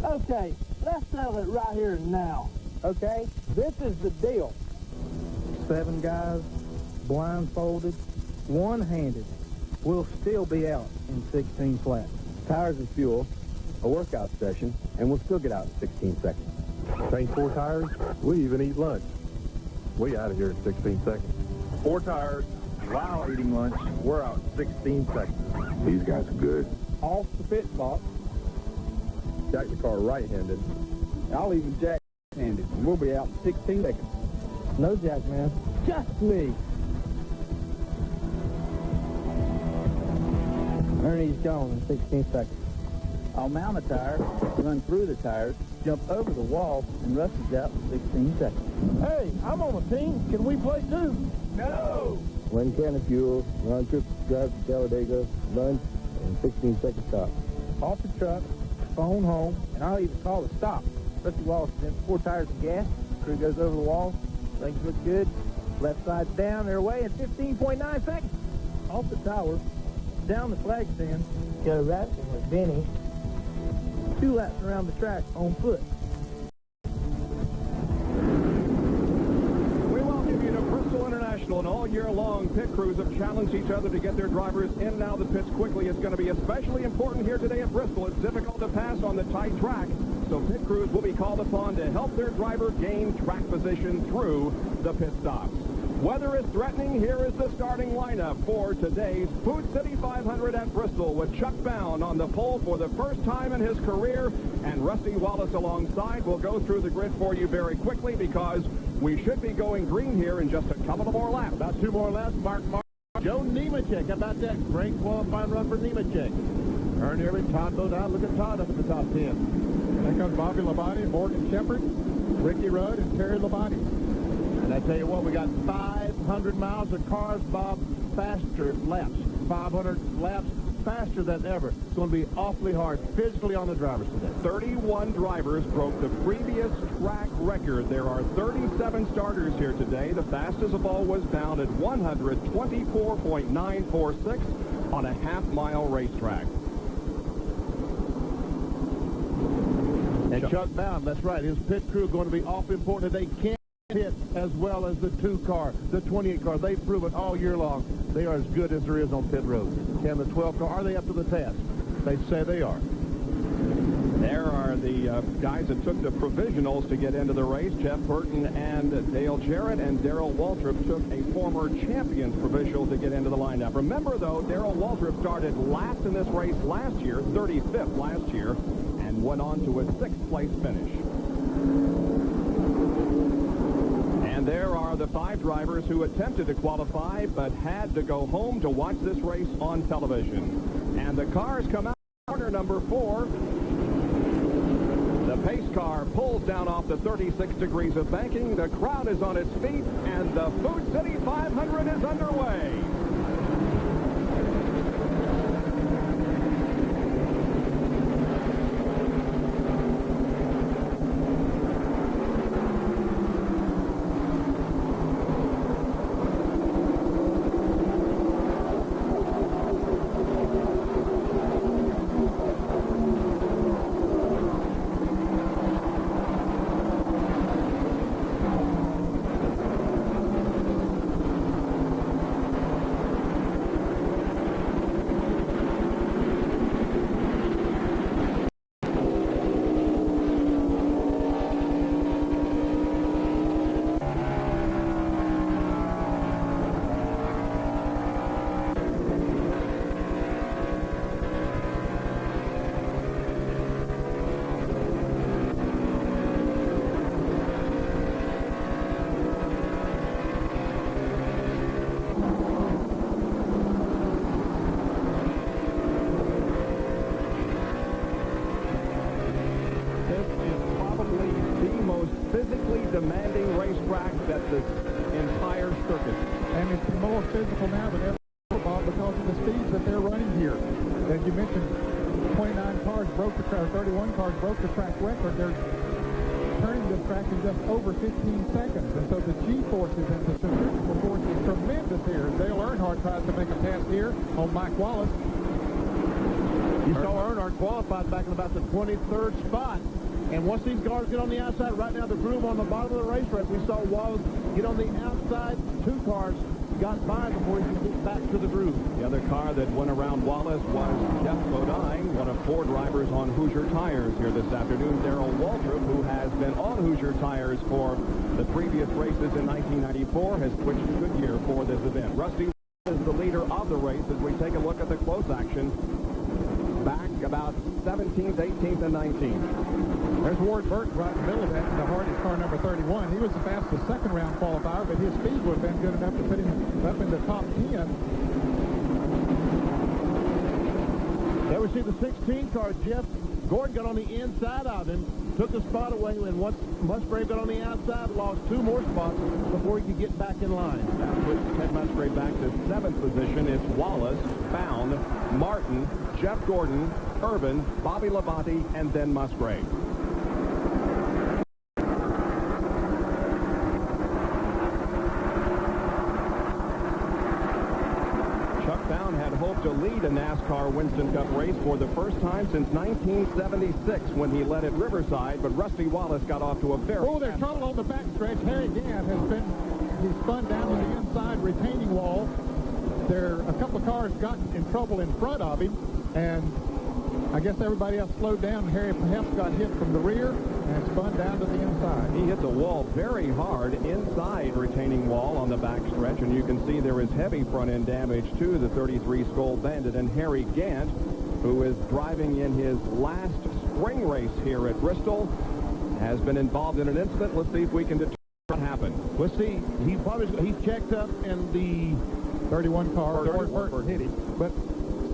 Okay, let's settle it right here and now. Okay, this is the deal. 7 guys, blindfolded, one-handed, will still be out in 16 flat. Tires and fuel, a workout session, and we'll still get out in 16 seconds. Change 4 tires, we even eat lunch. We out of here in 16 seconds. 4 tires, while eating lunch, we're out in 16 seconds. These guys are good. Off the pit box. Jack the car right-handed. I'll even jack handed. We'll be out in 16 seconds. No jack, man. Just me. Ernie's gone in 16 seconds. I'll mount a tire, run through the tires, jump over the wall, and Rusty's out in 16 seconds. Hey, I'm on a team. Can we play too? No! One can of fuel, round trip drive to Talladega, lunch, and 16 seconds stop. Off the truck, phone home, and I'll even call a stop. Rusty Wallace is in 4 tires of gas. Crew goes over the wall. Things look good. Left side down, they're away in 15.9 seconds. Off the tower, down the flag stand, go racing with Benny. 2 laps around the track on foot. We welcome you to Bristol International, and all year long, pit crews have challenged each other to get their drivers in and out of the pits quickly. It's going to be especially important here today at Bristol. It's difficult to pass on the tight track, so pit crews will be called upon to help their driver gain track position through the pit stops. Weather is threatening. Here is the starting lineup for today's Food City 500 at Bristol, with Chuck Bound on the pole for the first time in his career, and Rusty Wallace alongside. We'll go through the grid for you very quickly because we should be going green here in just a couple of more laps. About 2 more laps. Mark. Joe Nemechek. How about that? Great qualifying run for Nemechek. Ern Early, Todd Bodine. Look at Todd up in the top 10. There comes Bobby Labonte, Morgan Shepard, Ricky Rudd, and Terry Labonte. And I tell you what, we got 500 miles of cars, Bob, faster laps. 500 laps faster than ever. It's going to be awfully hard physically on the drivers today. 31 drivers broke the previous track record. There are 37 starters here today. The fastest of all was down at 124.946 on a half-mile racetrack. And Chuck Bound, that's right, his pit crew going to be awfully important. They can't hit as well as the 2 car, the 28 car. They've proven all year long they are as good as there is on pit road. Can the 12 car, are they up to the task? They say they are. There are the guys that took the provisionals to get into the race. Jeff Burton and Dale Jarrett, and Darrell Waltrip took a former champion's provisional to get into the lineup. Remember, though, Darrell Waltrip started last in this race last year, 35th last year, and went on to a 6th place finish. And there are the 5 drivers who attempted to qualify but had to go home to watch this race on television. And the cars come out. Corner number 4. The pace car pulls down off the 36 degrees of banking. The crowd is on its feet, and the Food City 500 is underway. Physically demanding racetrack that the entire circuit. And it's more physical now than ever, Bob, because of the speeds that they're running here. As you mentioned, 29 cars broke the track, 31 cars broke the track record. They're turning this track in just over 15 seconds. And so the G-forces and the centrifugal force is tremendous here. Dale Earnhardt tries to make a pass here on Mike Wallace. You saw Earnhardt qualified back in about the 23rd spot. And once these cars get on the outside, right now the groove on the bottom of the racetrack, we saw Wallace get on the outside. 2 cars got by before he could get back to the groove. The other car that went around Wallace was Jeff Bodine, one of 4 drivers on Hoosier Tires here this afternoon. Darrell Waltrip, who has been on Hoosier Tires for the previous races in 1994, has switched to Goodyear for this event. Rusty is the leader of the race as we take a look at the close action. Back about 17th, 18th, and 19th. There's Ward Burton right in the middle of that, the Hardy's car number 31. He was the fastest second-round qualifier, but his speed would have been good enough to put him up in the top 10. There we see the 16 car. Jeff Gordon got on the inside of him, took the spot away, and once Musgrave got on the outside, lost 2 more spots before he could get back in line. That puts Ted Musgrave back to 7th position. It's Wallace, Bound, Martin, Jeff Gordon, Urban, Bobby Labonte, and then Musgrave. Chuck Bound had hoped to lead a NASCAR Winston Cup race for the first time since 1976 when he led at Riverside, but Rusty Wallace got off to a very there's trouble on the backstretch. Harry Gant he's spun down to the inside retaining wall. A couple of cars got in trouble in front of him, and I guess everybody else slowed down. Harry perhaps got hit from the rear and spun down to the inside. He hit the wall very hard inside retaining wall on the backstretch, and you can see there is heavy front-end damage to the 33 Skoal Bandit. And Harry Gant, who is driving in his last spring race here at Bristol, has been involved in an incident. Let's see if we can determine what happened. Let's see. He checked up, and the 31 car, Ward Burton hit him. But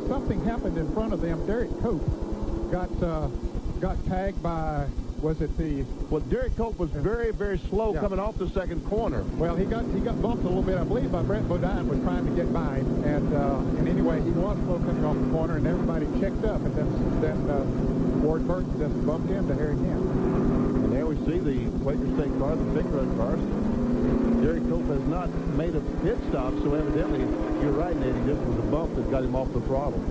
something happened in front of them. Derek Cope got tagged by, was it the... Well, Derek Cope was very, very slow coming off the second corner. Well, he got bumped a little bit, I believe, by Brett Bodine was trying to get by him. And anyway, he was slow coming off the corner, and everybody checked up. And then Ward Burton just bumped into Harry Gant. And there we see the Quaker State car, the big red cars. Derek Cope has not made a pit stop, so evidently, you're right, Nate, this was a bump that got him off the throttle.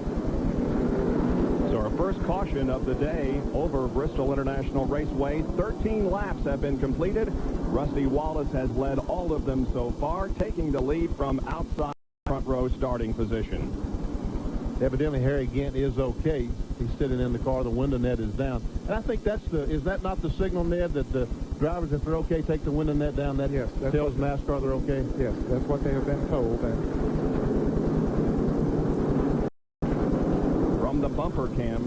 So our first caution of the day over Bristol International Raceway. 13 laps have been completed. Rusty Wallace has led all of them so far, taking the lead from outside front row starting position. Evidently, Harry Gant is okay. He's sitting in the car. The window net is down. And I think is that not the signal, Ned, that the drivers, if they're okay, take the window net down? That tells NASCAR they're okay? Yes, that's what they have been told. From the bumper cam,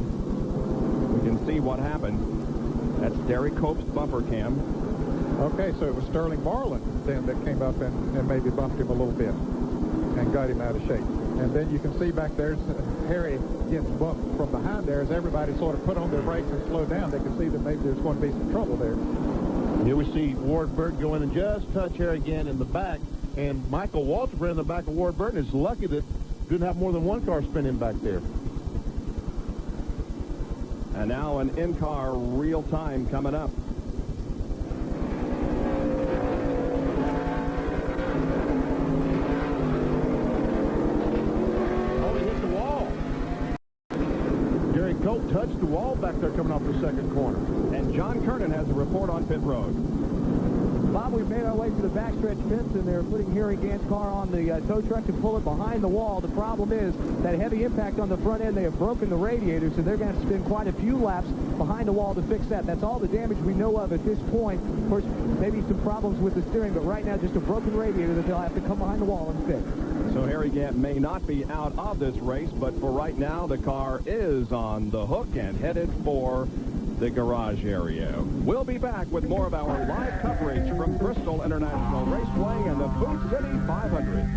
we can see what happened. That's Derek Cope's bumper cam. Okay, so it was Sterling Marlin then that came up and maybe bumped him a little bit and got him out of shape. And then you can see back there, Harry gets bumped from behind there as everybody sort of put on their brakes and slowed down. They can see that maybe there's going to be some trouble there. Here we see Ward Burton go in and just touch Harry Gant in the back. And Michael Walter in the back of Ward Burton is lucky that didn't have more than one car spinning back there. And now an in-car real time coming up. Cope touched the wall back there coming off the second corner. And John Kernan has a report on pit road. Bob, we've made our way to the backstretch pits, and they're putting Harry Gant's car on the tow truck to pull it behind the wall. The problem is that heavy impact on the front end. They have broken the radiator, so they're going to have to spend quite a few laps behind the wall to fix that. That's all the damage we know of at this point. Of course, maybe some problems with the steering, but right now just a broken radiator that they'll have to come behind the wall and fix. So Harry Gant may not be out of this race, but for right now, the car is on the hook and headed for the garage area. We'll be back with more of our live coverage from Bristol International Raceway and the Food City 500.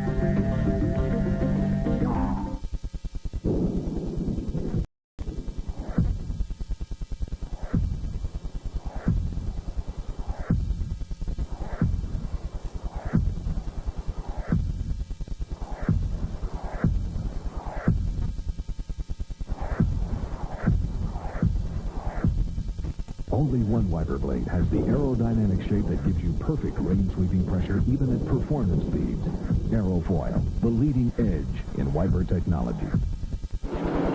Only one wiper blade has the aerodynamic shape that gives you perfect rain sweeping pressure even at performance speeds. Aerofoil, the leading edge in wiper technology.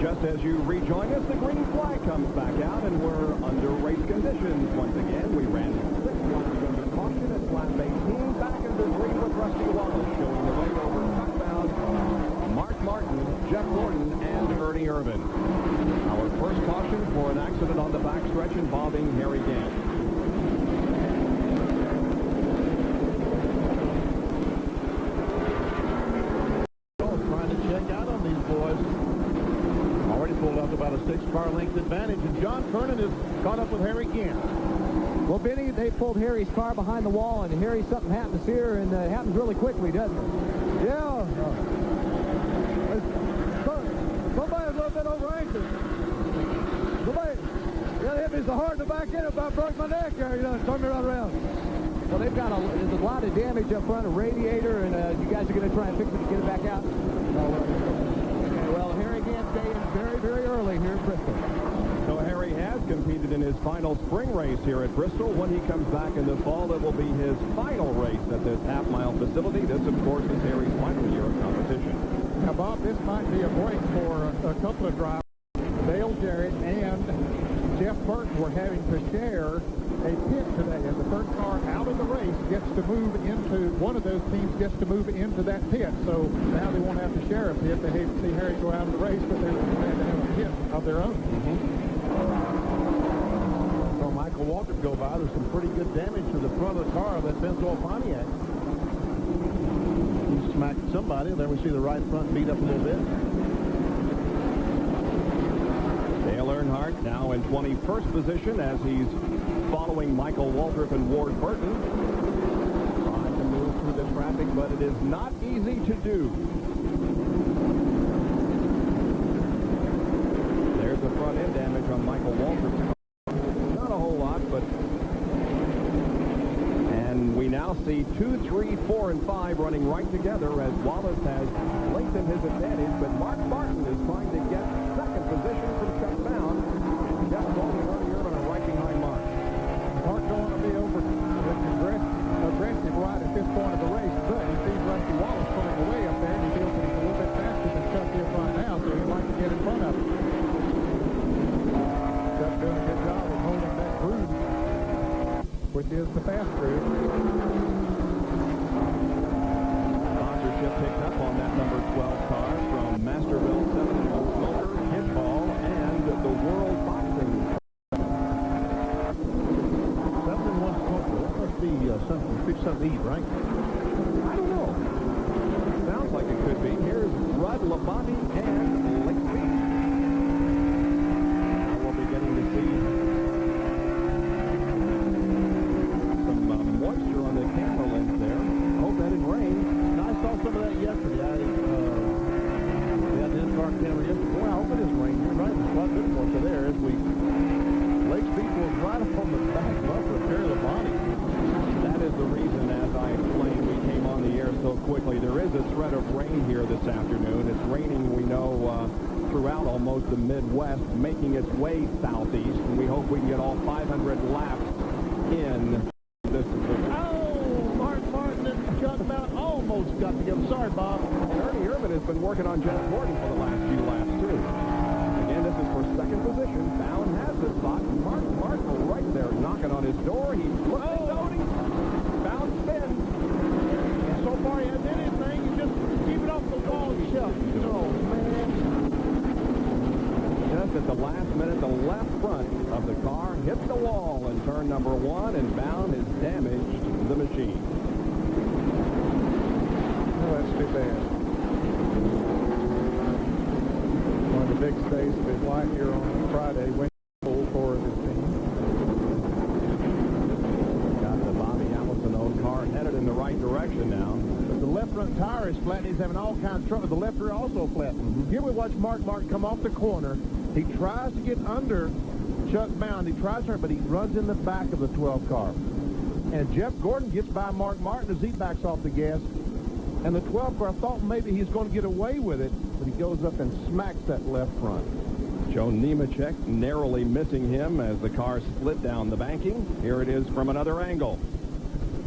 Just Just as you rejoin us, the green flag comes back out, and we're under race conditions once again. We ran 6 laps under caution at lap 18. Back in the green with Rusty Wallace, showing the way over Tuckbound, Mark Martin, Jeff Gordon, and Ernie Irvin. Our first caution for an accident on the backstretch involving Harry Gant. Trying to check out on these boys. Already pulled up about a 6-car length advantage, and John Kernan has caught up with Harry Gant. Well, Benny, they pulled Harry's car behind the wall, and Harry, something happens here, and it happens really quickly, doesn't it? Yeah. Somebody's a little bit over anxious. Somebody, hit me so hard in the back end, about broke my neck there, turned me right around. Well, they've got there's a lot of damage up front, a radiator, and you guys are going to try and fix it to get it back out? Okay, well, Harry Gant's day in very, very early here at Bristol. So Harry has competed in his final spring race here at Bristol. When he comes back in the fall, it will be his final race at this half-mile facility. This, of course, is Harry's final year of competition. Now, Bob, this might be a break for a couple of drivers. Dale Jarrett and Jeff Burton were having to share a pit today, and the first car out of the race gets to move into, one of those teams gets to move into that pit. So now they won't have to share a pit. They hate to see Harry go out of the race, but they're glad to have a pit of their own. So Michael Waltrip go by. There's some pretty good damage to the front of the car of that Bensol Pontiac. He smacked somebody. There we see the right front beat up a little bit. Dale Earnhardt now in 21st position as he's following Michael Waltrip and Ward Burton. Trying to move through the traffic, but it is not easy to do. There's the front end damage on Michael Waltrip. Not a whole lot, but... And we now see 2, 3, 4, and 5 running right together as Wallace has lengthened his advantage, but Mark Martin is trying to get second position from Chuck Bound. And Jeff Gordon and Ernie Irvin are right behind Mark. Mark going to be over aggressive right at this point of the race, but he sees Rusty Wallace pulling away up there, and he feels that he's a little bit faster than Chuck is right now, so he'd like to get in front of him. Chuck doing a good job of holding that groove, which is the fast groove. Sponsorship picked up on that number 12 car from Masterville, 7-year-old Smoker, Hitball, and the World Boxing. 7-1 Smoker. That must be something to eat, right? I don't know. Sounds like it could be. Here's Rudd Labonte and Lake Beach. Now we'll be getting to see some moisture on the camera lens there. Hope that didn't rain. I saw some of that yesterday. We had the NASCAR camera yesterday. Boy, I hope it is rain. You're right. There's a lot good for us there as we... Lake Beach was right up on the back bumper of Terry Labonte. That is the reason, as I explained, we came on the air so quickly. There is a threat of rain here this afternoon. It's raining, we know, throughout almost the Midwest, making its way southeast. And we hope we can get all 500 laps in this. Oh, Mark Martin and Chuck Mount almost got together. Sorry, Bob. Ernie Irvin has been working on Jeff Gordon for the last few laps, too. Again, this is for second position. Bound has the spot. Mark right there knocking on his door. He's looking down. Bound spins. So far, he hasn't done anything. He's just keeping off the wall and shut. Oh, man. Just at the last minute, the left front of the car hit the wall in turn number 1, and Bound has damaged the machine. Oh, that's too bad. One of the big days of his life here on Friday, went for his team. Got the Bobby Allison-owned car headed in the right direction now. But the left front tire is flat. He's having all kinds of trouble. The left rear also flat. Here we watch Mark come off the corner. He tries to get under Chuck Bound. He tries to, but he runs in the back of the 12 car. And Jeff Gordon gets by Mark Martin as he backs off the gas. And the 12 car thought maybe he's going to get away with it, but he goes up and smacks that left front. Joe Nemechek narrowly missing him as the car split down the banking. Here it is from another angle.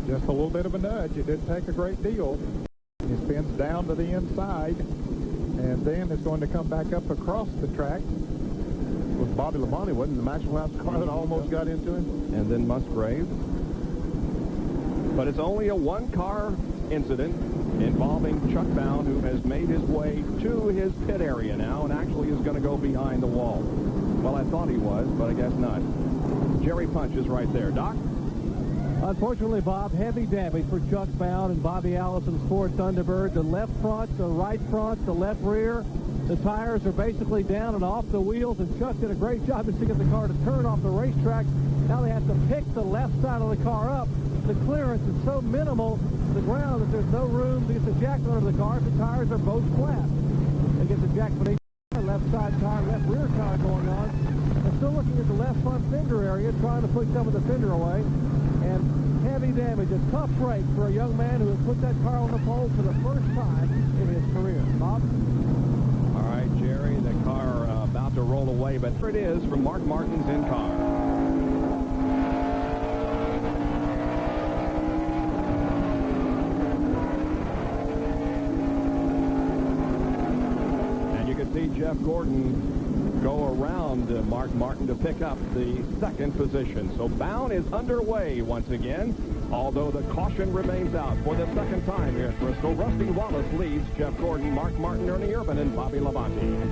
Just a little bit of a nudge. It didn't take a great deal. He spins down to the inside, And then it's going to come back up across the track. It was Bobby Labonte, wasn't it? The Maxwell House car that almost got into him. And then Musgrave. But it's only a one-car incident involving Chuck Bound, who has made his way to his pit area now and actually is going to go behind the wall. Well, I thought he was, but I guess not. Jerry Punch is right there. Doc? Unfortunately, Bob, heavy damage for Chuck Bound and Bobby Allison's Ford Thunderbird. The left front, the right front, the left rear. The tires are basically down and off the wheels, and Chuck did a great job to get the car to turn off the racetrack. Now they have to pick the left side of the car up. The clearance is so minimal to the ground that there's no room to get the jack under the car. The tires are both flat. They get the jack beneath the left side tire, left rear tire going on. They're still looking at the left front fender area, trying to push some of the fender away. And heavy damage, a tough break for a young man who has put that car on the pole for the first time in his career. Bob? All right, Jerry, the car about to roll away, but here it is from Mark Martin's in-car. And you can see Jeff Gordon go around Mark Martin to pick up the second position. So Bound is underway once again, although the caution remains out for the second time here at Bristol. Rusty Wallace leads Jeff Gordon, Mark Martin, Ernie Urban, and Bobby Labonte.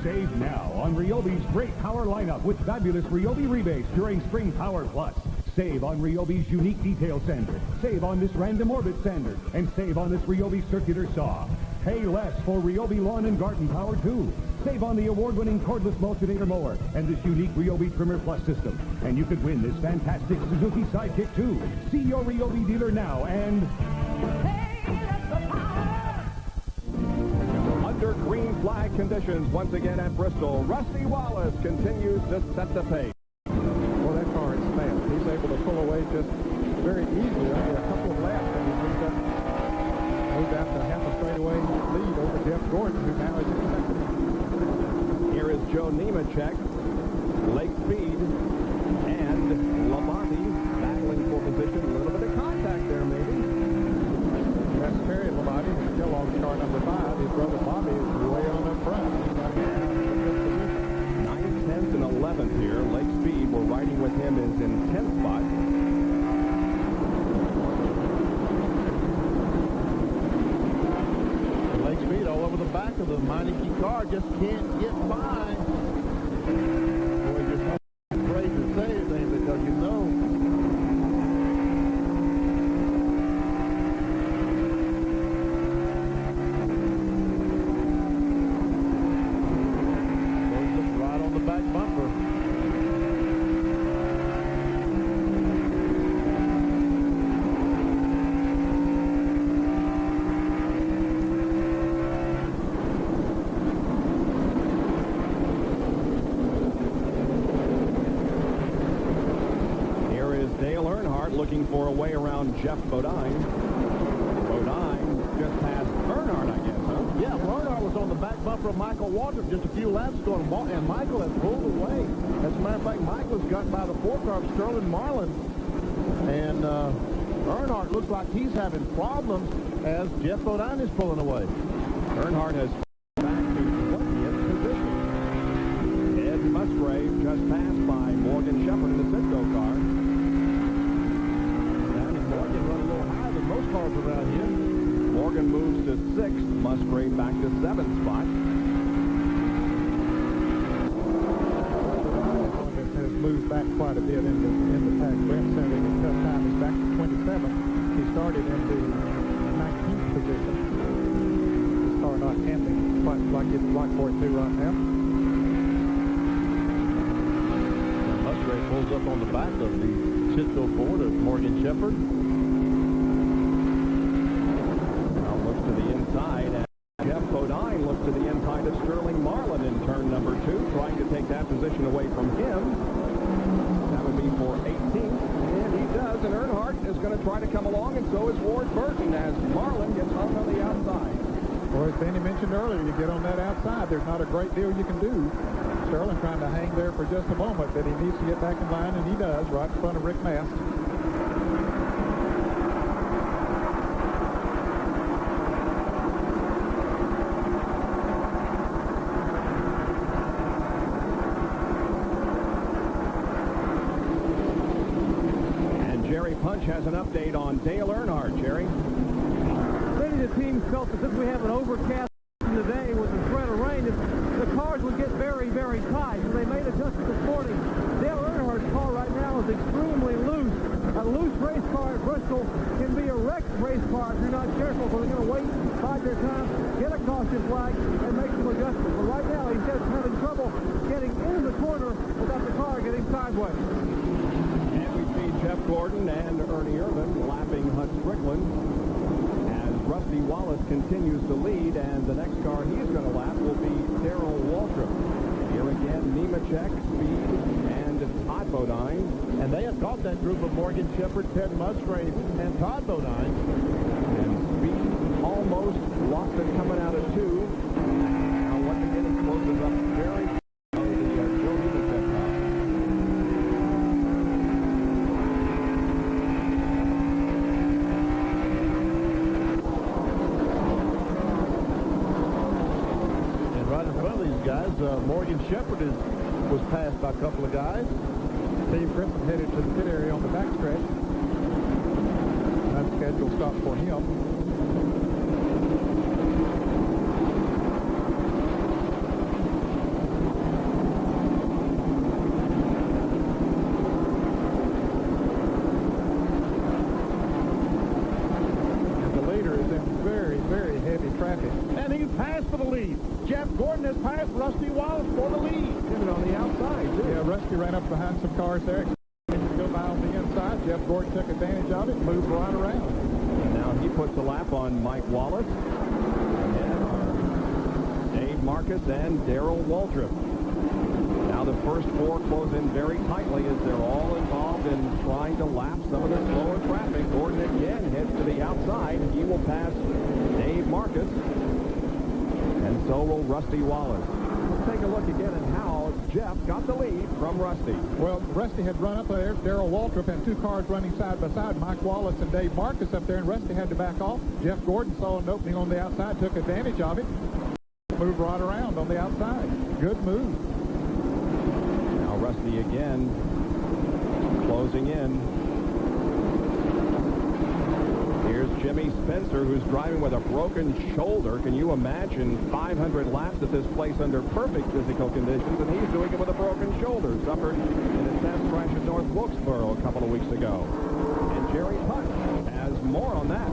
Save now on Ryobi's great power lineup with fabulous Ryobi rebates during Spring Power Plus. Save on Ryobi's unique detail sander. Save on this random orbit sander. And save on this Ryobi circular saw. Pay less for Ryobi lawn and garden power, too. Save on the award-winning cordless multivator mower and this unique Ryobi Trimmer Plus system. And you could win this fantastic Suzuki Sidekick, too. See your Ryobi dealer now and... Under green flag conditions once again at Bristol, Rusty Wallace continues to set the pace. Well, that car is fast. He's able to pull away just very easily after a couple of laps, and he's moved out to half a straightaway lead over Jeff Gordon, who now is expected. Here is Joe Nemechek, Lake Speed, and Labonte battling for position. A little bit of contact there, maybe. That's Terry Labonte, still on car number 5. His brother Bobby is way on up front. 9th, 10th, and 11th here. Lake Speed, we're riding with him, is in 10th spot. Lake Speed all over the back of the Meineke car, just can't get by. Boy, you're not afraid to say anything because you know. Boy, just right on the back bumper. Dale Earnhardt looking for a way around Jeff Bodine. Bodine just passed Earnhardt, I guess, huh? Yeah, Earnhardt was on the back bumper of Michael Waltrip just a few laps ago, and Michael has pulled away. As a matter of fact, Michael's gotten by the 4-car of Sterling Marlin, and Earnhardt looks like he's having problems as Jeff Bodine is pulling away. Earnhardt has back to 20th position. Ed Musgrave just passed by Morgan Shepherd in the Cisco car. Morgan run a little higher than most cars around here. Morgan moves to 6th. Musgrave back to 7th spot. Has moved back quite a bit in the pack. Brent said in his tough time is back to 27th. He started in the 19th position. His car not handling quite like it's like for it to right now. Musgrave pulls up on the back of the Cisco Ford of Morgan Shepherd. Now looks to the inside, and Jeff Bodine looks to the inside of Sterling Marlin in turn number 2, trying to take that position away from him. That would be for 18th, and he does, and Earnhardt is going to try to come along, and so is Ward Burton as Marlin gets hung on the outside. Well, as Benny mentioned earlier, you get on that outside, there's not a great deal you can do. Sterling trying to hang there for just a moment, but he needs to get back in line, and he does, right in front of Rick Mast. Jerry Punch has an update on Dale Earnhardt. Jerry? Many of the teams felt that since we have an overcast today with the threat of rain, the cars would get very, very tight. So they made adjustments this morning. Dale Earnhardt's car right now is extremely loose. A loose race car at Bristol can be a wrecked race car if you're not careful. So they're going to wait, bide their time, get a caution flag, and make some adjustments. But right now, he says he's having trouble getting into the corner without the car getting sideways. And we see Jeff Gordon and Ernie Irvin lapping Hut Strickland as Rusty Wallace continues to lead, and the next car he's going to lap will be Darrell Waltrip. Here again, Nemechek, Speed, and Todd Bodine. And they had caught that group of Morgan Shepherd, Ted Musgrave, and Todd Bodine. And Speed almost lost it coming out of 2. Now once again he closes up very the Joe Nemechek car. And right in front of these guys, Morgan Shepherd was passed by a couple of guys. Steve Griffin headed to the pit area on the backstretch. Unscheduled stop for him. And the leader is in very, very heavy traffic. And he passed for the lead. Jeff Gordon has passed Rusty Wallace for the lead. Even on the outside, too. Yeah, Rusty ran up behind some cars there. He could go by on the inside. Jeff Gordon took advantage of it and moved right around. And now he puts a lap on Mike Wallace. And Dave Marcus and Darrell Waltrip. Now the first 4 close in very tightly as they're all involved in trying to lap some of the slower traffic. Gordon again heads to the outside. He will pass Dave Marcus. And so will Rusty Wallace. Let's take a look again at how Jeff got the lead from Rusty. Well, Rusty had run up there. Darrell Waltrip and 2 cars running side by side. Mike Wallace and Dave Marcus up there, and Rusty had to back off. Jeff Gordon saw an opening on the outside, took advantage of it, moved right around on the outside. Good move. Now Rusty again closing in. Here's Jimmy Spencer, who's driving with a broken shoulder. Can you imagine 500 laps at this place under perfect physical conditions, and he's doing it with a broken shoulder. Suffered in a test crash at North Wilkesboro a couple of weeks ago. And Jerry Punch has more on that.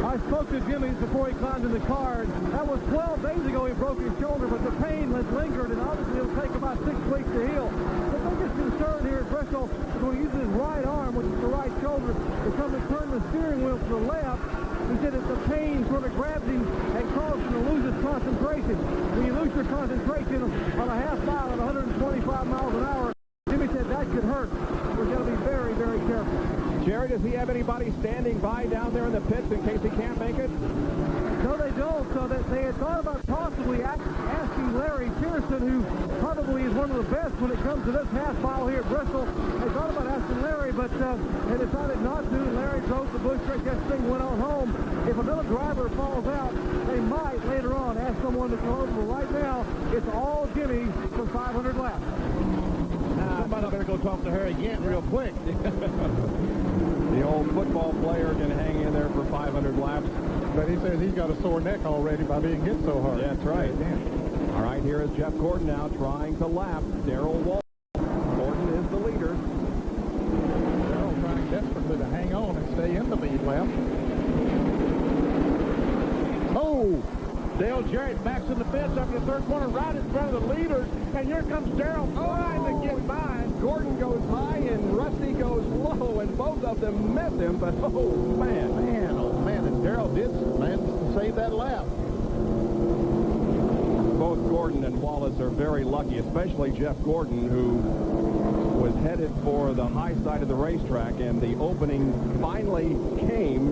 I spoke to Jimmy before he climbed in the car. And that was 12 days ago he broke his shoulder, but the pain has lingered, and obviously it'll take about 6 weeks to heal. The biggest concern here at Bristol is when he uses his right arm, which is the right shoulder, to come and turn the steering wheel to the left. He said that the pain sort of grabs him and causes him to lose his concentration. When you lose your concentration on a half mile at 125 miles an hour, Jimmy said that could hurt. We're going to be very, very careful. Jerry, does he have anybody standing by down there in the pits in case he can't make it? No, they don't. So that they had thought about possibly asking Larry Pearson, who probably is one of the best when it comes to this half mile here at Bristol. They thought about asking Larry, but they decided not to. Larry drove the Busch race. That thing went on home. If another driver falls out, they might later on ask someone to come over. But right now, it's all Jimmy for 500 laps. Somebody better go talk to Harry Gant real quick. The old football player can hang in there for 500 laps. But he says he's got a sore neck already by being hit so hard. That's right. All right, here is Jeff Gordon now trying to lap Darrell Waltrip. Gordon is the leader. Darrell trying desperately to hang on and stay in the lead lap. Oh! Dale Jarrett backs in the fence up in the third corner right in front of the leaders, and here comes Darrell trying to get by. Gordon goes high and Rusty goes low, and both of them miss him, but oh man, And Darrell did manage to save that lap. both Gordon and Wallace are very lucky, especially Jeff Gordon, who was headed for the high side of the racetrack, and the opening finally came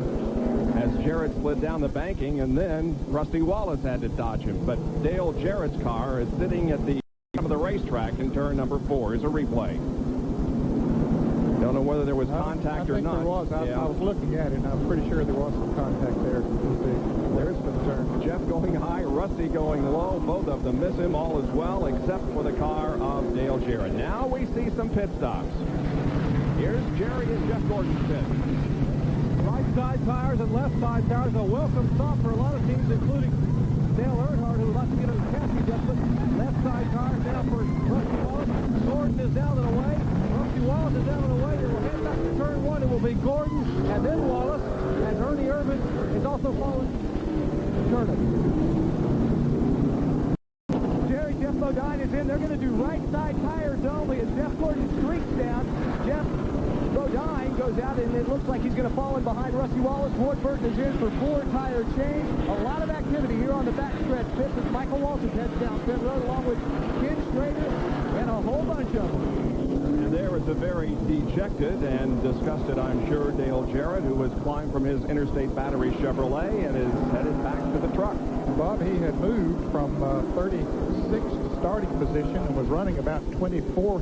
as Jarrett slid down the banking, and then Rusty Wallace had to dodge him. But Dale Jarrett's car is sitting at the top of the racetrack in turn number 4. Here's a replay. Don't know whether there was contact or not. I think there was. I was looking at it, and I'm pretty sure there was some contact there. There's the turn. Jeff going high, Rusty going low. Both of them miss him all as well, except for the car of Dale Jarrett. Now we see some pit stops. Here's Jerry and Jeff Gordon's pit. Right side tires and left side tires. A welcome stop for a lot of teams, including Dale Earnhardt, who would like to get a chassis adjustment. Left side tires now for Rusty Wallace. Gordon is out and away. Rusty Wallace is out and away. They will head back to turn one. It will be Gordon and then Wallace, as Ernie Irvin is also following Turner. Jerry, Jeff Bodine is in. They're going to do right side tires only as Jeff Gordon streaks down. Jeff Bodine goes out, and it looks like he's going to fall in behind Rusty Wallace. Ward Burton is in for 4 tire change. A lot of activity here on the backstretch pit as Michael Walton heads down pit road along with Ken Schrader and a whole bunch of them. And there is a very dejected and disgusted, I'm sure, Dale Jarrett, who has climbed from his Interstate Battery Chevrolet and is headed back to the truck. Bob, he had moved from 36th starting position and was running about 23rd or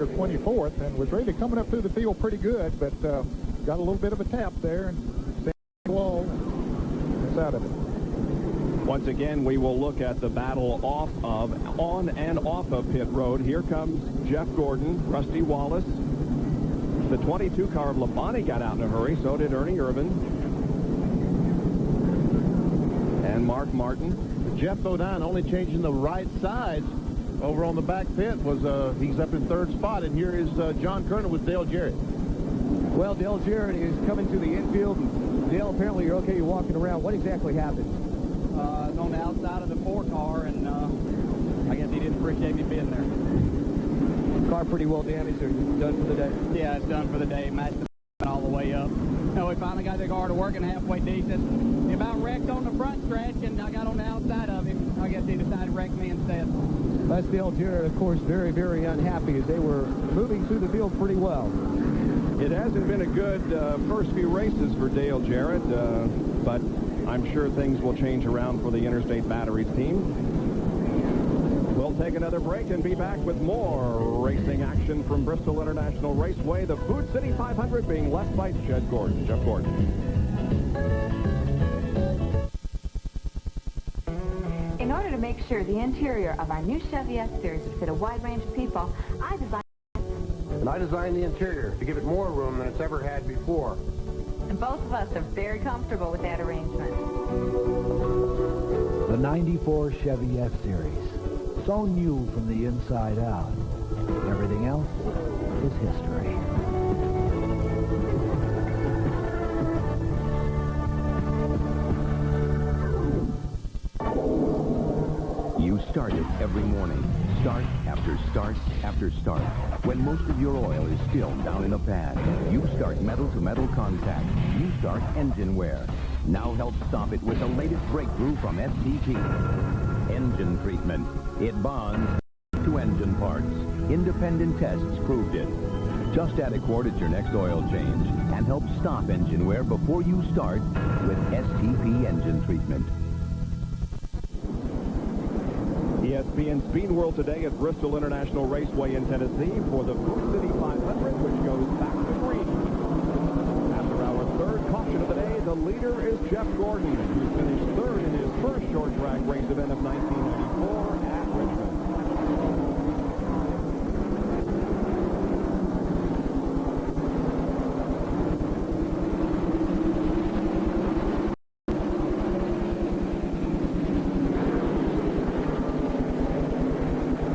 24th and was really coming up through the field pretty good, but got a little bit of a tap there and stayed on the wall and is out of it. Once again, we will look at the battle on and off of pit road. Here comes Jeff Gordon, Rusty Wallace. The 22 car of Labonte got out in a hurry. So did Ernie Irvin. And Mark Martin. Jeff Bodine only changing the right sides over on the back pit was he's up in 3rd spot. And here is John Kerner with Dale Jarrett. Well, Dale Jarrett is coming to the infield. And Dale, apparently you're okay. You're walking around. What exactly happened? On the outside of the 4 car, and I guess he didn't appreciate me being there. Car pretty well damaged, or done for the day? Yeah, it's done for the day. Matched the all the way up. No, we finally got the car to working halfway decent. He about wrecked on the front stretch, and I got on the outside of him. I guess he decided to wreck me instead. That's Dale Jarrett, of course, very, very unhappy as they were moving through the field pretty well. It hasn't been a good first few races for Dale Jarrett, but I'm sure things will change around for the Interstate Batteries team. We'll take another break and be back with more racing action from Bristol International Raceway. The Food City 500 being left by Jeff Gordon. In order to make sure the interior of our new Chevy S-Series would fit a wide range of people, And I designed the interior to give it more room than it's ever had before. and both of us are very comfortable with that arrangement. The 94 Chevy F-Series. So new from the inside out. Everything else is history. You start it every morning. Start after start after start. When most of your oil is still down in a pad, you start metal-to-metal contact. You start engine wear. Now help stop it with the latest breakthrough from STP. Engine treatment. It bonds to engine parts. Independent tests proved it. Just add a quart at your next oil change and help stop engine wear before you start with STP engine treatment. ESPN Speed World today at Bristol International Raceway in Tennessee for the Food City 500, which goes back to green. After our 3rd caution of the day, the leader is Jeff Gordon, who finished 3rd in his first short track race event of 1994 at Richmond.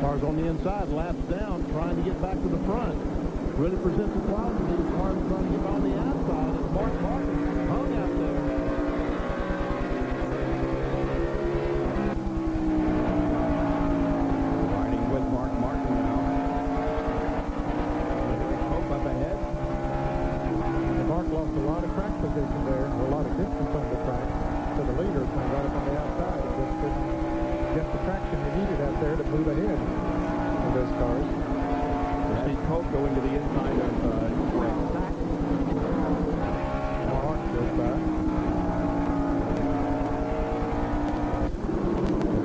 Cars on the inside, laps down, trying to get back to the front. Really presents a problem to these cars trying to get on the outside. It's Mark Martin hung out there. Riding with Mark Martin now. Hope up ahead. Mark lost a lot of track position there, a lot of distance on the track. So the leader comes right up on the outside and just couldn't get the traction he needed out there to move ahead of those cars. Steve Cope going to the inside of Greg Sack. Mark goes by.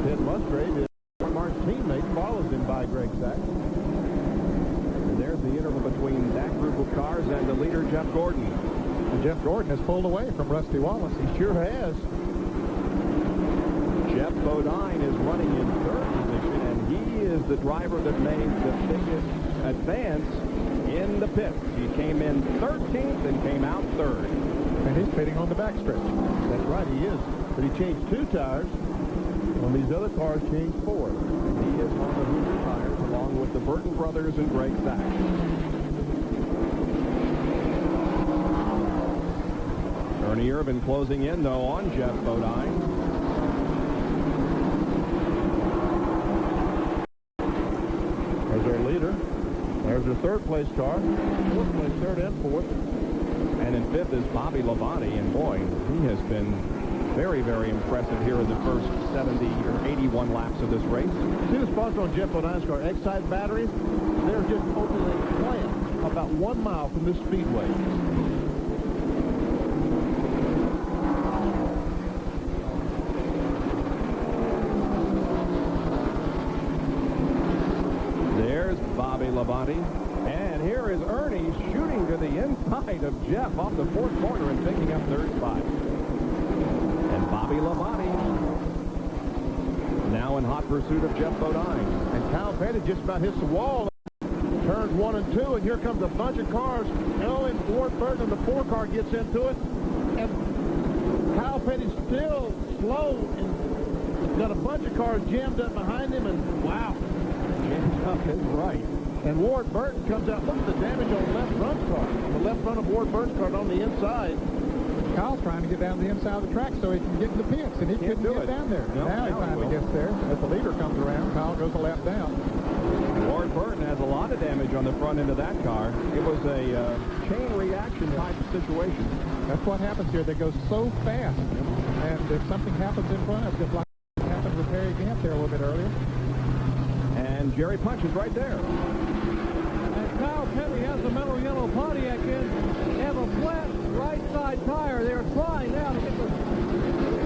Ted Musgrave is Mark's teammate, follows him by Greg Sack. And there's the interval between that group of cars and the leader, Jeff Gordon. And Jeff Gordon has pulled away from Rusty Wallace. He sure has. Jeff Bodine is running in 3rd position, and he is the driver that made the biggest advance in the pits. He came in 13th and came out 3rd. And he's pitting on the backstretch. That's right, he is. But he changed 2 tires. On these other cars, changed 4. He is on the Hoover tires along with the Burton brothers and Greg Sachs. Ernie Irvin closing in, though, on Jeff Bodine. There's our leader. There's our 3rd place car. 4th place, 3rd and 4th. And in 5th is Bobby Labonte. And boy, he has been very, very impressive here in the first 70 or 81 laps of this race. See the sponsor on Jeff Bodine's car, Excite Batteries? They're just opening a plant about 1 mile from this speedway. There's Bobby Labonte. And here is Ernie shooting to the inside of Jeff off the 4th corner and picking up 3rd spot. And Bobby Labonte now in hot pursuit of Jeff Bodine. And Kyle Petty just about hits the wall. Turns 1 and 2, and here comes a bunch of cars. And Ward Burton and the 4 car gets into it. And Kyle Petty's still slow and got a bunch of cars jammed up behind him. And wow. Jammed up is right. And Ward Burton comes out. Look at the damage on the left front car. The left front of Ward Burton's car on the inside. Kyle's trying to get down the inside of the track so he can get in the pits, and he couldn't get down there. No, now he finally gets there. As the leader comes around, Kyle goes a lap down. Ward Burton has a lot of damage on the front end of that car. It was a chain reaction type of situation. That's what happens here. They go so fast. And if something happens in front of it, just like what happened with Terry Gant there a little bit earlier. And Jerry Punch is right there. And Kyle Petty has the metal yellow Pontiac in. They have a flat right side tire. They're trying now to get the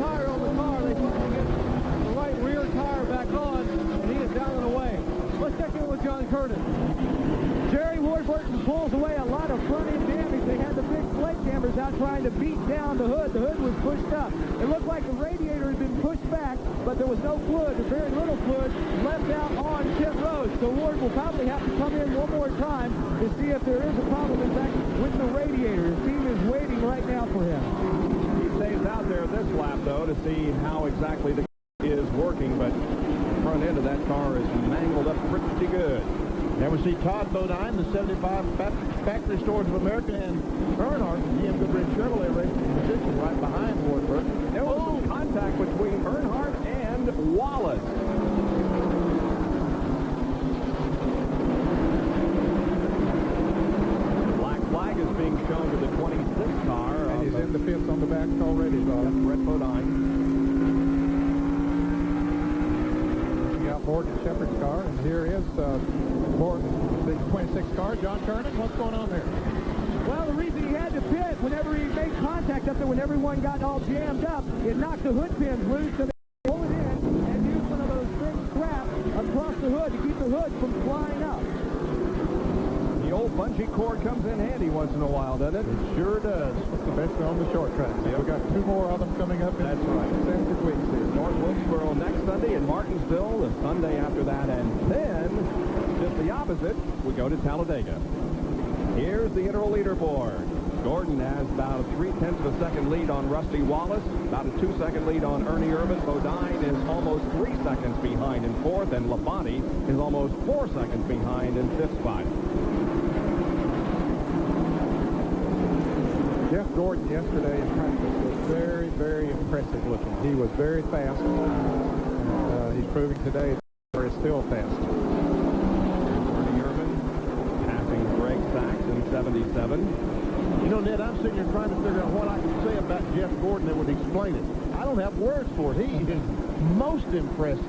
tire on the car. They finally get the right rear tire back on, and he is down and away. Let's check in with John Curtis. Jerry, Ward Burton pulls away a lot of front-end damage. They had the big sledgehammers out trying to beat down the hood. The hood was pushed up. It looked like the radiator had been pushed back, but there was no fluid, very little fluid left out on pit road. So Ward will probably have to come in one more time to see if there is a problem, in fact, with the radiator. His team is waiting right now for him. He stays out there this lap, though, to see how exactly the is working, but the front end of that car is mangled up pretty good. Now we see Todd Bodine, the 75 Factory Stores of America, and Earnhardt, the GM Goodrich Chevrolet racing position right behind Ward Burton. There was some contact between Earnhardt and Wallace. The black flag is being shown to the 26 car. And he's in the pits on the back already, Bob. Brett Bodine. Morgan Shepherd's car, and here is the 26 car, John Kernan. What's going on there? Well, the reason he had to pit, whenever he made contact up there, when everyone got all jammed up, it knocked the hood pins loose, so they pulled it in and used one of those big straps across the hood to keep the hood from flying up. The old bungee cord comes in handy once in a while, doesn't it? It sure does. Especially on the short track. Yep. We've got 2 more of them coming up in successive weeks here. North Wilkesboro next Sunday and Martinsville the Sunday after that, and then just the opposite, we go to Talladega. Here's the Inter leaderboard. Gordon has about a 0.3 of a second lead on Rusty Wallace, about a 2-second lead on Ernie Irvin. Bodine is almost 3 seconds behind in 4th, and Labonte is almost 4 seconds behind in 5th spot. Jeff Gordon yesterday in practice was very, very impressive looking. He was very fast. He's proving today that he's still fast. Ernie Irvin passing Greg Sachs in 77. You know, Ned, I'm sitting here trying to figure out what I can say about Jeff Gordon that would explain it. I don't have words for it. He is most impressive.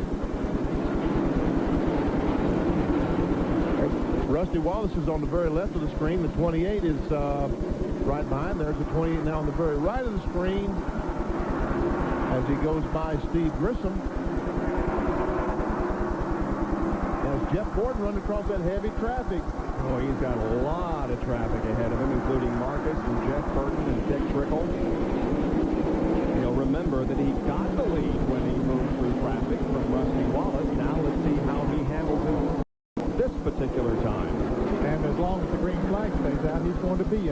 Rusty Wallace is on the very left of the screen. The 28 is right behind. There's the 28 now on the very right of the screen as he goes by Steve Grissom. As Jeff Gordon running across that heavy traffic. Oh, he's got a lot of traffic ahead of him, including Marcus and Jeff Burton and Dick Trickle. You'll remember that he got the lead when he moved through traffic from Rusty Wallace. Now let's see how he handles it this particular time. And as long as the green flag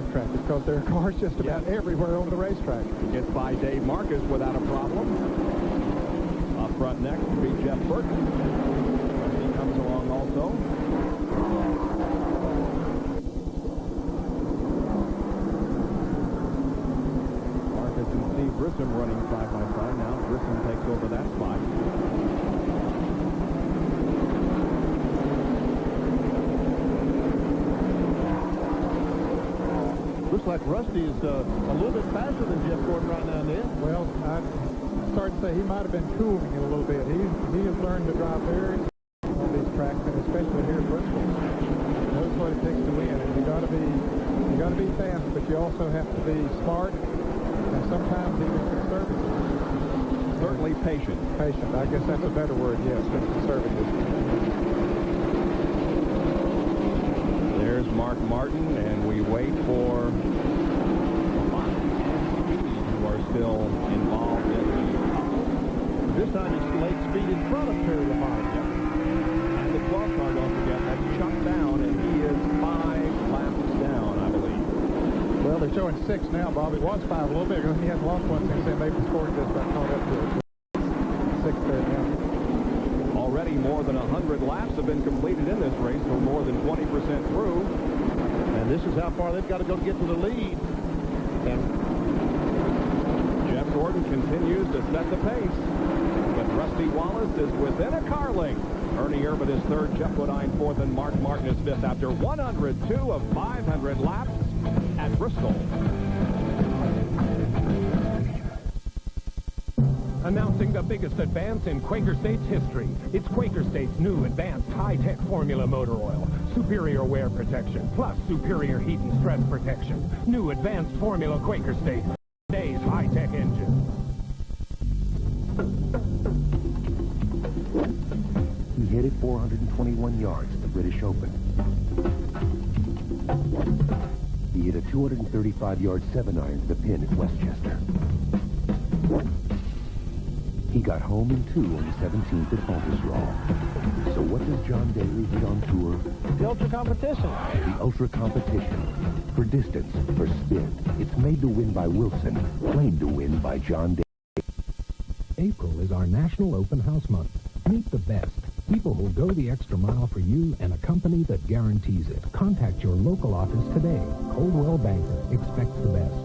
weekend track because there are cars just about everywhere on the racetrack. Gets by Dave Marcus without a problem. Up front next will be Jeff Burton. He comes along also. Marcus and Steve Grissom running side by side. Now Grissom takes over that spot. Looks like Rusty is a little bit faster than Jeff Gordon right now, Ned. Well, I started to say he might have been cooling it a little bit. He has learned to drive very on these tracks, and especially here at Bristol. He knows what it takes to win, and you got to be fast, but you also have to be smart, and sometimes even conservative. Certainly patient. Patient. I guess that's a better word. Yes, than conservative. There's Mark Martin, and we wait for who are still involved in the This time he's laid speed in front of Terry Lamont. And the 12 car, don't forget, that's Chuck Down, and he is 5 laps down, I believe. Well, they're showing 6 now, Bob. It was 5 a little bit ago. He hadn't lost one since then. They've scored just about caught up to it. 6 there now. Already more than 100 laps have been completed in this race, so more than 20% through. And this is how far they've got to go to get to the lead. And Jeff Gordon continues to set the pace. But Rusty Wallace is within a car length. Ernie Irvin is third, Jeff Woodine fourth, and Mark Martin is fifth after 102 of 500 laps at Bristol. Announcing the biggest advance in Quaker State's history. It's Quaker State's new advanced high-tech formula motor oil. Superior wear protection, plus superior heat and stress protection. New advanced formula Quaker State. Today's high-tech engine. He hit it 421 yards at the British Open. He hit a 235-yard 7-iron to the pin at Westchester. He got home in 2 on the 17th at Baltusrol. So what does John Daly hit on tour? The ultra competition. The ultra competition. For distance, for spin. It's made to win by Wilson, played to win by John Daly. April is our National Open House Month. Meet the best. People who'll go the extra mile for you and a company that guarantees it. Contact your local office today. Coldwell Banker expects the best.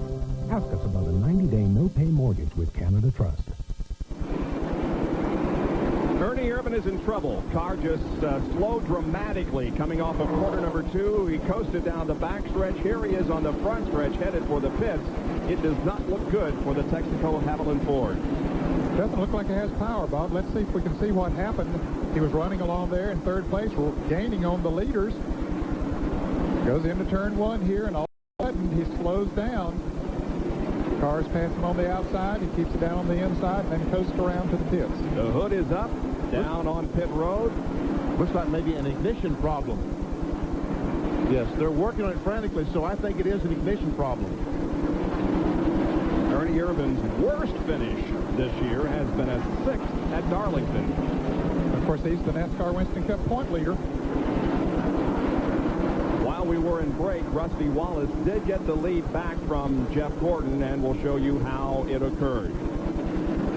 Ask us about a 90-day no-pay mortgage with Canada Trust. Ernie Irvin is in trouble. Car just slowed dramatically coming off of corner number 2. He coasted down the backstretch. Here he is on the front stretch headed for the pits. It does not look good for the Texaco Haviland Ford. Doesn't look like it has power, Bob. Let's see if we can see what happened. He was running along there in third place, gaining on the leaders. Goes into turn 1 here, and all of a sudden he slows down. Cars pass him on the outside. He keeps it down on the inside and then coasts around to the pits. The hood is up, down on pit road. looks like maybe an ignition problem. Yes, they're working on it frantically, so I think it is an ignition problem. Ernie Irvin's worst finish this year has been a 6th at Darlington. Of course, he's the NASCAR Winston Cup point leader. While we were in break, Rusty Wallace did get the lead back from Jeff Gordon, and we'll show you how it occurred.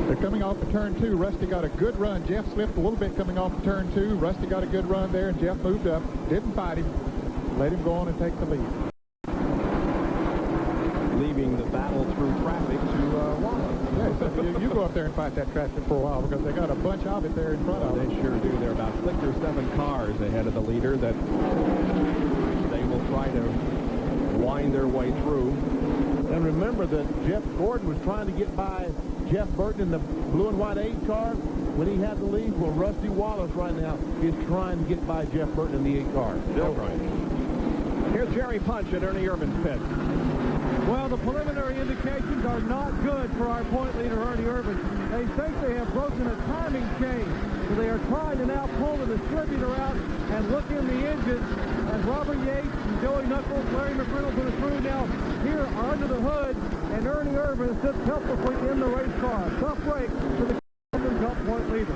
They're coming off of turn 2. Rusty got a good run. Jeff slipped a little bit coming off of turn 2. Rusty got a good run there, and Jeff moved up. Didn't fight him. Let him go on and take the lead. Leaving the battle through traffic to Wallace. Yeah, so you go up there and fight that traffic for a while because they got a bunch of it there in front of them. They sure do. There are about 6 or 7 cars ahead of the leader that they will try to wind their way through. And remember that Jeff Gordon was trying to get by Jeff Burton in the blue and white 8 car when he had the lead. Well, Rusty Wallace right now is trying to get by Jeff Burton in the 8 car. Still right. Here's Jerry Punch at Ernie Irvin's pit. Well, the preliminary indications are not good for our point leader, Ernie Irvin. They think they have broken a timing chain. So they are trying to now pull the distributor out and look in the engine. As Robert Yates and Joey Knuckles, Larry McReynolds are through now here under the hood. And Ernie Irvin sits helplessly in the race car. Tough break for the Cup point leader.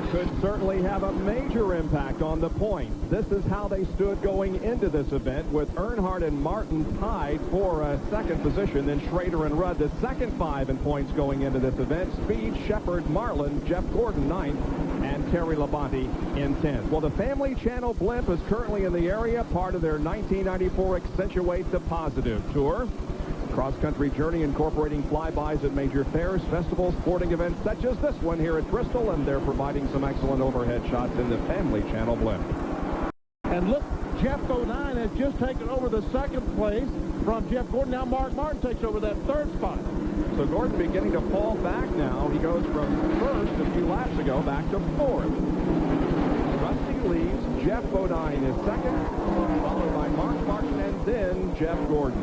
Could certainly have a major impact on the points. This is how they stood going into this event, with Earnhardt and Martin tied for a second position, then Schrader and Rudd the second 5 in points going into this event. Speed, Shepard, Marlin, Jeff Gordon 9th, and Terry Labonte in 10th. Well, the Family Channel blimp is currently in the area, part of their 1994 Accentuate the Positive Tour. Cross-country journey incorporating flybys at major fairs, festivals, sporting events such as this one here at Bristol, and they're providing some excellent overhead shots in the Family Channel blimp. And look, Jeff Bodine has just taken over the second place from Jeff Gordon. Now Mark Martin takes over that third spot. So Gordon beginning to fall back now. He goes from first a few laps ago back to fourth. Rusty leads. Jeff Bodine is second, followed by Mark Martin and then Jeff Gordon.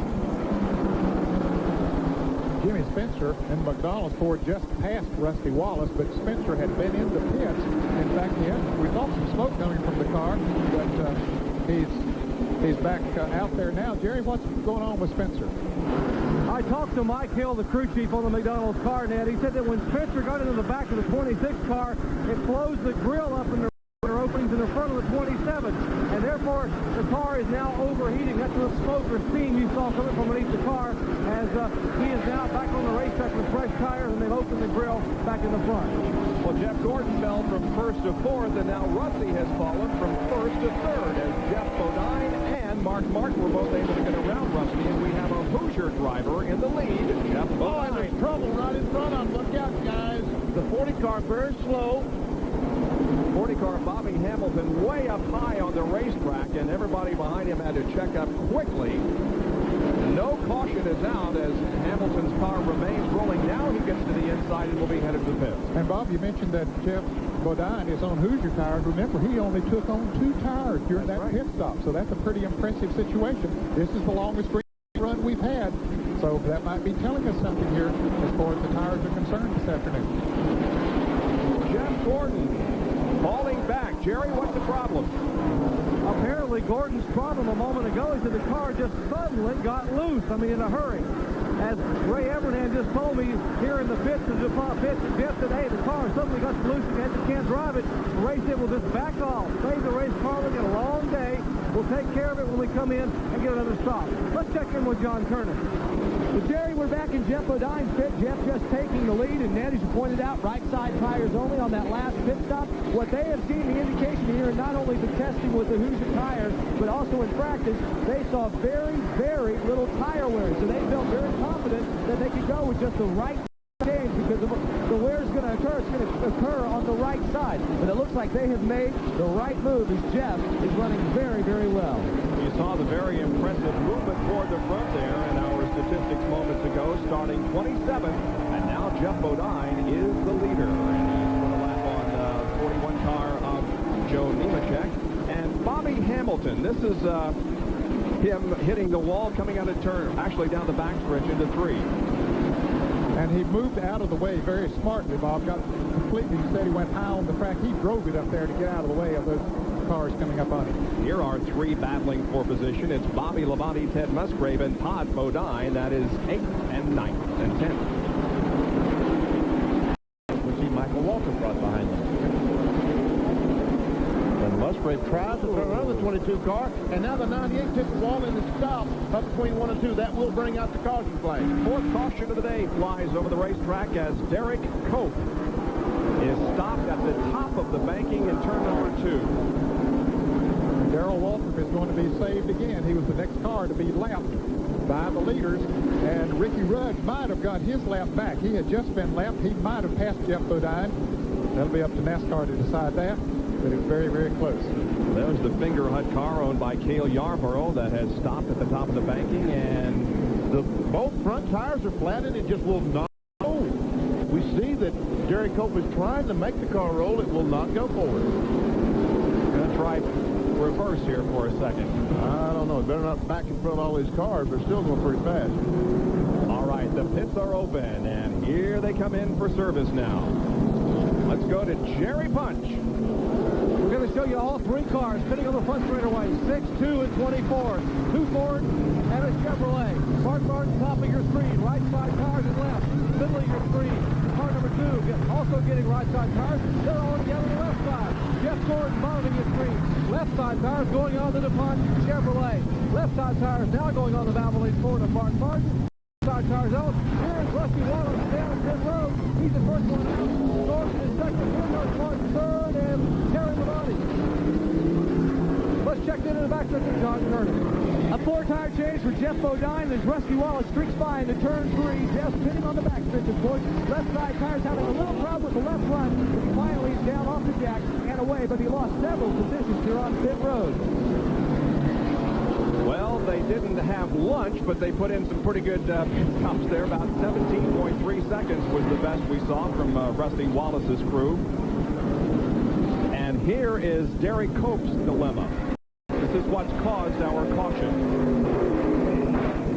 Jimmy Spencer and McDonald's Ford just passed Rusty Wallace, but Spencer had been in the pits. In fact, we thought some smoke coming from the car, but he's back out there now. Jerry, what's going on with Spencer? I talked to Mike Hill, the crew chief on the McDonald's car net. He said that when Spencer got into the back of the 26 car, it closed the grill up in the openings in the front of the 27, and therefore the car is now overheating. That's the smoke or steam you saw coming from beneath the car, as he is now back on the racetrack with fresh tires, and they've opened the grill back in the front. Well, Jeff Gordon fell from first to fourth, and now Rusty has fallen from first to third, as Jeff Bodine and Mark Martin were both able to get around Rusty, and we have a Hoosier driver in the lead, Jeff Bodine. There's trouble right in front of him. Look out, guys. The 40 car very slow. 40 car Bobby Hamilton way up high on the racetrack, and everybody behind him had to check up quickly. No caution is out as Hamilton's car remains rolling. Now he gets to the inside and will be headed to the pits. And Bob, you mentioned that Jeff Bodine is on Hoosier tires. Remember, he only took on 2 tires during that pit stop, so that's a pretty impressive situation. This is the longest run we've had, so that might be telling us something here as far as the tires are concerned this afternoon. Jeff Gordon falling back. Jerry, what's the problem? Apparently, Gordon's problem a moment ago is that the car just suddenly got loose. I mean, in a hurry. As Ray Evernham just told me here in the pits, Jeff said, hey, the car suddenly got loose and you can't drive it. Ray said, well, just back off. Save the race car. We'll get a long day. We'll take care of it when we come in and get another stop. Let's check in with John Kernan. Well, Jerry, we're back in Jeff Bodine's pit. Jeff just taking the lead, and Ned, as you pointed out, right side tires only on that last pit stop. What they have seen, the indication here, not only the testing with the Hoosier tires, but also in practice, they saw very, very little tire wear. So they felt very confident that they could go with just the right change because of the wear is going to occur. It's going to occur on the right side. But it looks like they have made the right move as Jeff is running very, very well. You saw the very impressive movement toward the front there in our statistics moments ago, starting 27th, and now Jeff Bodine is the leader, and he's put a lap on the 41 car of Joe Nemechek. And Bobby Hamilton, this is him hitting the wall coming out of turn, actually down the backstretch into 3. And he moved out of the way very smartly, Bob. Got completely, he said he went high on the track. He drove it up there to get out of the way of those cars coming up on him. Here are 3 battling for position. It's Bobby Labonte, Ted Musgrave, and Todd Bodine. That is 8th and 9th and 10th. We see Michael Walter brought behind them. And Musgrave tries to turn around the 22 car, and now the 98 tips the wall in the stop up between 1 and 2. That will bring out the caution flag. 4th caution of the day flies over the racetrack as Derek Cope is stopped at the top of the banking in turn number 2. Darrell Waltrip is going to be saved again. He was the next car to be lapped by the leaders, and Ricky Rudd might have got his lap back. He had just been lapped. He might have passed Jeff Bodine. That'll be up to NASCAR to decide that, but it's very, very close. There's the Finger Hut car owned by Cale Yarborough that has stopped at the top of the banking, and both front tires are flat, and it just will not go. We see that Derek Cope is trying to make the car roll. It will not go forward. Going to try reverse here for a second. I don't know. Better not back in front of all these cars. They're still going pretty fast. All right, the pits are open, and here they come in for service now. Let's go to Jerry Punch. We're going to show you all 3 cars pitting on the front straightaway. 6, 2, and 24. 2 Ford and a Chevrolet. Mark Martin, top of your screen. Right side tires and left. Middle of your screen. Car number 2 also getting right side tires. They're all together on the left 5. Jeff Gordon mounting his green. Left side tires going on the DuPont Chevrolet. Left side tires now going on the Valvoline Ford of Mark Martin. Side tires out. Here's Rusty Wallace down pit road. He's the first one out. Gordon is second. Earnhardt Martin third, and Terry Labonte. Let's check into the back stretch, John Kernan. A 4-tire change for Jeff Bodine as Rusty Wallace streaks by into turn 3. Jeff's pitting on the back stretch, boys. Left side tires having a little problem with the left front. He finally is down off the jack and away, but he lost several positions here on pit road. Well, they didn't have lunch, but they put in some pretty good stops there. About 17.3 seconds was the best we saw from Rusty Wallace's crew. And here is Derek Cope's dilemma. This is what's caused our caution.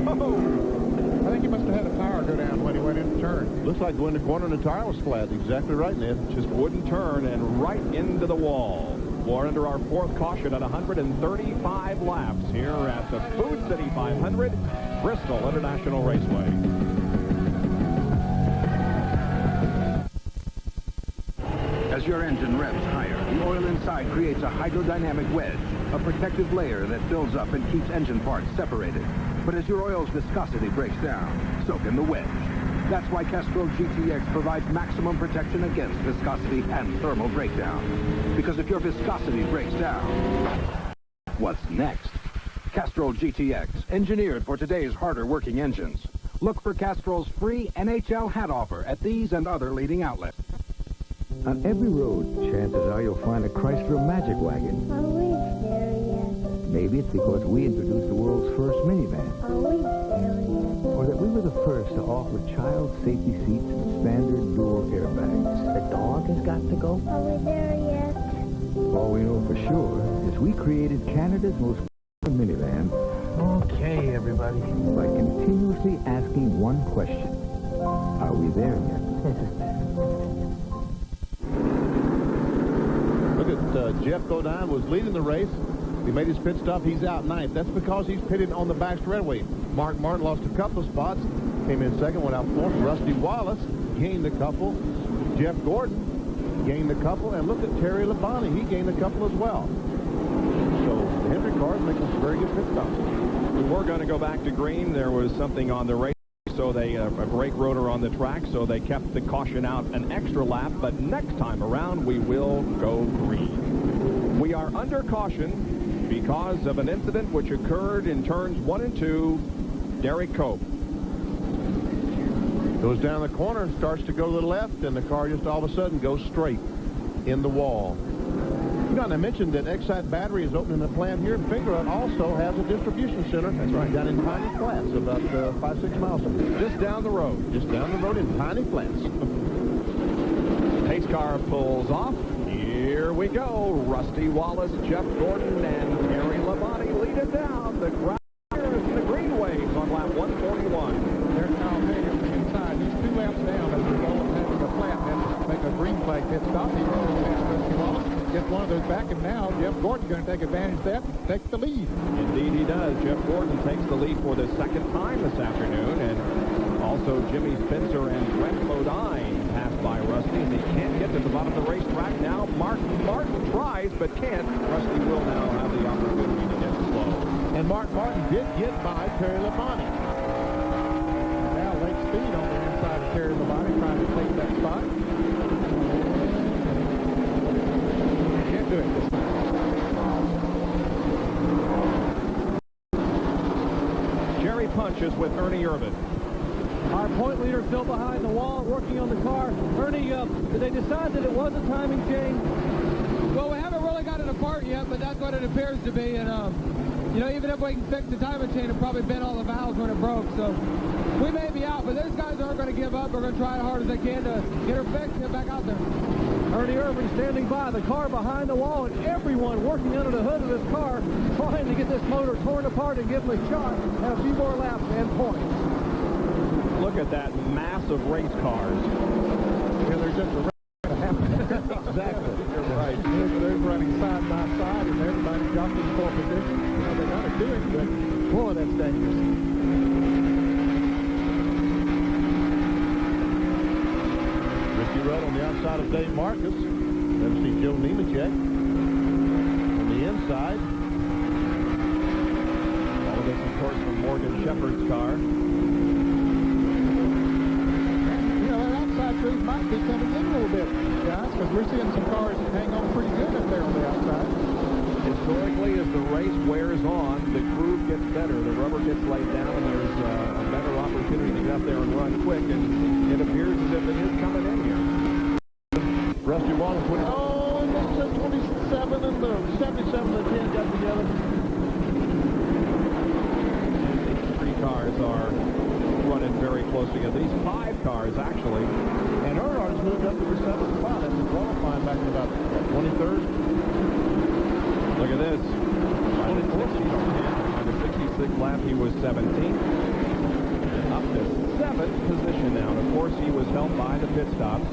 I think he must have had a tire go down when he went in the turn. Looks like going to the corner and the tire was flat. Exactly right, Ned. Just wouldn't turn and right into the wall. We're under our 4th caution at 135 laps here at the Food City 500, Bristol International Raceway. As your engine revs higher, the oil inside creates a hydrodynamic wedge, a protective layer that builds up and keeps engine parts separated. But as your oil's viscosity breaks down, so can the wedge. That's why Castrol GTX provides maximum protection against viscosity and thermal breakdown. Because if your viscosity breaks down, what's next? Castrol GTX, engineered for today's harder working engines. Look for Castrol's free NHL hat offer at these and other leading outlets. On every road, chances are you'll find a Chrysler Magic Wagon. Are we there yet? Maybe it's because we introduced the world's first minivan. Are we there yet? Or that we were the first to offer child safety seats and standard dual airbags. The dog has got to go. Are we there yet? All we know for sure is we created Canada's most minivan. Okay, everybody. By continuously asking one question. Are we there yet? Look at Jeff Bodine was leading the race. He made his pit stop. He's out 9th. That's because he's pitted on the back straightaway. Mark Martin lost a couple of spots. Came in 2nd, went out 4th. Rusty Wallace gained a couple. Jeff Gordon gained a couple. And look at Terry Labonte. He gained a couple as well. So the Hendrick cars making some very good pit stops. We were going to go back to green. There was something on the race. So they a brake rotor on the track, so they kept the caution out an extra lap, but next time around we will go green. We are under caution because of an incident which occurred in turns 1 and 2. Derek Cope goes down the corner, starts to go to the left, and the car just all of a sudden goes straight in the wall. You know, and I mentioned that Excite Battery is opening a plant here in Figueroa. Also has a distribution center. That's right. Down in Piney Flats, about 5-6 miles from here. just down the road. Just down the road in Piney Flats. Pace car pulls off. Here we go. Rusty Wallace, Jeff Gordon, and Terry Labonte lead it down. The crowd is the greenways on lap 141. There's now Peggy on the inside. He's 2 laps down as a result of having a flat and make a green flag pit stop. He rolls past Rusty Wallace. Gets one of those back, and now Jeff Gordon's going to take advantage of that and take the lead. Indeed he does. Jeff Gordon takes the lead for the 2nd time this afternoon, and also Jimmy Spencer and Brent Bodine passed by Rusty. They can't get to the bottom of the racetrack now. Mark Martin tries, but can't. Rusty will now have the opportunity to get slow. And Mark Martin did get by Terry Labonte. Now late speed on the inside of Terry Labonte, trying to take that spot. Can't do it this time. Jerry punches with Ernie Irvin. Our point leader still behind the wall, working on the car. Ernie, did they decide that it was a timing change? Well, we haven't really got it apart yet, but that's what it appears to be. And, you know, even if we can fix the timing chain, it probably bent all the valves when it broke. So we may be out, but those guys aren't going to give up. We're going to try as hard as they can to get her fixed and get back out there. Ernie Irvin standing by, the car behind the wall, and everyone working under the hood of this car trying to get this motor torn apart and give them a shot at a few more laps and points. Look at that mass of race cars. Yeah, they're just a exactly. You're right. They're running side by side, and everybody's jockeying for position. You know, they're going to do it, but boy, that's dangerous. Ricky Rudd on the outside of Dave Marcus. Let's see Joe Nemechek on the inside. All of this, of course, from Morgan Shepherd's car. That outside crew might be coming in a little bit, guys, because we're seeing some cars hang on pretty good up there on the outside. Historically, as the race wears on, the groove gets better. The rubber gets laid down, and there's a better opportunity to get up there and run quick, and it appears as if it is coming in here. Rusty Wallace went, and that's the 27 and the 77 and 10 got together. These three cars are running very close together. These five cars, actually. And Earnhardt has moved up to the 7th spot after qualifying back in about 23rd. Look at this. By the 66th lap, he was 17th. And up to 7th position now. And of course, he was helped by the pit stops.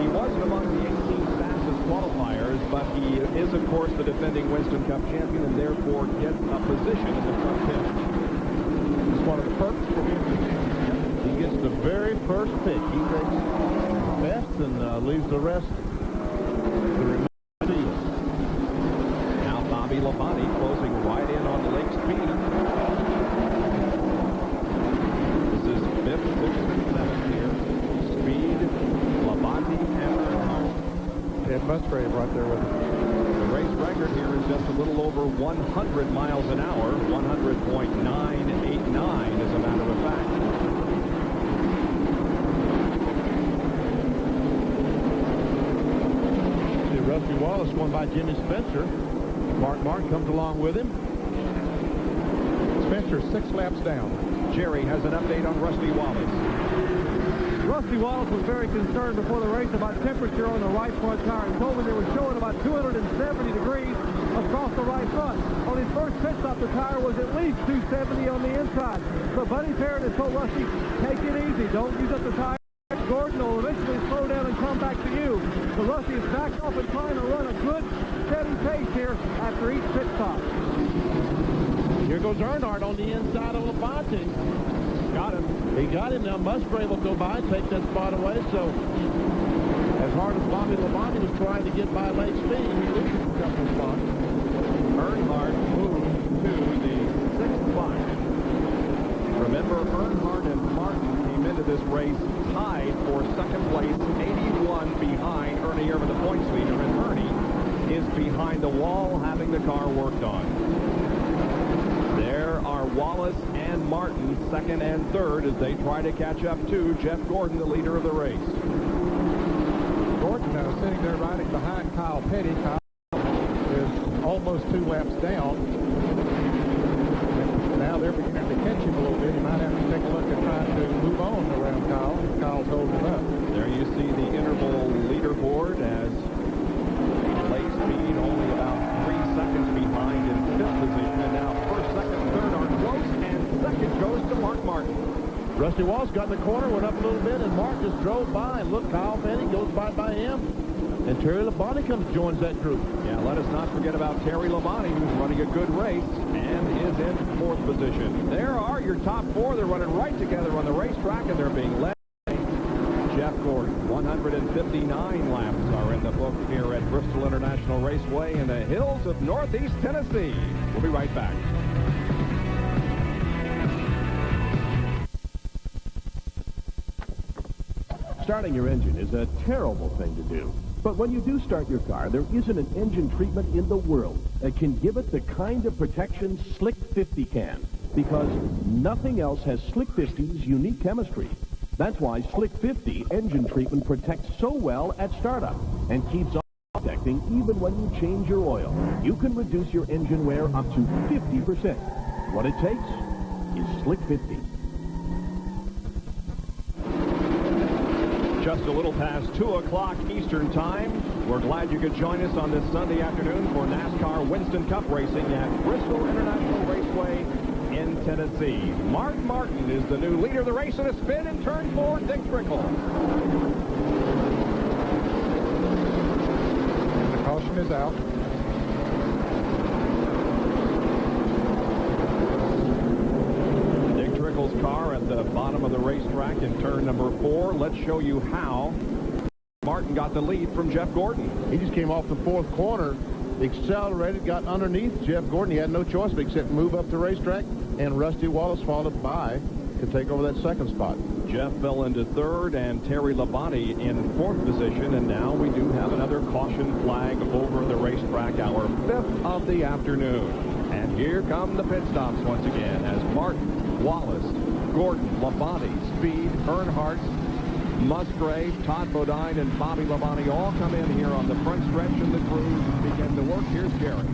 He wasn't among the 18 fastest qualifiers, but he is, of course, the defending Winston Cup champion, and therefore gets a position in the front pit. It's one of the perks for him. He gets the very first pick. He takes best and leaves the rest to remain. Now Bobby Labonte closing right in on Lake Speed. This is 5th, 6th, and 7th here. Speed, Labonte, and Earnhardt. Ed Musgrave right there with him. The race record here is just a little over 100 miles an hour, 100.989 as a matter of fact. See Rusty Wallace won by Jimmy Spencer. Mark comes along with him. Spencer's 6 laps down. Jerry has an update on Rusty Wallace. Rusty Wallace was very concerned before the race about temperature on the right front tire. He told me they were showing about 270 degrees across the right front. On his first pit stop, the tire was at least 270 on the inside. So Buddy Parrott has told Rusty, take it easy. Don't use up the tire. Gordon will eventually slow down and come back to you. So Rusty is back off and trying to run a good, steady pace here after each pit stop. Here goes Earnhardt on the inside of Labonte. Got him. He got him. Now Musgrave will go by and take that spot away. So as hard as Bobby Labonte was trying to get by Lake Speed, he loses a couple spots. Earnhardt moved to the 6th spot. Remember, Earnhardt and Martin came into this race tied for 2nd place, 81 behind Ernie Irvin, the points leader, and Ernie is behind the wall having the car worked on. There are Wallace and Martin, 2nd and 3rd, as they try to catch up to Jeff Gordon, the leader of the race. Gordon now sitting there riding behind Kyle Petty. Kyle is almost 2 laps down. And now they're beginning to catch him a little bit. He might have to take a look at trying to move on around Kyle. Kyle's holding him up. There you see the interval leaderboard as Lake Speed only about 3 seconds behind in 5th position. And now 1st, 2nd, 3rd are close, and 2nd goes to Mark Martin. Rusty Wallace got in the corner, went up a little bit, and Mark just drove by. And look, Kyle Petty goes by him. And Terry Labonte joins that group. Yeah, let us not forget about Terry Labonte, who's running a good race and is in 4th position. There are your top 4. They're running right together on the racetrack, and they're being led by Jeff Gordon. 159 laps are in the book here at Bristol International Raceway in the hills of Northeast Tennessee. We'll be right back. Starting your engine is a terrible thing to do. But when you do start your car, there isn't an engine treatment in the world that can give it the kind of protection Slick 50 can. Because nothing else has Slick 50's unique chemistry. That's why Slick 50 engine treatment protects so well at startup and keeps on protecting even when you change your oil. You can reduce your engine wear up to 50%. What it takes is Slick 50. Just a little past 2 o'clock Eastern Time. We're glad you could join us on this Sunday afternoon for NASCAR Winston Cup racing at Bristol International Raceway in Tennessee. Mark Martin is the new leader of the race in a spin in turn 4, Dick Trickle. And the caution is out. Car at the bottom of the racetrack in turn number 4. Let's show you how Martin Martin got the lead from Jeff Gordon. He just came off the fourth corner, accelerated, got underneath Jeff Gordon. He had no choice except move up the racetrack, and Rusty Wallace followed by to take over that second spot. Jeff fell into third and Terry Labonte in fourth position, and now we do have another caution flag over the racetrack, our fifth of the afternoon. And here come the pit stops once again as Martin, Wallace, Gordon, Labonte, Speed, Earnhardt, Musgrave, Todd Bodine, and Bobby Labonte all come in here on the front stretch, and the crews begin to work. Here's Jerry.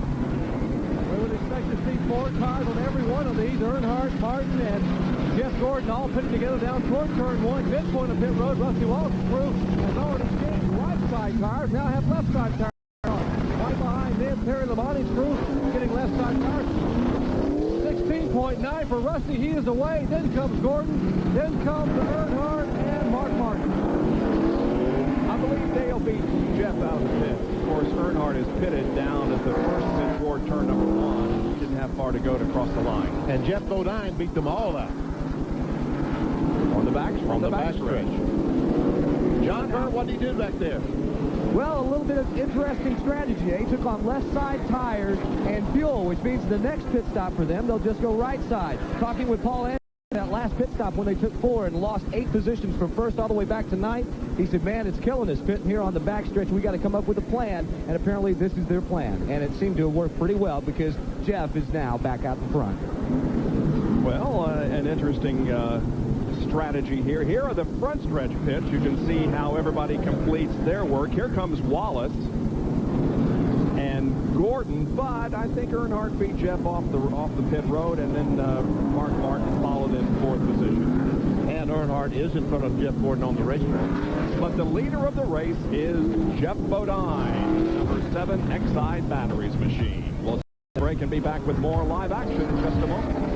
We would expect to see 4 cars on every one of these. Earnhardt, Martin, and Jeff Gordon all pitted together down toward turn 1. Midpoint of pit road, Rusty Wallace's crew has already changed right side cars, now have left side tires on. Right behind them, Terry Labonte's crew getting left side tires. 16.9 for Rusty. He is away. Then comes Gordon. Then comes Earnhardt and Mark Martin. I believe they'll beat Jeff out of the pit. Of course, Earnhardt is pitted down at the first pit toward turn number 1. He didn't have far to go to cross the line. And Jeff Bodine beat them all out. On the back stretch. John Hurt, what did he do back there? Well, a little bit of interesting strategy. He took on left side tires and fuel, which means the next pit stop for them, they'll just go right side. Talking with Paul Anderson, that last pit stop when they took 4 and lost 8 positions from first all the way back to 9th, he said, man, it's killing us pitting here on the backstretch. We got to come up with a plan, and apparently this is their plan. And it seemed to have worked pretty well because Jeff is now back out in front. Well, an interesting strategy here. Here are the front stretch pits. You can see how everybody completes their work. Here comes Wallace and Gordon, but I think Earnhardt beat Jeff off the pit road, and then Mark Martin followed in 4th position. And Earnhardt is in front of Jeff Gordon on the racetrack. But the leader of the race is Jeff Bodine, number 7 Exide Batteries machine. We'll take a break and be back with more live action in just a moment.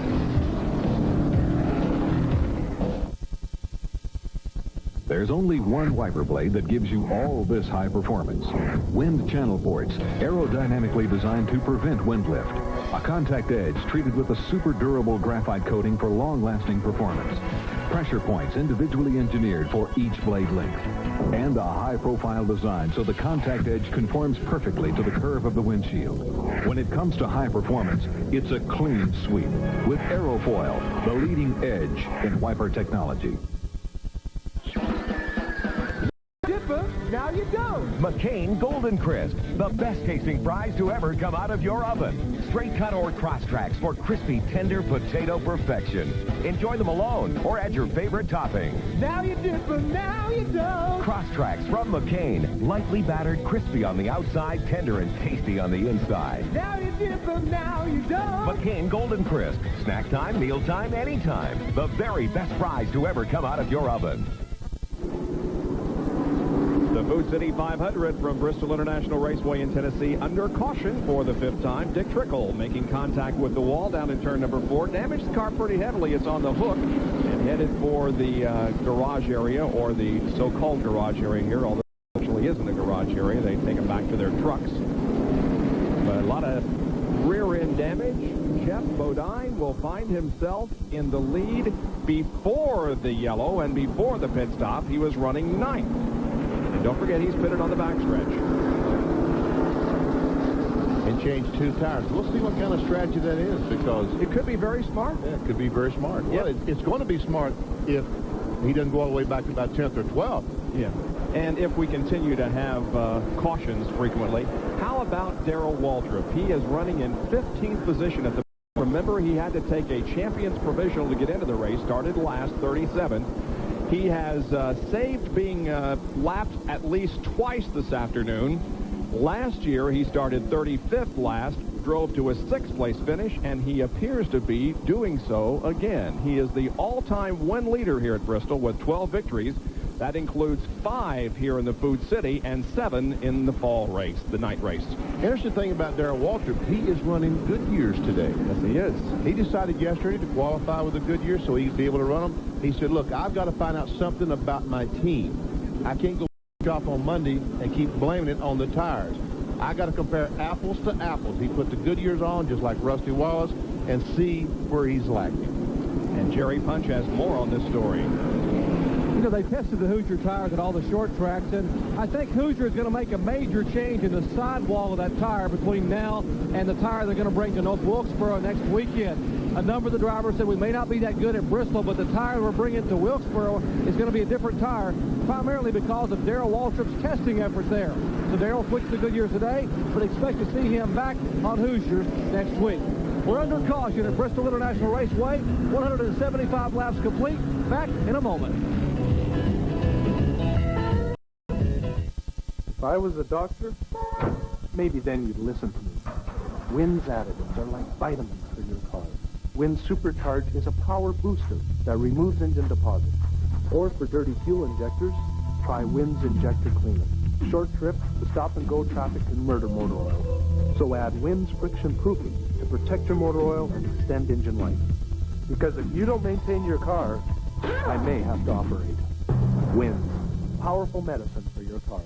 There's only one wiper blade that gives you all this high performance. Wind channel ports, aerodynamically designed to prevent wind lift. A contact edge treated with a super durable graphite coating for long-lasting performance. Pressure points individually engineered for each blade length. And a high-profile design so the contact edge conforms perfectly to the curve of the windshield. When it comes to high performance, it's a clean sweep with Aerofoil, the leading edge in wiper technology. Now you don't. McCain Golden Crisp, the best tasting fries to ever come out of your oven. Straight cut or cross tracks for crispy, tender potato perfection. Enjoy them alone or add your favorite topping. Now you dip them, now you don't. Cross tracks from McCain, lightly battered, crispy on the outside, tender and tasty on the inside. Now you dip them, now you don't. McCain Golden Crisp, snack time, meal time, anytime. The very best fries to ever come out of your oven. The Food City 500 from Bristol International Raceway in Tennessee under caution for the 5th time. Dick Trickle making contact with the wall down in turn number 4. Damaged the car pretty heavily. It's on the hook and headed for the garage area, or the so-called garage area here, although it actually isn't a garage area. They take them back to their trucks. But a lot of rear end damage. Jeff Bodine will find himself in the lead before the yellow and before the pit stop. He was running 9th. And don't forget, he's pitted on the backstretch. And changed 2 tires. We'll see what kind of strategy that is, because it could be very smart. Yeah, it could be very smart. Well, it's going to be smart if he doesn't go all the way back to about 10th or 12th. Yeah. And if we continue to have cautions frequently, how about Darrell Waltrip? He is running in 15th position at the... Remember, he had to take a champion's provisional to get into the race. Started last, 37. He has saved being lapped at least twice this afternoon. Last year, he started 35th last, drove to a 6th place finish, and he appears to be doing so again. He is the all-time win leader here at Bristol with 12 victories. That includes 5 here in the Food City and 7 in the fall race, the night race. Interesting thing about Darrell Waltrip, he is running Goodyears today. Yes, he is. He decided yesterday to qualify with a Goodyear so he'd be able to run them. He said, look, I've got to find out something about my team. I can't go off on Monday and keep blaming it on the tires. I got to compare apples to apples. He put the Goodyears on just like Rusty Wallace and see where he's lacking. And Jerry Punch has more on this story. You know, they tested the Hoosier tires at all the short tracks, and I think Hoosier is going to make a major change in the sidewall of that tire between now and the tire they're going to bring to North Wilkesboro next weekend. A number of the drivers said we may not be that good at Bristol, but the tire we're bringing to Wilkesboro is going to be a different tire, primarily because of Darrell Waltrip's testing effort there. So Darrell switched to Goodyear today, but expect to see him back on Hoosier next week. We're under caution at Bristol International Raceway. 175 laps complete. Back in a moment. If I was a doctor, maybe then you'd listen to me. Wynn's additives are like vitamins for your car. Wynn Supercharge is a power booster that removes engine deposits. Or for dirty fuel injectors, try Wynn's Injector Cleaner. Short trip, stop-and-go traffic can murder motor oil. So add Wynn's Friction Proofing to protect your motor oil and extend engine life. Because if you don't maintain your car, I may have to operate. Wynn's, powerful medicine for your car.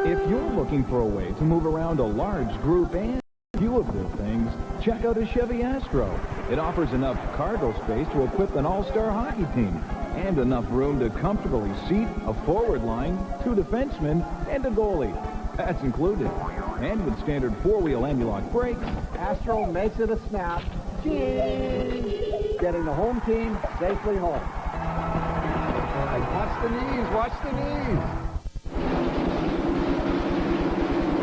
If you're looking for a way to move around a large group and few of their things, check out a Chevy Astro. It offers enough cargo space to equip an all-star hockey team and enough room to comfortably seat a forward line, 2 defensemen, and a goalie. That's included. And with standard 4-wheel anti-lock brakes, Astro makes it a snap. Cheers! Getting the home team safely home. Watch the knees, watch the knees.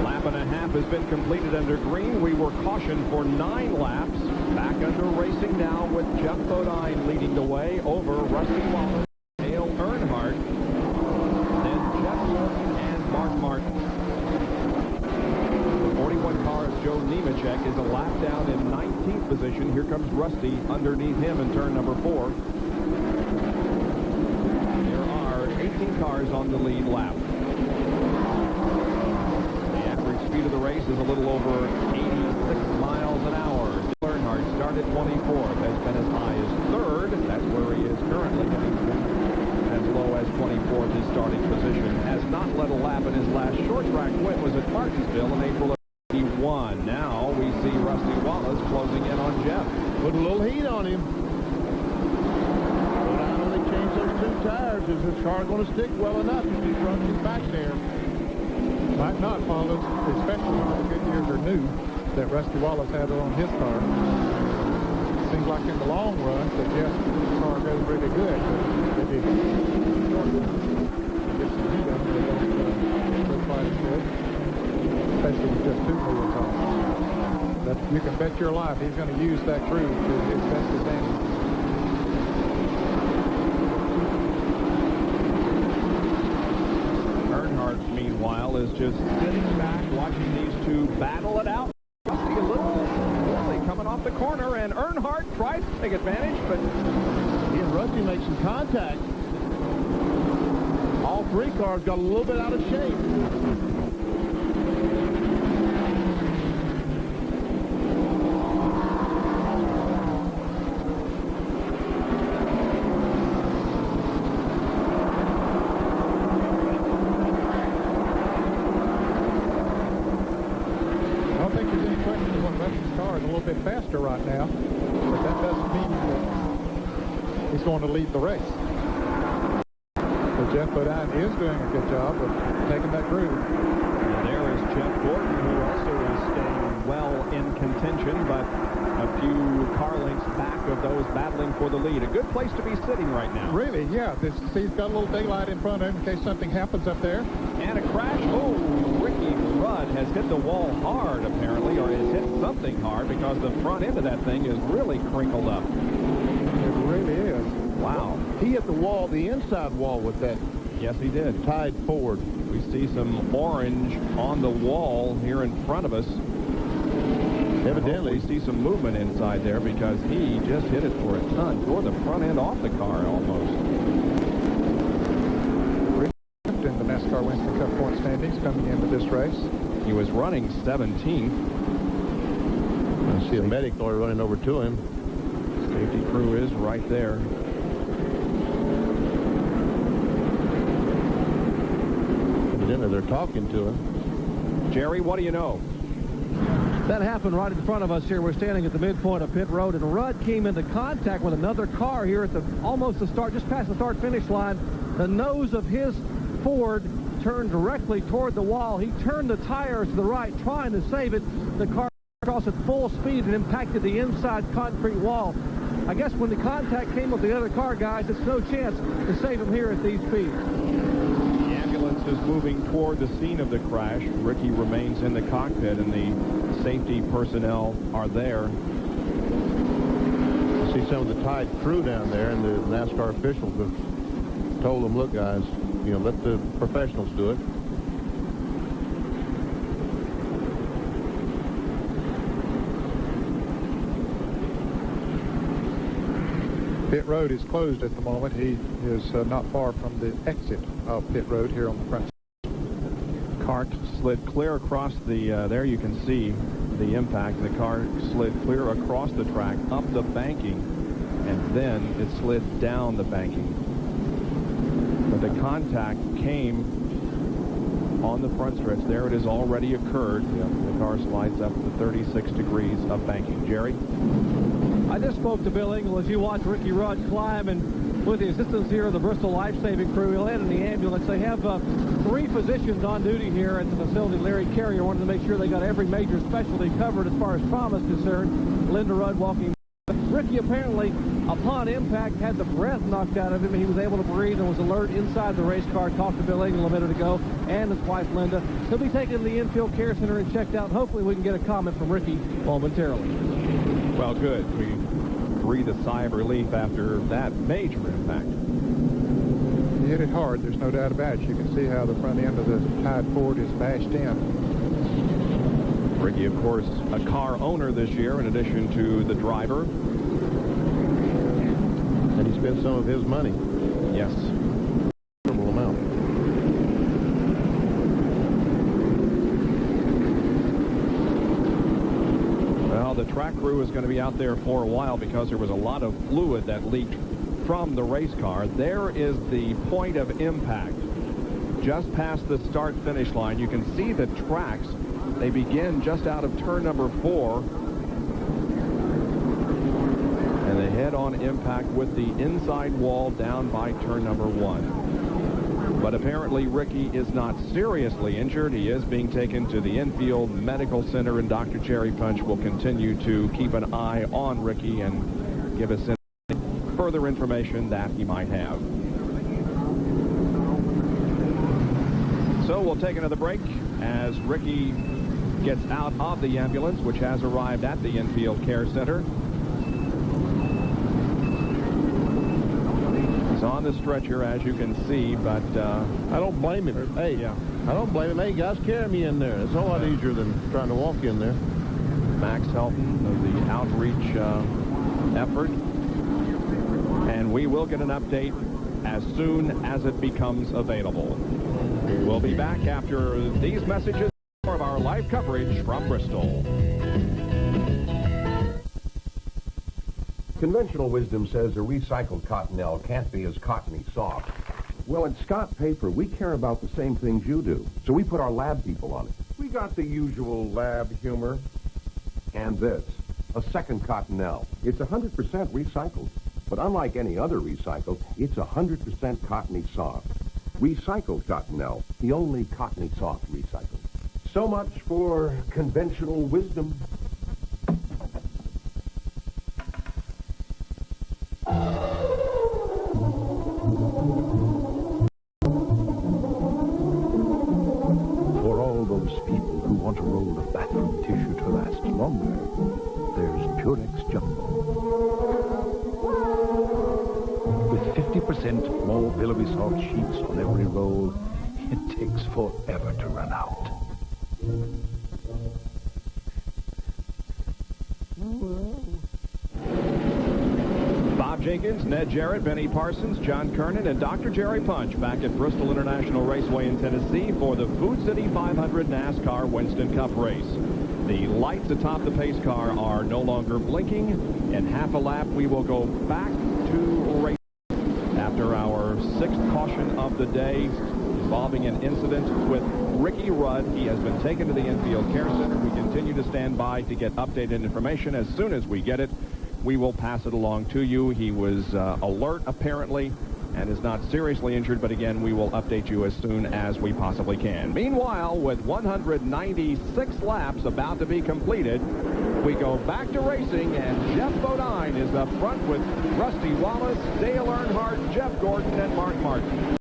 Lap and a half has been completed under green. We were cautioned for 9 laps. Back under racing now with Jeff Bodine leading the way over Rusty Wallace, Dale Earnhardt, then Jeff Young and Mark Martin. The 41 car of Joe Nemechek is a lap down in 19th position. Here comes Rusty underneath him in turn number 4. There are 18 cars on the lead lap. The average speed of the race is a little over 86 miles an hour. Earnhardt started 24th, has been as high as 3rd. That's where he is currently getting as low as 24th, his starting position. Has not led a lap in his last short track win was at Martinsville in April of 81. Now we see Rusty Wallace closing in on Jeff. Put a little heat on him. But I know they changed those 2 tires. Is this car going to stick well enough if he runs back there? Might not follow, especially when the Goodyears are new, that Rusty Wallace had on his car. Seems like in the long run that Jeff's car goes really good. But if you get some heat up, they don't look quite as good, especially with just 2 wheels on. But you can bet your life he's going to use that groove to his best advantage. Earnhardt, meanwhile, is just sitting back watching these 2 battle it out. Rusty a little early coming off the corner, and Earnhardt tries to take advantage, but he and Rusty make some contact. All 3 cars got a little bit out of shape. Faster right now, but that doesn't mean that he's going to lead the race. So Jeff Bodine is doing a good job of taking that groove. And there is Jeff Gordon, who also is staying well in contention, but a few car lengths back of those battling for the lead. A good place to be sitting right now. Really, yeah. He's got a little daylight in front of him in case something happens up there. And a crash. Oh, Ricky Rudd has hit the wall hard, apparently, or has hit something hard, because the front end of that thing is really crinkled up. It really is. Wow. He hit the wall, the inside wall with that. Yes, he did. Tied forward. We see some orange on the wall here in front of us. Evidently, we see some movement inside there, because he just hit it for a ton. Tore the front end off the car almost. In the NASCAR Winston Cup point standings coming into this race. He was running 17th. I see a medic car running over to him. Safety crew is right there. Evidently, they're talking to him. Jerry, what do you know? That happened right in front of us here. We're standing at the midpoint of pit road, and Rudd came into contact with another car here at almost the start, just past the start-finish line. The nose of his Ford turned directly toward the wall. He turned the tires to the right, trying to save it. The car across at full speed and impacted the inside concrete wall. I guess when the contact came with the other car, guys, it's no chance to save him here at these speeds. The ambulance is moving toward the scene of the crash. Ricky remains in the cockpit, and the safety personnel are there. See some of the Tide crew down there, and the NASCAR officials have told them, look, guys, let the professionals do it. Pit road is closed at the moment. He is not far from the exit of pit road here on the front. Car slid clear across the, there you can see the impact. The car slid clear across the track, up the banking, and then it slid down the banking. But the contact came on the front stretch. There it has already occurred. The car slides up to 36 degrees of banking. Jerry? I just spoke to Bill Engel as you watch Ricky Rudd climb, and with the assistance here of the Bristol life-saving crew, he landed in the ambulance. They have 3 physicians on duty here at the facility. Larry Carrier wanted to make sure they got every major specialty covered as far as trauma is concerned. Linda Rudd walking. Ricky apparently, upon impact, had the breath knocked out of him. He was able to breathe and was alert inside the race car. Talked to Bill Engel a minute ago and his wife Linda. He'll be taken to the infield care center and checked out. Hopefully we can get a comment from Ricky momentarily. Well, good. We breathe a sigh of relief after that major impact. He hit it hard, there's no doubt about it. You can see how the front end of the Tide Ford is bashed in. Ricky, of course, a car owner this year in addition to the driver. And he spent some of his money. Yes. Considerable amount. Well, the track crew is going to be out there for a while because there was a lot of fluid that leaked from the race car. There is the point of impact. Just past the start-finish line, you can see the tracks. They begin just out of turn number 4. And they head on impact with the inside wall down by turn number 1. But apparently Ricky is not seriously injured. He is being taken to the infield medical center, and Dr. Jerry Punch will continue to keep an eye on Ricky and give us further information that he might have. So we'll take another break as Ricky gets out of the ambulance, which has arrived at the infield care center. He's on the stretcher, as you can see, but I don't blame him. Hey, yeah, I don't blame him. Hey, guys, carry me in there. It's a lot easier than trying to walk in there. Max Helton of the outreach effort. And we will get an update as soon as it becomes available. We'll be back after these messages of our live coverage from Bristol. Conventional wisdom says a recycled cottonelle can't be as cottony soft. Well, at Scott Paper, we care about the same things you do, so we put our lab people on it. We got the usual lab humor. And this, a second cottonelle. It's 100% recycled, but unlike any other recycled, it's 100% cottony soft. Recycled cottonelle, the only cottony soft recycled. So much for conventional wisdom. For all those people who want a roll of bathroom tissue to last longer, there's Purex Jumbo. With 50% more billowy soft sheets on every roll, it takes forever to run out. Bob Jenkins, Ned Jarrett, Benny Parsons, John Kernan, and Dr. Jerry Punch back at Bristol International Raceway in Tennessee for the Food City 500 NASCAR Winston Cup race. The lights atop the pace car are no longer blinking. In half a lap, we will go back to race after our 6th caution of the day. involving an incident with Ricky Rudd. He has been taken to the infield care center. We continue to stand by to get updated information. As soon as we get it, we will pass it along to you. He was alert, apparently, and is not seriously injured, but again, we will update you as soon as we possibly can. Meanwhile, with 196 laps about to be completed, we go back to racing, and Jeff Bodine is up front with Rusty Wallace, Dale Earnhardt, Jeff Gordon, and Mark Martin.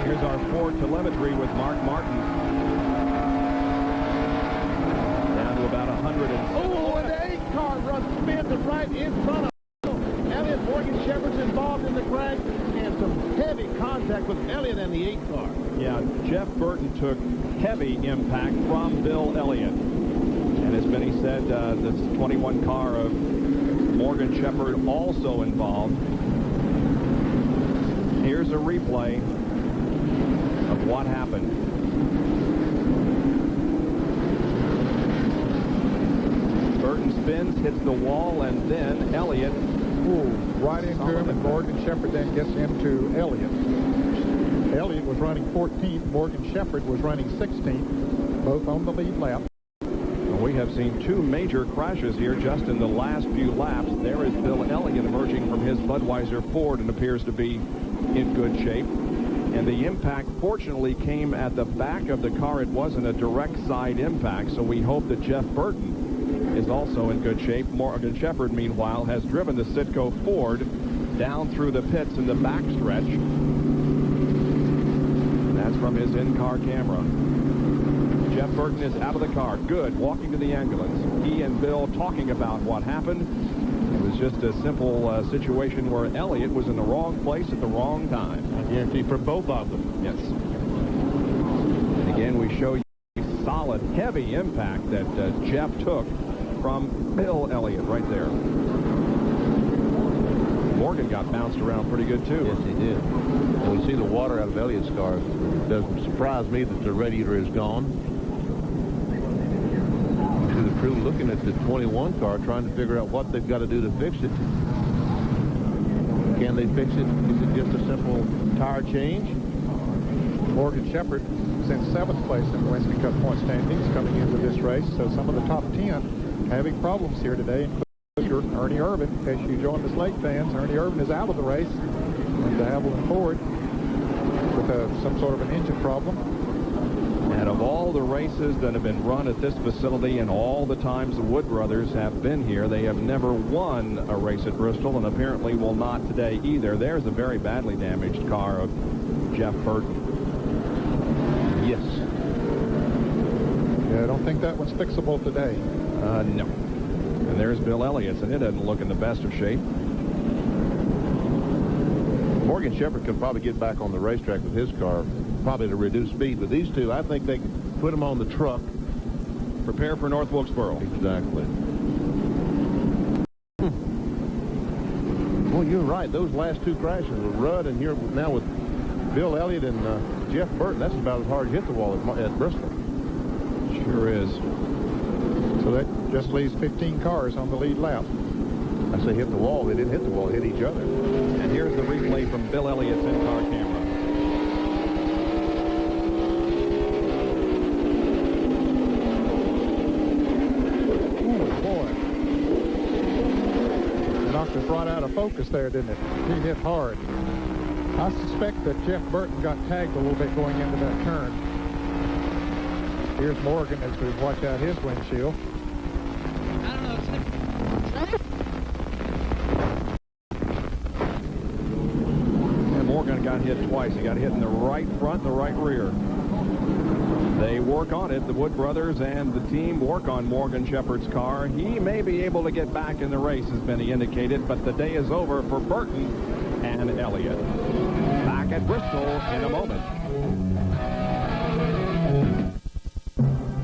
Here's our Ford telemetry with Mark Martin. Down to about 100 and... Oh, and the 8 car spins it right in front of Elliott. Morgan Shepherd's involved in the crash, and some heavy contact with Elliott and the 8 car. Yeah, Jeff Burton took heavy impact from Bill Elliott. And as Benny said, this 21 car of Morgan Shepherd also involved. Here's a replay of what happened. Burton spins, hits the wall, and then Elliott. Right into him, and Morgan Shepherd then gets into Elliott. Elliott was running 14th. Morgan Shepherd was running 16th, both on the lead lap. We have seen 2 major crashes here just in the last few laps. There is Bill Elliott emerging from his Budweiser Ford and appears to be in good shape. And the impact, fortunately, came at the back of the car. It wasn't a direct side impact, so we hope that Jeff Burton is also in good shape. Morgan Shepherd, meanwhile, has driven the Citgo Ford down through the pits in the backstretch. And that's from his in-car camera. Jeff Burton is out of the car. Good, walking to the ambulance. He and Bill talking about what happened. It was just a simple situation where Elliott was in the wrong place at the wrong time. I guarantee for both of them. Yes. And again, we show you a solid, heavy impact that Jeff took from Bill Elliott right there. Morgan got bounced around pretty good, too. Yes, he did. And we see the water out of Elliott's car. It doesn't surprise me that the radiator is gone. The crew looking at the 21 car, trying to figure out what they've got to do to fix it. Can they fix it? Is it just a simple tire change? Morgan Shepherd is in 7th place in the Winston Cup point standings coming into this race. So some of the top 10 having problems here today, including Ernie Irvin. In case you joined us late, fans, Ernie Irvin is out of the race. And the Hamilton Ford with some sort of an engine problem. And of all the races that have been run at this facility and all the times the Wood brothers have been here, they have never won a race at Bristol, and apparently will not today either. There's a very badly damaged car of Jeff Burton. Yes. Yeah, I don't think that one's fixable today. No. And there's Bill Elliott's, and it doesn't look in the best of shape. Morgan Shepherd could probably get back on the racetrack with his car, probably to reduce speed. But these two, I think they can put them on the truck. Prepare for North Wilkesboro. Exactly. Well, you're right. Those last 2 crashes with Rudd and here now with Bill Elliott and Jeff Burton, that's about as hard to hit the wall at Bristol. Sure is. So that just leaves 15 cars on the lead lap. I say hit the wall. They didn't hit the wall. They hit each other. And here's the replay from Bill Elliott's in-car camera. Oh, boy. Knocked us right out of focus there, didn't it? He hit hard. I suspect that Jeff Burton got tagged a little bit going into that turn. Here's Morgan as we watch out his windshield. Morgan got hit twice. He got hit in the right front and the right rear. They work on it. The Wood brothers and the team work on Morgan Shepherd's car. He may be able to get back in the race, as Benny indicated, but the day is over for Burton and Elliott. Back at Bristol in a moment.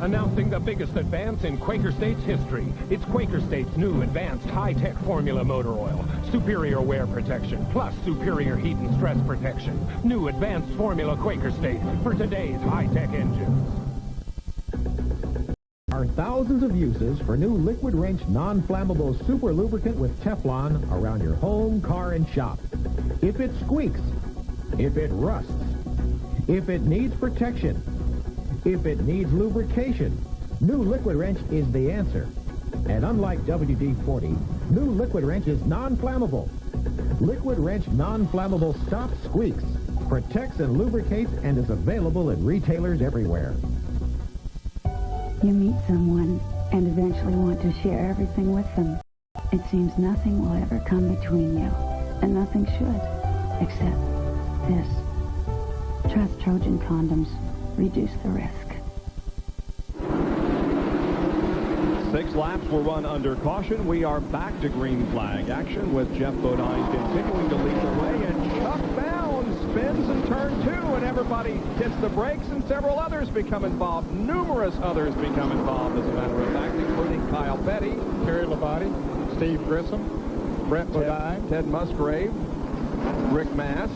Announcing the biggest advance in Quaker State's history. It's Quaker State's new advanced high-tech formula motor oil. Superior wear protection, plus superior heat and stress protection. New advanced formula Quaker State for today's high-tech engines. There are thousands of uses for new liquid wrench non-flammable super lubricant with Teflon around your home, car, and shop. If it squeaks, if it rusts, if it needs protection, if it needs lubrication, new liquid wrench is the answer. And unlike WD-40, new liquid wrench is non-flammable. Liquid wrench non-flammable stops squeaks, protects and lubricates, and is available at retailers everywhere. You meet someone and eventually want to share everything with them. It seems nothing will ever come between you, and nothing should, except this. Trust Trojan condoms. Reduce the risk. 6 laps were run under caution. We are back to green flag action with Jeff Bodine continuing to lead the way, and Chuck Bound spins in turn 2, and everybody hits the brakes, and several others become involved. Numerous others become involved, as a matter of fact, including Kyle Petty, Terry Labonte, Steve Grissom, Brett Bodine, Ted Musgrave, Rick Mast.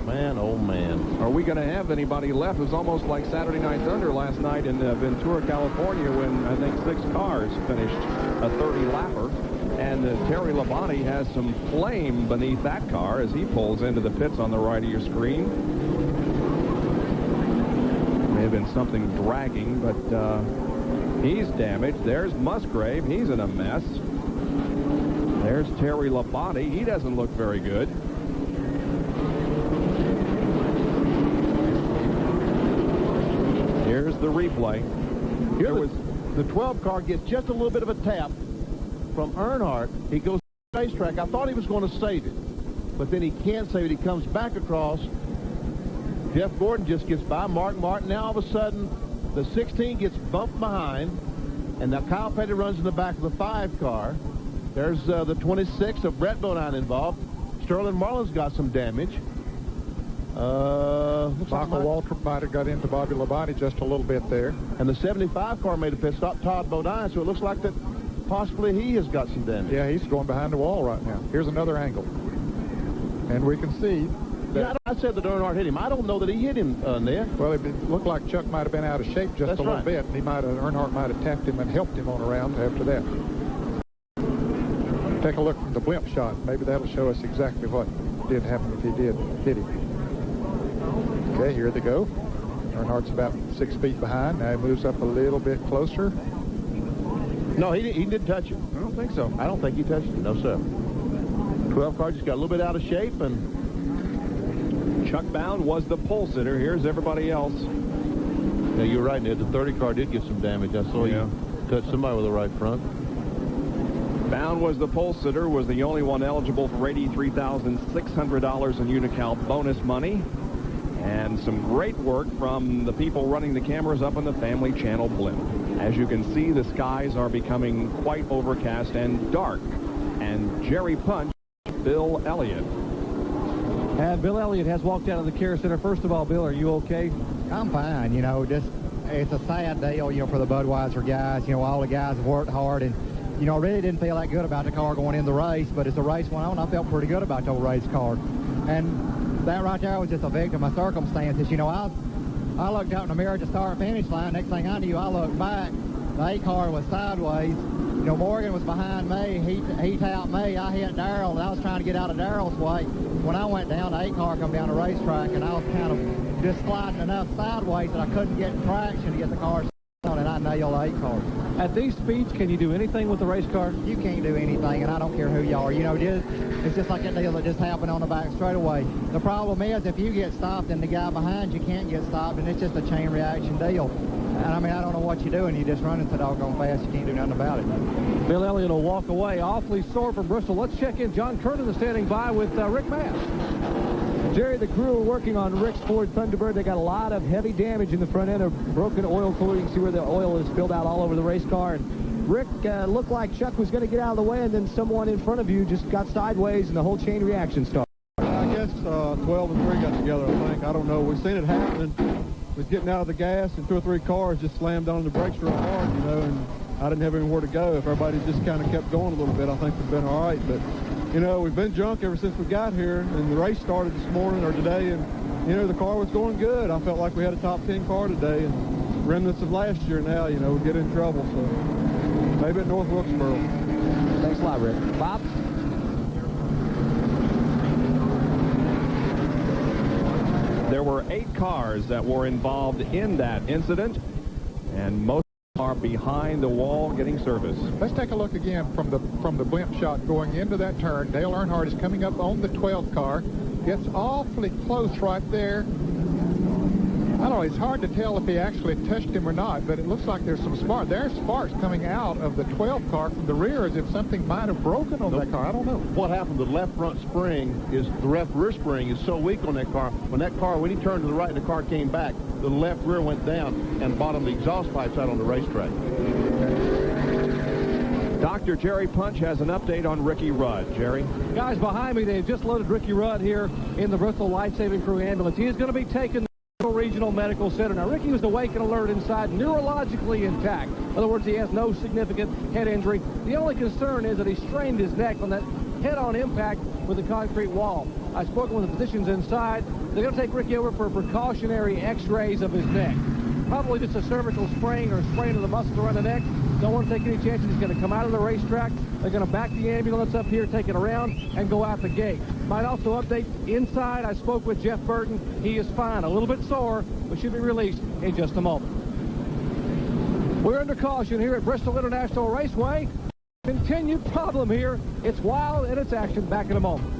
Man, oh man. Are we going to have anybody left? It was almost like Saturday Night Thunder last night in Ventura, California, when I think 6 cars finished a 30-lapper. And Terry Labonte has some flame beneath that car as he pulls into the pits on the right of your screen. May have been something dragging, but he's damaged. There's Musgrave. He's in a mess. There's Terry Labonte. He doesn't look very good. Here's the replay. Here was the 12 car gets just a little bit of a tap from Earnhardt. He goes to the racetrack. I thought he was going to save it, but then he can't save it. He comes back across. Jeff Gordon just gets by Mark Martin. Now all of a sudden, the 16 gets bumped behind, and now Kyle Petty runs in the back of the 5 car. There's the 26 of Brett Bodine involved. Sterling Marlin's got some damage. Michael Walter might have got into Bobby Labonte just a little bit there. And the 75 car made a pit stop, Todd Bodine, so it looks like that possibly he has got some damage. Yeah, he's going behind the wall right now. Here's another angle. And we can see that... Yeah, I said that Earnhardt hit him. I don't know that he hit him, Ned. Well, it looked like Chuck might have been out of shape just a little bit. And Earnhardt might have tapped him and helped him on a round after that. Take a look at the blimp shot. Maybe that'll show us exactly what did happen if he did hit him. Okay, here they go. Earnhardt's about 6 feet behind. Now he moves up a little bit closer. No, he didn't touch him. I don't think so. I don't think he touched him. No, sir. 12 car just got a little bit out of shape, and Chuck Bound was the pole sitter. Here's everybody else. Yeah, you're right, Ned. The 30 car did get some damage. I saw you touch somebody with the right front. Bound was the pole sitter, was the only one eligible for $83,600 in Unocal bonus money. And some great work from the people running the cameras up on the Family Channel blimp. As you can see, the skies are becoming quite overcast and dark. And Jerry Punch, Bill Elliott. And Bill Elliott has walked out of the care center. First of all, Bill, are you okay? I'm fine. You know, just it's a sad deal, you know, for the Budweiser guys. You know, all the guys have worked hard, and you know, I really didn't feel that good about the car going in the race. But as the race went on, I felt pretty good about the old race car. And that right there was just a victim of circumstances. You know, I looked out in the mirror at the start-finish line. Next thing I knew, I looked back. The 8 car was sideways. You know, Morgan was behind me. He tapped me. I hit Darrell, and I was trying to get out of Darrell's way. When I went down, the 8 car come down the racetrack, and I was kind of just sliding enough sideways that I couldn't get traction to get the car on, and I nailed the 8 car. At these speeds, can you do anything with the race car? You can't do anything, and I don't care who you are. You know, it's just like that deal that just happened on the back straightaway. The problem is if you get stopped and the guy behind you can't get stopped, and it's just a chain reaction deal. And I mean, I don't know what you're doing. You're just running so doggone fast, you can't do nothing about it. Bill Elliott will walk away awfully sore from Bristol. Let's check in. John Kernan is standing by with Rick Mast. Jerry, the crew are working on Rick's Ford Thunderbird. They got a lot of heavy damage in the front end of broken oil cooler. You can see where the oil is spilled out all over the race car. And Rick looked like Chuck was going to get out of the way, and then someone in front of you just got sideways, and the whole chain reaction started. I guess 12 and 3 got together, I think. I don't know. We've seen it happening. Was getting out of the gas, and 2 or 3 cars just slammed on the brakes real hard, you know, and I didn't have anywhere to go. If everybody just kind of kept going a little bit, I think we'd been all right. But, you know, we've been drunk ever since we got here, and the race started this morning or today, and, you know, the car was going good. I felt like we had a top 10 car today, and remnants of last year now, you know, we get in trouble. So maybe at North Wilkesboro. Thanks a lot, Rick. Bob? There were 8 cars that were involved in that incident, and most are behind the wall getting service. Let's take a look again from the blimp shot going into that turn. Dale Earnhardt is coming up on the 12th car. Gets awfully close right there. I don't know, it's hard to tell if he actually touched him or not, but it looks like there's some sparks. There's sparks coming out of the 12th car from the rear as if something might have broken on that car. I don't know. What happened, the left front spring is, the left rear spring is so weak on that car. When he turned to the right and the car came back, the left rear went down and bottomed the exhaust pipes out on the racetrack. Dr. Jerry Punch has an update on Ricky Rudd. Jerry? Guys behind me, they've just loaded Ricky Rudd here in the Bristol Life Saving Crew ambulance. He is going to be taken to Regional Medical Center. Now, Ricky was awake and alert inside, neurologically intact. In other words, he has no significant head injury. The only concern is that he strained his neck on that head-on impact with the concrete wall. I've spoken with the physicians inside. They're going to take Ricky over for precautionary x-rays of his neck. Probably just a cervical sprain or sprain of the muscles around the neck. Don't want to take any chances. He's going to come out of the racetrack. They're going to back the ambulance up here, take it around, and go out the gate. Might also update inside. I spoke with Jeff Burton. He is fine. A little bit sore, but should be released in just a moment. We're under caution here at Bristol International Raceway. Continued problem here. It's wild and it's action. Back in a moment.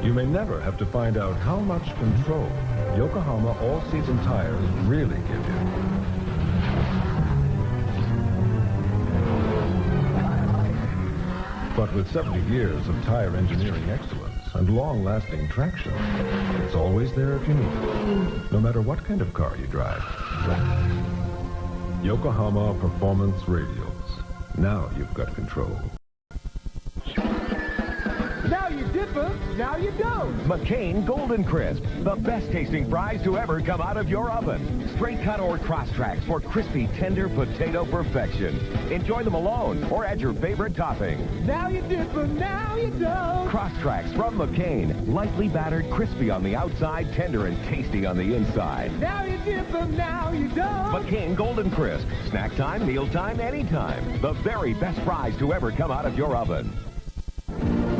You may never have to find out how much control Yokohama all-season tires really give you. But with 70 years of tire engineering excellence and long-lasting traction, it's always there if you need it, no matter what kind of car you drive. Yokohama Performance Radials. Now you've got control. Now you dip them, now you don't. McCain Golden Crisp, the best tasting fries to ever come out of your oven. Straight cut or cross tracks for crispy, tender potato perfection. Enjoy them alone or add your favorite topping. Now you dip them, now you don't. Cross tracks from McCain, lightly battered, crispy on the outside, tender and tasty on the inside. Now you dip them, now you don't. McCain Golden Crisp, snack time, meal time, anytime. The very best fries to ever come out of your oven.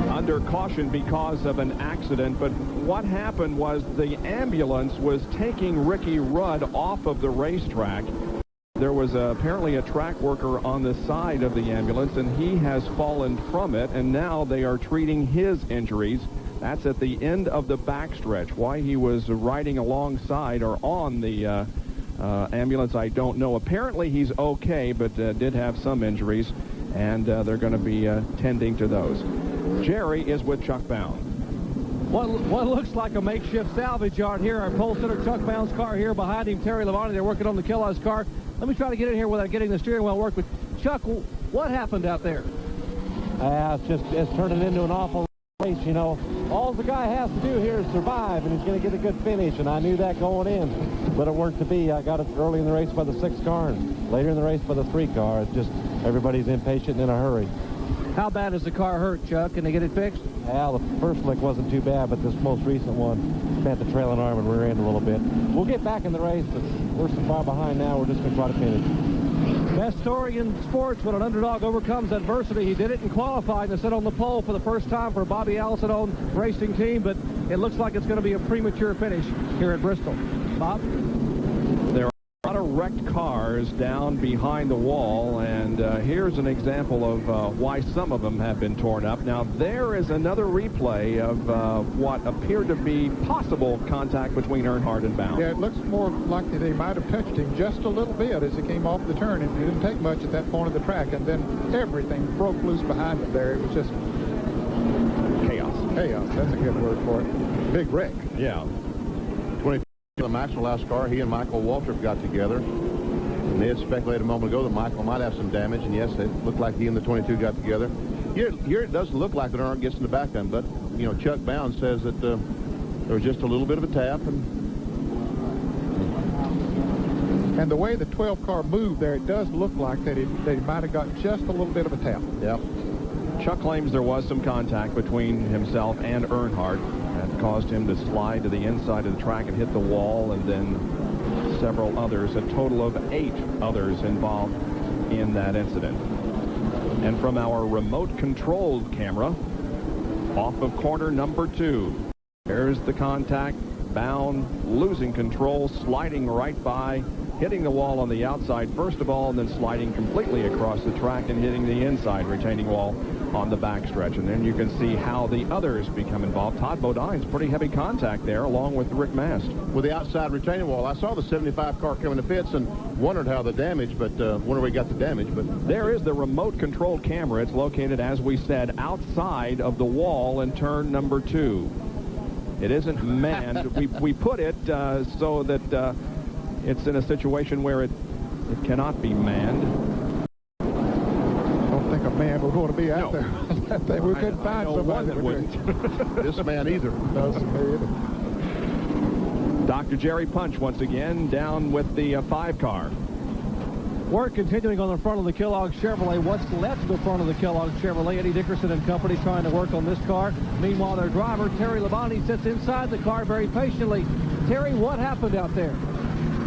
Under caution because of an accident, but what happened was the ambulance was taking Ricky Rudd off of the racetrack. There was apparently a track worker on the side of the ambulance, and he has fallen from it, and now they are treating his injuries. That's at the end of the backstretch. Why he was riding alongside or on the ambulance, I don't know. Apparently he's okay, but did have some injuries, and they're going to be tending to those. Jerry is with Chuck Bound. What looks like a makeshift salvage yard here. Our pole sitter Chuck Bound's car here. Behind him, Terry Lavani. They're working on the Kellogg's car. Let me try to get in here without getting the steering wheel work. But Chuck, what happened out there? It's turning into an awful race, you know. All the guy has to do here is survive, and he's going to get a good finish, and I knew that going in. But it weren't to be. I got it early in the race by the 6 car and later in the race by the 3 car. It's just everybody's impatient and in a hurry. How bad is the car hurt, Chuck? Can they get it fixed? Well, the first lick wasn't too bad, but this most recent one bent the trailing arm and rear end a little bit. We'll get back in the race, but we're so far behind now, we're just going to try to finish. Best story in sports when an underdog overcomes adversity. He did it in qualifying to sit on the pole for the first time for Bobby Allison-owned racing team, but it looks like it's going to be a premature finish here at Bristol. Bob? There are a lot of wrecked cars down behind the wall, and here's an example of why some of them have been torn up. Now, there is another replay of what appeared to be possible contact between Earnhardt and Bound. Yeah, it looks more like they might have touched him just a little bit as he came off the turn. It didn't take much at that point of the track, and then everything broke loose behind him there. It was just chaos. Chaos, that's a good word for it. Big wreck. Yeah. The Maxwell last car, he and Michael Waltrip got together. And they had speculated a moment ago that Michael might have some damage, and yes, it looked like he and the 22 got together. Here it doesn't look like Earnhardt gets in the back end, but, you know, Chuck Bound says that there was just a little bit of a tap. And the way the 12 car moved there, it does look like that he might have got just a little bit of a tap. Yep. Chuck claims there was some contact between himself and Earnhardt that caused him to slide to the inside of the track and hit the wall, and then several others, a total of 8 others involved in that incident. And from our remote-controlled camera, off of corner number 2, there's the contact. Bound, losing control, sliding right by, hitting the wall on the outside first of all, and then sliding completely across the track and hitting the inside retaining wall on the backstretch. And then you can see how the others become involved. Todd Bodine's pretty heavy contact there, along with Rick Mast. With the outside retaining wall, I saw the 75 car coming to pits and wondered how the damage, but wonder we got the damage. But there is the remote-controlled camera. It's located, as we said, outside of the wall in turn number 2. It isn't manned. we put it so that it's in a situation where it cannot be manned. I don't think a man would want to be out there. I think we couldn't find somebody that wouldn't. This man either. Dr. Jerry Punch once again down with the 5 car. Work continuing on the front of the Kellogg Chevrolet. What's left of the front of the Kellogg Chevrolet? Eddie Dickerson and company trying to work on this car. Meanwhile, their driver, Terry Labonte, sits inside the car very patiently. Terry, what happened out there?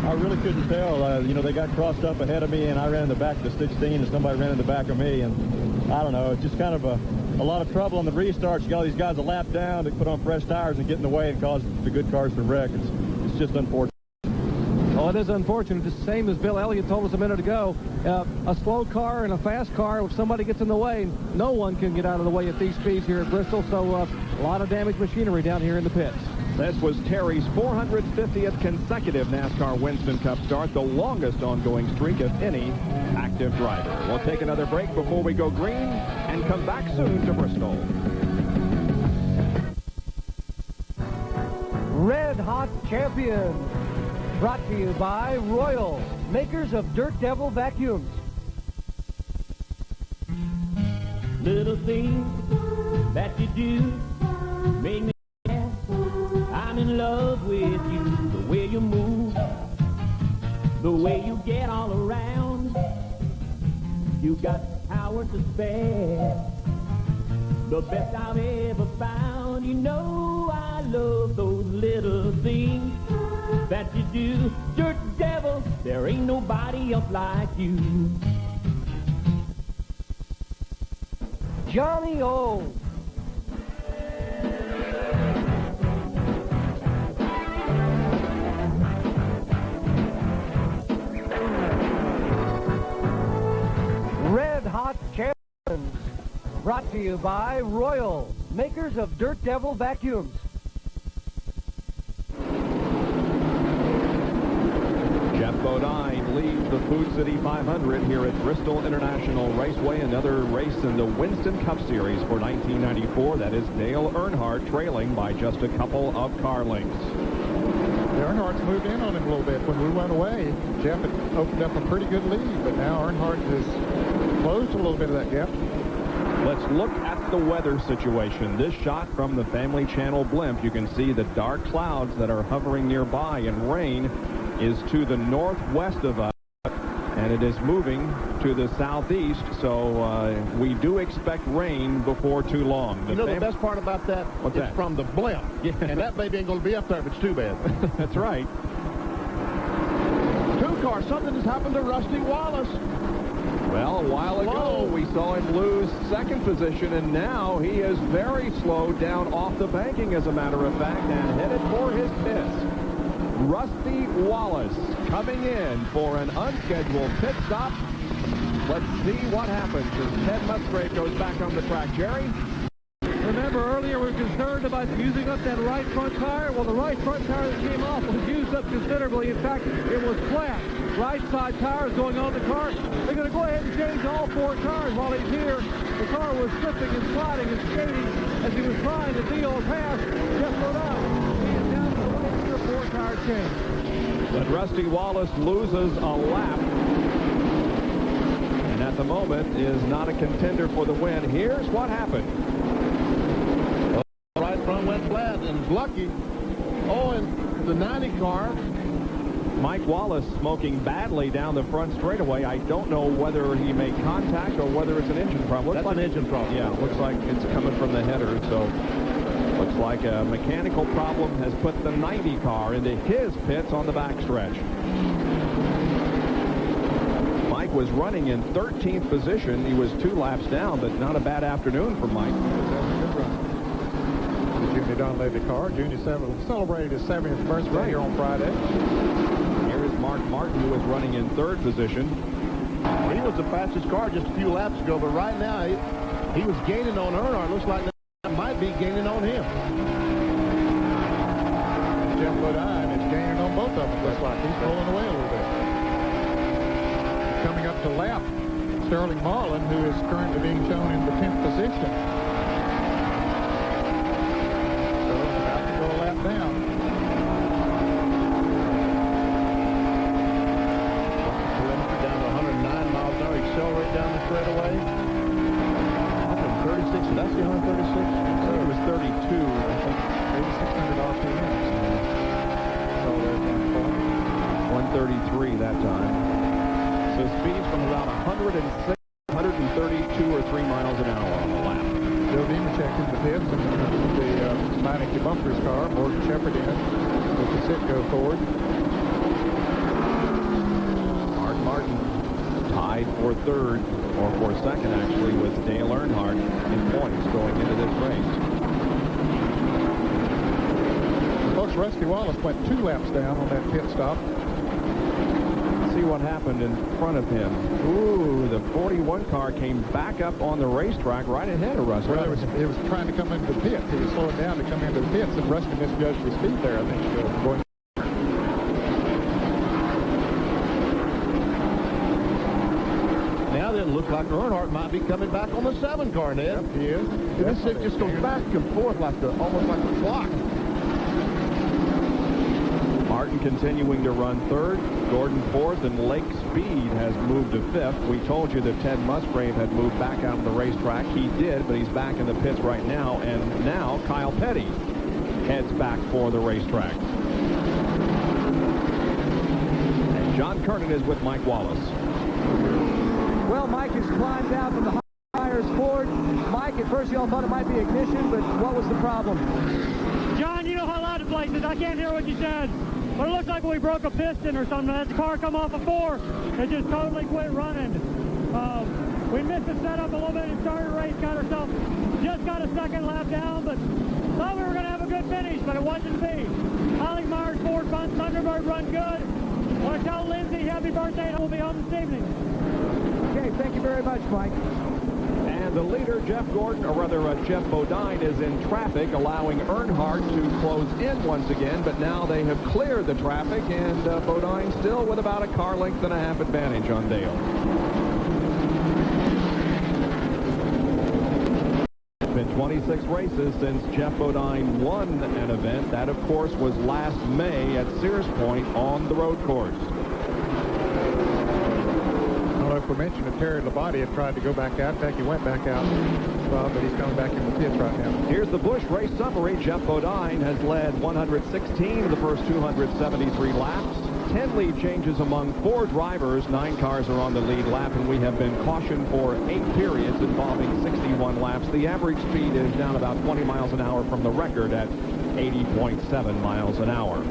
I really couldn't tell. You know, they got crossed up ahead of me, and I ran in the back of the 16, and somebody ran in the back of me, and I don't know. It's just kind of a lot of trouble on the restarts. You got all these guys a lap down to put on fresh tires and get in the way and cause the good cars to wreck. It's just unfortunate. Well, it is unfortunate. It's the same as Bill Elliott told us a minute ago. A slow car and a fast car, if somebody gets in the way, no one can get out of the way at these speeds here at Bristol. So a lot of damaged machinery down here in the pits. This was Terry's 450th consecutive NASCAR Winston Cup start, the longest ongoing streak of any active driver. We'll take another break before we go green and come back soon to Bristol. Red Hot Champions, brought to you by Royal, makers of Dirt Devil vacuums. Little things that you do make me laugh. I'm in love with you, the way you move, the way you get all around. You got power to spare, the best I've ever found. You know I love those little things that you do. Dirt Devil, there ain't nobody else like you. Johnny O. Red Hot Champions, brought to you by Royal, makers of Dirt Devil vacuums. Jeff Bodine leads the Food City 500 here at Bristol International Raceway. Another race in the Winston Cup Series for 1994. That is Dale Earnhardt trailing by just a couple of car lengths. Earnhardt's moved in on him a little bit. When we went away, Jeff had opened up a pretty good lead, but now Earnhardt has closed a little bit of that gap. Let's look at the weather situation. This shot from the Family Channel blimp, you can see the dark clouds that are hovering nearby, and rain is to the northwest of us, and it is moving to the southeast, so we do expect rain before too long. You know the best part about that? What's it's that? From the blimp. Yeah. And that baby ain't going to be up there if it's too bad. That's right. 2 cars. Something has happened to Rusty Wallace. Well, a while ago, we saw him lose second position, and now he is very slow down off the banking, as a matter of fact, and headed for his pits. Rusty Wallace coming in for an unscheduled pit stop. Let's see what happens as Ted Musgrave goes back on the track. Jerry? Remember earlier we were concerned about using up that right front tire? Well, the right front tire that came off was used up considerably. In fact, it was flat. Right side tires going on the car. They're going to go ahead and change all 4 tires while he's here. The car was slipping and sliding and skating as he was trying to deal past Jeff Bodine. He is down to the right rear 4-tire change. But Rusty Wallace loses a lap. And at the moment is not a contender for the win. Here's what happened. Right front went flat and is lucky. Oh, and the 90 car. Mike Wallace smoking badly down the front straightaway. I don't know whether he made contact or whether it's an engine problem. That's an engine problem. Yeah, looks like it's coming from the header. So looks like a mechanical problem has put the 90 car into his pits on the backstretch. Mike was running in 13th position. He was 2 laps down, but not a bad afternoon for Mike. Junior Dunleavy car. Junior celebrated his 70th birthday here on Friday. Here is Mark Martin, who is running in 3rd position. He was the fastest car just a few laps ago, but right now he was gaining on Earnhardt. Looks like that might be gaining on him. Jeff Bodine is gaining on both of them. Looks like he's pulling away a little bit. Coming up to lap, Sterling Marlin, who is currently being shown in the 10th position. Down. Down to 109 miles an hour. Accelerate down the straightaway. 136. Did I see 136? I think it was 32. I think 8,600 RPM. 133 that time. So speeds from about 106, 132 or 3 miles an hour on the lap. Bill Nemechek in the pits, and the Meineke Bumpers car. Morgan Shepherd in with the Sitco Ford. Mark Martin tied for 3rd, or for 2nd actually, with Dale Earnhardt in points going into this race. Folks, Rusty Wallace went 2 laps down on that pit stop. See what happened in front of him. Ooh, the 41 car came back up on the racetrack right ahead of Rusty. Well, it was trying to come into the pits. He was slowing down to come into the pits, and Rusty misjudged his speed there, I think. Going now then, it looks like Earnhardt might be coming back on the 7 car, Ned. Yep, he is. This thing just goes back and forth like almost like a clock. Martin continuing to run 3rd, Gordon 4th, and Lake Speed has moved to 5th. We told you that Ted Musgrave had moved back out of the racetrack. He did, but he's back in the pits right now, and now Kyle Petty heads back for the racetrack. And John Kernan is with Mike Wallace. Well, Mike has climbed out from the high tires Ford. Mike, at first y'all thought it might be ignition, but what was the problem? John, you know how loud the place is. I can't hear what you said. But it looks like we broke a piston or something. As the car come off of 4, it just totally quit running. We missed the setup a little bit and started the race, got ourselves, just got a 2nd lap down, but thought we were going to have a good finish, but it wasn't to be. Holly Myers Ford Thunderbird run good. Want to tell Lindsay happy birthday. We'll be home this evening. Okay, thank you very much, Mike. And the leader, Jeff Gordon, or rather Jeff Bodine, is in traffic, allowing Earnhardt to close in once again, but now they have cleared the traffic, and Bodine still with about a car length and a half advantage on Dale. It's been 26 races since Jeff Bodine won an event. That, of course, was last May at Sears Point on the road course. If we mentioned that Terry Labonte had tried to go back out. In fact, he went back out, but he's coming back in the pits right now. Here's the Busch race summary. Jeff Bodine has led 116 of the first 273 laps. 10 lead changes among 4 drivers. 9 cars are on the lead lap, and we have been cautioned for 8 periods involving 61 laps. The average speed is down about 20 miles an hour from the record at 80.7 miles an hour.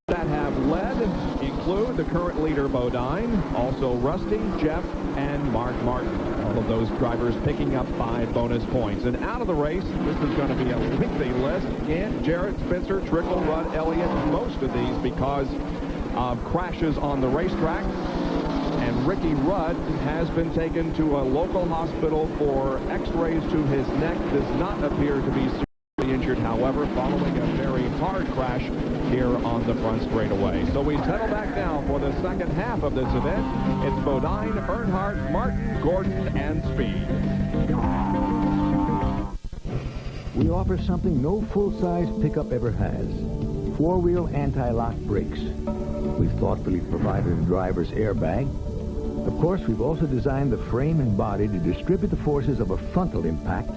That have led include the current leader Bodine, also Rusty, Jeff, and Mark Martin. All of those drivers picking up 5 bonus points. And out of the race, this is going to be a lengthy list. Gant, Jarrett, Spencer, Trickle, Rudd, Elliott, most of these because of crashes on the racetrack. And Ricky Rudd has been taken to a local hospital for x-rays to his neck. Does not appear to be seriously injured, however, following a very hard crash here on the front straightaway. So we settle back now for the second half of this event. It's Bodine, Earnhardt, Martin, Gordon, and Speed. We offer something no full-size pickup ever has. 4-wheel anti-lock brakes. We've thoughtfully provided a driver's airbag, Of course, we've also designed the frame and body to distribute the forces of a frontal impact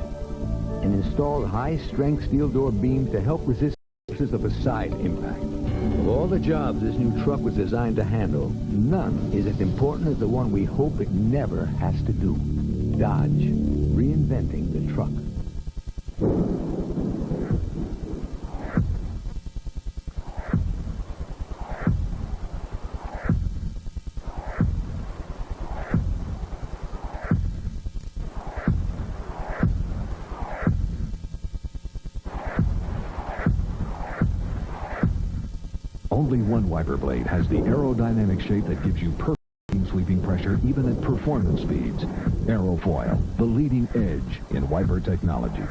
and installed high-strength steel door beams to help resist the forces of a side impact. Of all the jobs this new truck was designed to handle, none is as important as the one we hope it never has to do. Dodge, reinventing the truck. Only one wiper blade has the aerodynamic shape that gives you perfect sweeping pressure even at performance speeds. Aerofoil, the leading edge in wiper technology.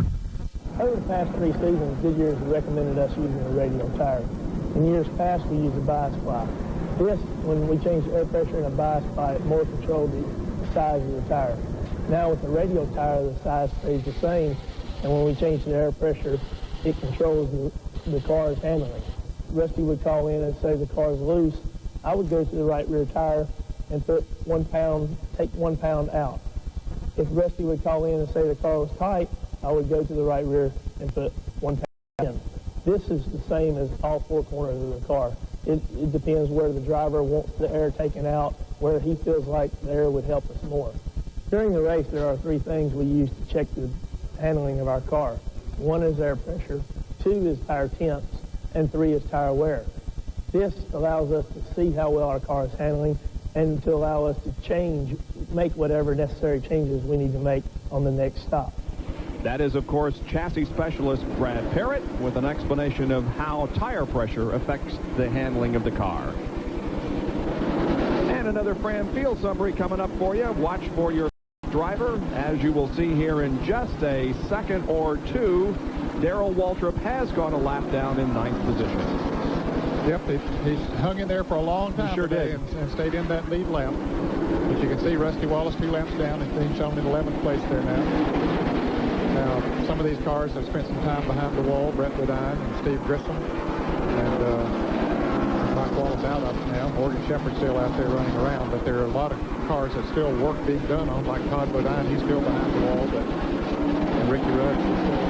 Over the past 3 seasons, Goodyear has recommended us using a radial tire. In years past, we used a bias ply. This, when we changed the air pressure in a bias ply, it more controlled the size of the tire. Now with the radial tire, the size stays the same, and when we change the air pressure, it controls the car's handling. Rusty would call in and say the car's loose. I would go to the right rear tire and put 1 pound, take 1 pound out. If Rusty would call in and say the car was tight, I would go to the right rear and put 1 pound in. This is the same as all 4 corners of the car. It depends where the driver wants the air taken out, where he feels like the air would help us more. During the race, there are 3 things we use to check the handling of our car. 1 is air pressure, 2 is tire temps, and 3 is tire wear. This allows us to see how well our car is handling and to allow us to make whatever necessary changes we need to make on the next stop. That is, of course, chassis specialist Brad Parrott with an explanation of how tire pressure affects the handling of the car. And another Fram Field summary coming up for you. Watch for your driver. As you will see here in just a second or two, Darrell Waltrip has gone a lap down in 9th position. Yep, he's hung in there for a long time. He sure did. And stayed in that lead lap. But you can see Rusty Wallace 2 laps down, and he's shown in 11th place there now. Now, some of these cars have spent some time behind the wall. Brett Bodine and Steve Grissom. And Mike Wallace out of it now. Morgan Shepherd's still out there running around. But there are a lot of cars that still work being done on, like Todd Bodine. He's still behind the wall. And Ricky Rudd is still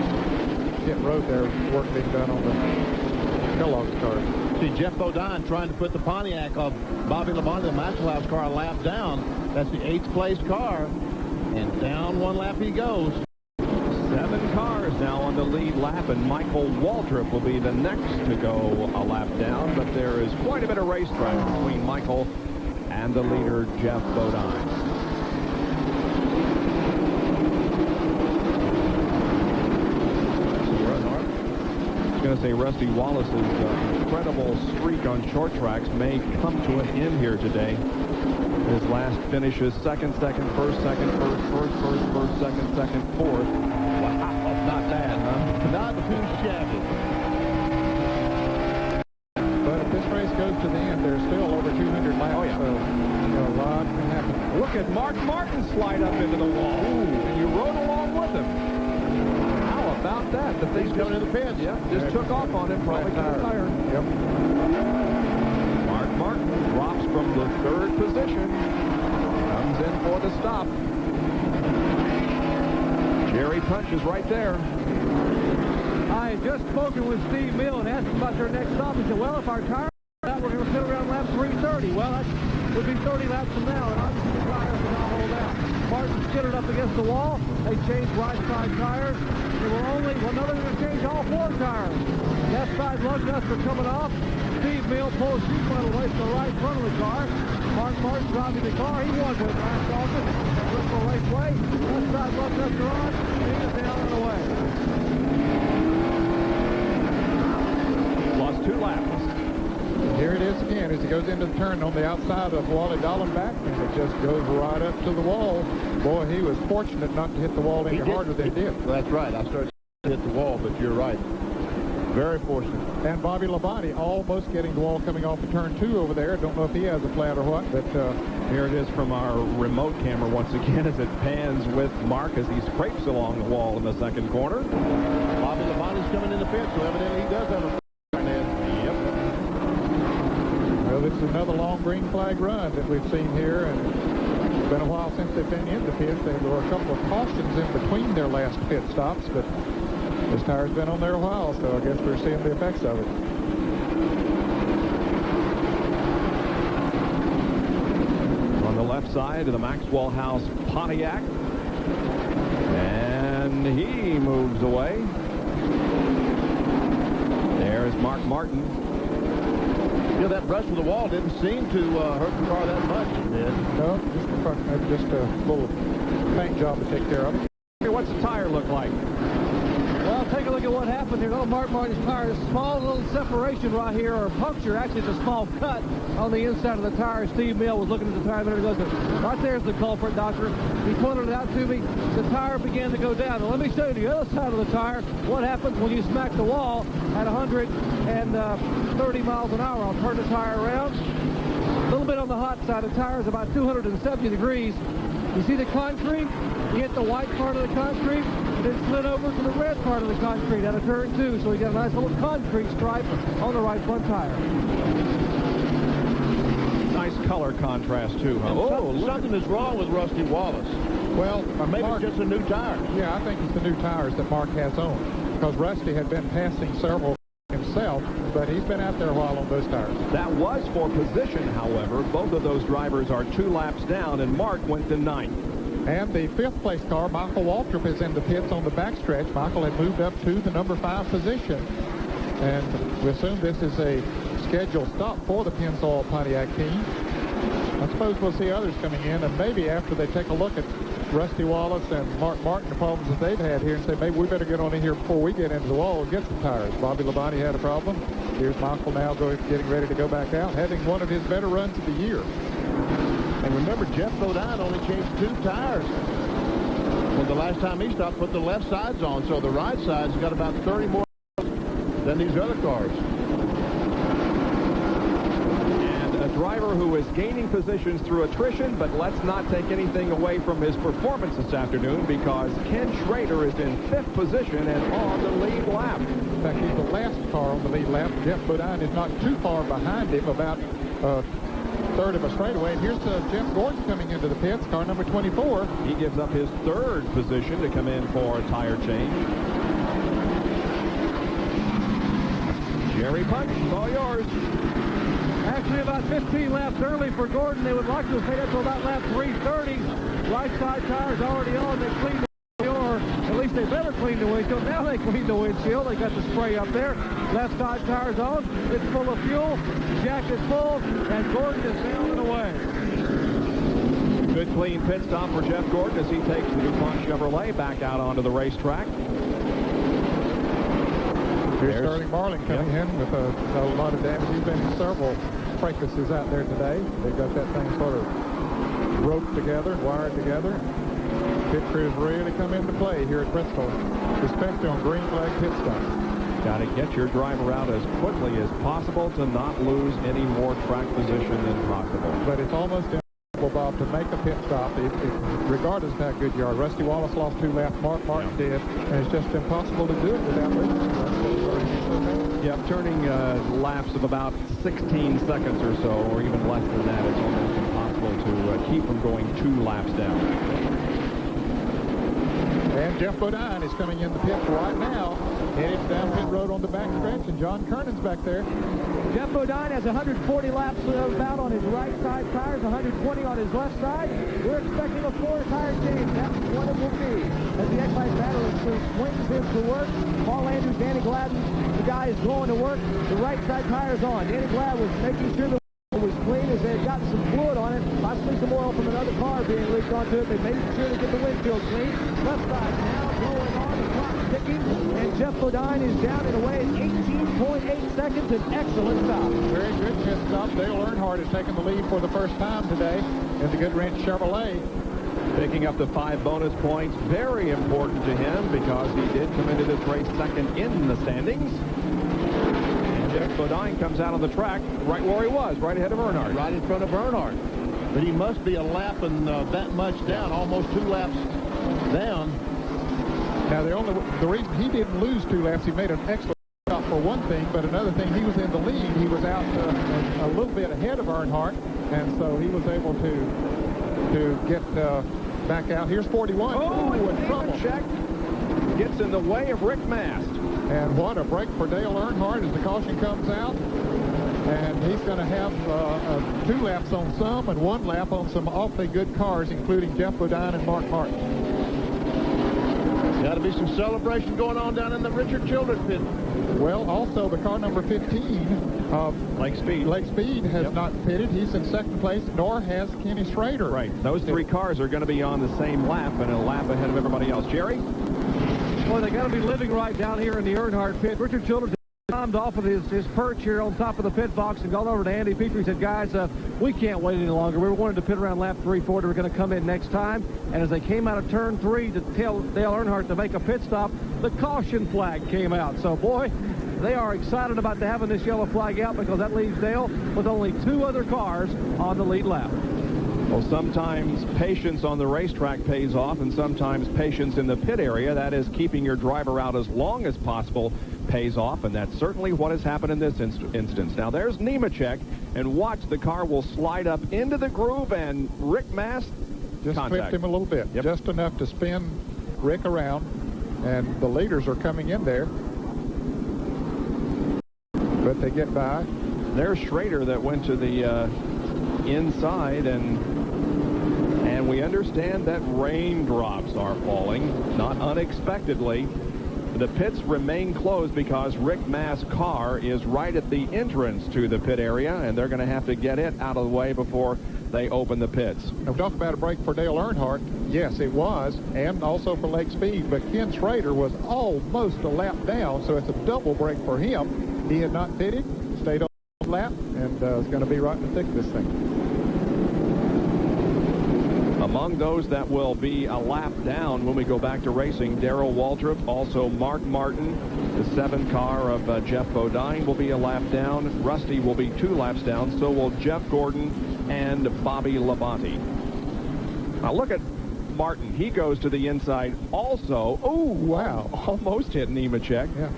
hit road there, work being done on the Kellogg's cars. See Jeff Bodine trying to put the Pontiac of Bobby Labonte, the Maxwell's car, a lap down. That's the 8th place car. And down 1 lap he goes. 7 cars now on the lead lap, and Michael Waltrip will be the next to go a lap down. But there is quite a bit of racetrack between Michael and the leader, Jeff Bodine. Going to say Rusty Wallace's incredible streak on short tracks may come to an end here today. His last finish is second, first, second, first, second, fourth. Wow, not bad, huh? Not too shabby. But if this race goes to the end, there's still over 200 laps. Oh, yeah. So a lot can happen. Look at Mark Martin slide up into the wall. And you rode along with him. About that, the thing's coming in the pits. Yeah, just took off on him, probably tired. Yep. Mark Martin drops from the 3rd position, comes in for the stop. Jerry Punch is right there. I had just spoken with Steve Mill and asked him about their next stop. He said, well, if our tires are out, we're going to sit around lap 330. Well, that would be 30 laps from now, and obviously the tires will not hold out. Martin skittered up against the wall. They changed right side tires. They were only, well, now they're going to change all 4 tires. Left side lug nuts are coming off. Steve Mill pulls sheet metal away from the right front of the car. Mark Martin driving the car. He won with last August at Bristol Raceway. Left side lug nuts are on. He is down and away. Lost 2 laps. Here it is again as he goes into the turn on the outside of Wally Dallenbach, and it just goes right up to the wall. Boy, he was fortunate not to hit the wall any harder than he did. That's right. I started to hit the wall, but you're right. Very fortunate. And Bobby Labonte almost getting the wall coming off of turn 2 over there. Don't know if he has a flat or what, but here it is from our remote camera once again as it pans with Mark as he scrapes along the wall in the 2nd corner. Bobby Labonte's coming in the pit, so evidently he does have a Well, this is another long green flag run that we've seen here, and It's been a while since they've been in the pits. There were a couple of cautions in between their last pit stops, but this tire's been on there a while, so I guess we're seeing the effects of it. On the left side of the Maxwell House Pontiac. And he moves away. There's Mark Martin. You know, that brush with the wall didn't seem to hurt the car that much, did it? No, just a little paint job to take care of it. What's the tire look like? Well, take a look at what happened here. Oh, Mark Martin's tire, a small little separation right here, or puncture. Actually, it's a small cut on the inside of the tire. Steve Mill was looking at the tire a minute ago. Right there's the culprit, Doctor. He pointed it out to me. The tire began to go down. Now, let me show you the other side of the tire. What happens when you smack the wall at 130 miles an hour? I'll turn the tire around. A little bit on the hot side. The tire is about 270 degrees. You see the concrete? You hit the white part of the concrete, and then slid over to the red part of the concrete out of turn 2. So we got a nice little concrete stripe on the right front tire. Nice color contrast, too, huh? Something is wrong with Rusty Wallace. Well, or maybe it's just a new tire. Yeah, I think it's the new tires that Mark has on, because Rusty had been passing several himself, but he's been out there a while on those tires. That was for position, however. Both of those drivers are 2 laps down, and Mark went to 9th. And the 5th place car, Michael Waltrip, is in the pits on the backstretch. Michael had moved up to the number 5 position. And we assume this is a scheduled stop for the Pennzoil Pontiac team. I suppose we'll see others coming in, and maybe after they take a look at Rusty Wallace and Mark Martin, the problems that they've had here, and say, maybe we better get on in here before we get into the wall and get some tires. Bobby Labonte had a problem. Here's Michael now getting ready to go back out, having one of his better runs of the year. And remember, Jeff Bodine only changed 2 tires. Well, the last time he stopped, put the left sides on, so the right side's got about 30 more than these other cars. And a driver who is gaining positions through attrition, but let's not take anything away from his performance this afternoon, because Ken Schrader is in 5th position and on the lead lap. In fact, he's the last car on the lead lap. Jeff Bodine is not too far behind him, about third of a straightaway. And here's Jeff Gordon coming into the pits, car number 24. He gives up his 3rd position to come in for a tire change. Jerry Punch, it's all yours. Actually, about 15 laps early for Gordon. They would like to have stayed up to about lap 330. Right side tire's already on. They cleaned the or at least they better clean the windshield. Now they clean the windshield. They got the spray up there. Left side tire's on. It's full of fuel. Jack is full, and Gordon is down and away. Good clean pit stop for Jeff Gordon as he takes the DuPont Chevrolet back out onto the racetrack. Here's Sterling Marling coming in with a lot of damage. He's been in several fracases out there today. They've got that thing sort of roped together, wired together. Pit crews really come into play here at Bristol, especially on green flag pit stops. Got to get your driver out as quickly as possible to not lose any more track position than possible. But it's almost impossible, Bob, to make a pit stop, regardless of how good you are. Rusty Wallace lost 2 laps, Mark Martin did, and it's just impossible to do it without losing. Yeah, turning laps of about 16 seconds or so, or even less than that, it's almost impossible to keep from going 2 laps down. And Jeff Bodine is coming in the pit right now, headed down pit road on the back stretch, and John Kernan's back there. Jeff Bodine has 140 laps about on his right side tires, 120 on his left side. We're expecting a 4-tire change. That's what it will be. As the Excise battery swings into work, Paul Andrews, Danny Gladden, the guy is going to work. The right side tire's on. Danny Gladden was making sure the was clean as they had gotten some fluid on it, possibly some oil from another car being leaked onto it. They made sure to get the windshield clean. Left side now going on, the clock ticking, and Jeff Bodine is down and away at 18.8 seconds. An excellent stop. Very good pit stop. Dale Earnhardt has taken the lead for the first time today in the Goodwrench Chevrolet. Picking up the 5 bonus points, very important to him because he did come into this race second in the standings. Jeff Bodine comes out on the track right where he was, right ahead of Earnhardt. Right in front of Earnhardt. But he must be a lap and that much down, almost 2 laps down. Now, the reason he didn't lose 2 laps, he made an excellent stop for one thing, but another thing, he was in the lead. He was out a little bit ahead of Earnhardt, and so he was able to to get back out. Here's 41. Oh, and trouble. Check gets in the way of Rick Mast. And what a break for Dale Earnhardt as the caution comes out. And he's going to have 2 laps on some and 1 lap on some awfully good cars, including Jeff Bodine and Mark Martin. Got to be some celebration going on down in the Richard Childress pit. Well, also the car number 15 of Lake Speed has not pitted. He's in second place, nor has Kenny Schrader. Right. Those 3 cars are going to be on the same lap and a lap ahead of everybody else. Jerry? Well, they got to be living right down here in the Earnhardt pit. Richard Childress climbed off of his perch here on top of the pit box and gone over to Andy Petrie and said, guys, we can't wait any longer. We wanted to pit around lap 340. We're going to come in next time. And as they came out of turn 3 to tell Dale Earnhardt to make a pit stop, the caution flag came out. So, boy, they are excited about having this yellow flag out because that leaves Dale with only 2 other cars on the lead lap. Well, sometimes patience on the racetrack pays off, and sometimes patience in the pit area, that is keeping your driver out as long as possible, pays off, and that's certainly what has happened in this instance. Now, there's Nemechek, and watch, the car will slide up into the groove, and Rick Mast just flipped him a little bit, just enough to spin Rick around, and the leaders are coming in there, but they get by. There's Schrader that went to the inside, and we understand that raindrops are falling, not unexpectedly. The pits remain closed because Rick Mast's car is right at the entrance to the pit area, and they're going to have to get it out of the way before they open the pits. Now, talk about a break for Dale Earnhardt. Yes, it was, and also for Lake Speed, but Ken Schrader was almost a lap down, so it's a double break for him. He had not pitted, stayed on the lap, and is going to be right in the thick of this thing. Among those that will be a lap down when we go back to racing, Darrell Waltrip, also Mark Martin, the 7 car of Jeff Bodine will be a lap down. Rusty will be 2 laps down, so will Jeff Gordon and Bobby Labonte. Now look at Martin. He goes to the inside also. Oh, wow. Almost hit Nemechek. Yeah.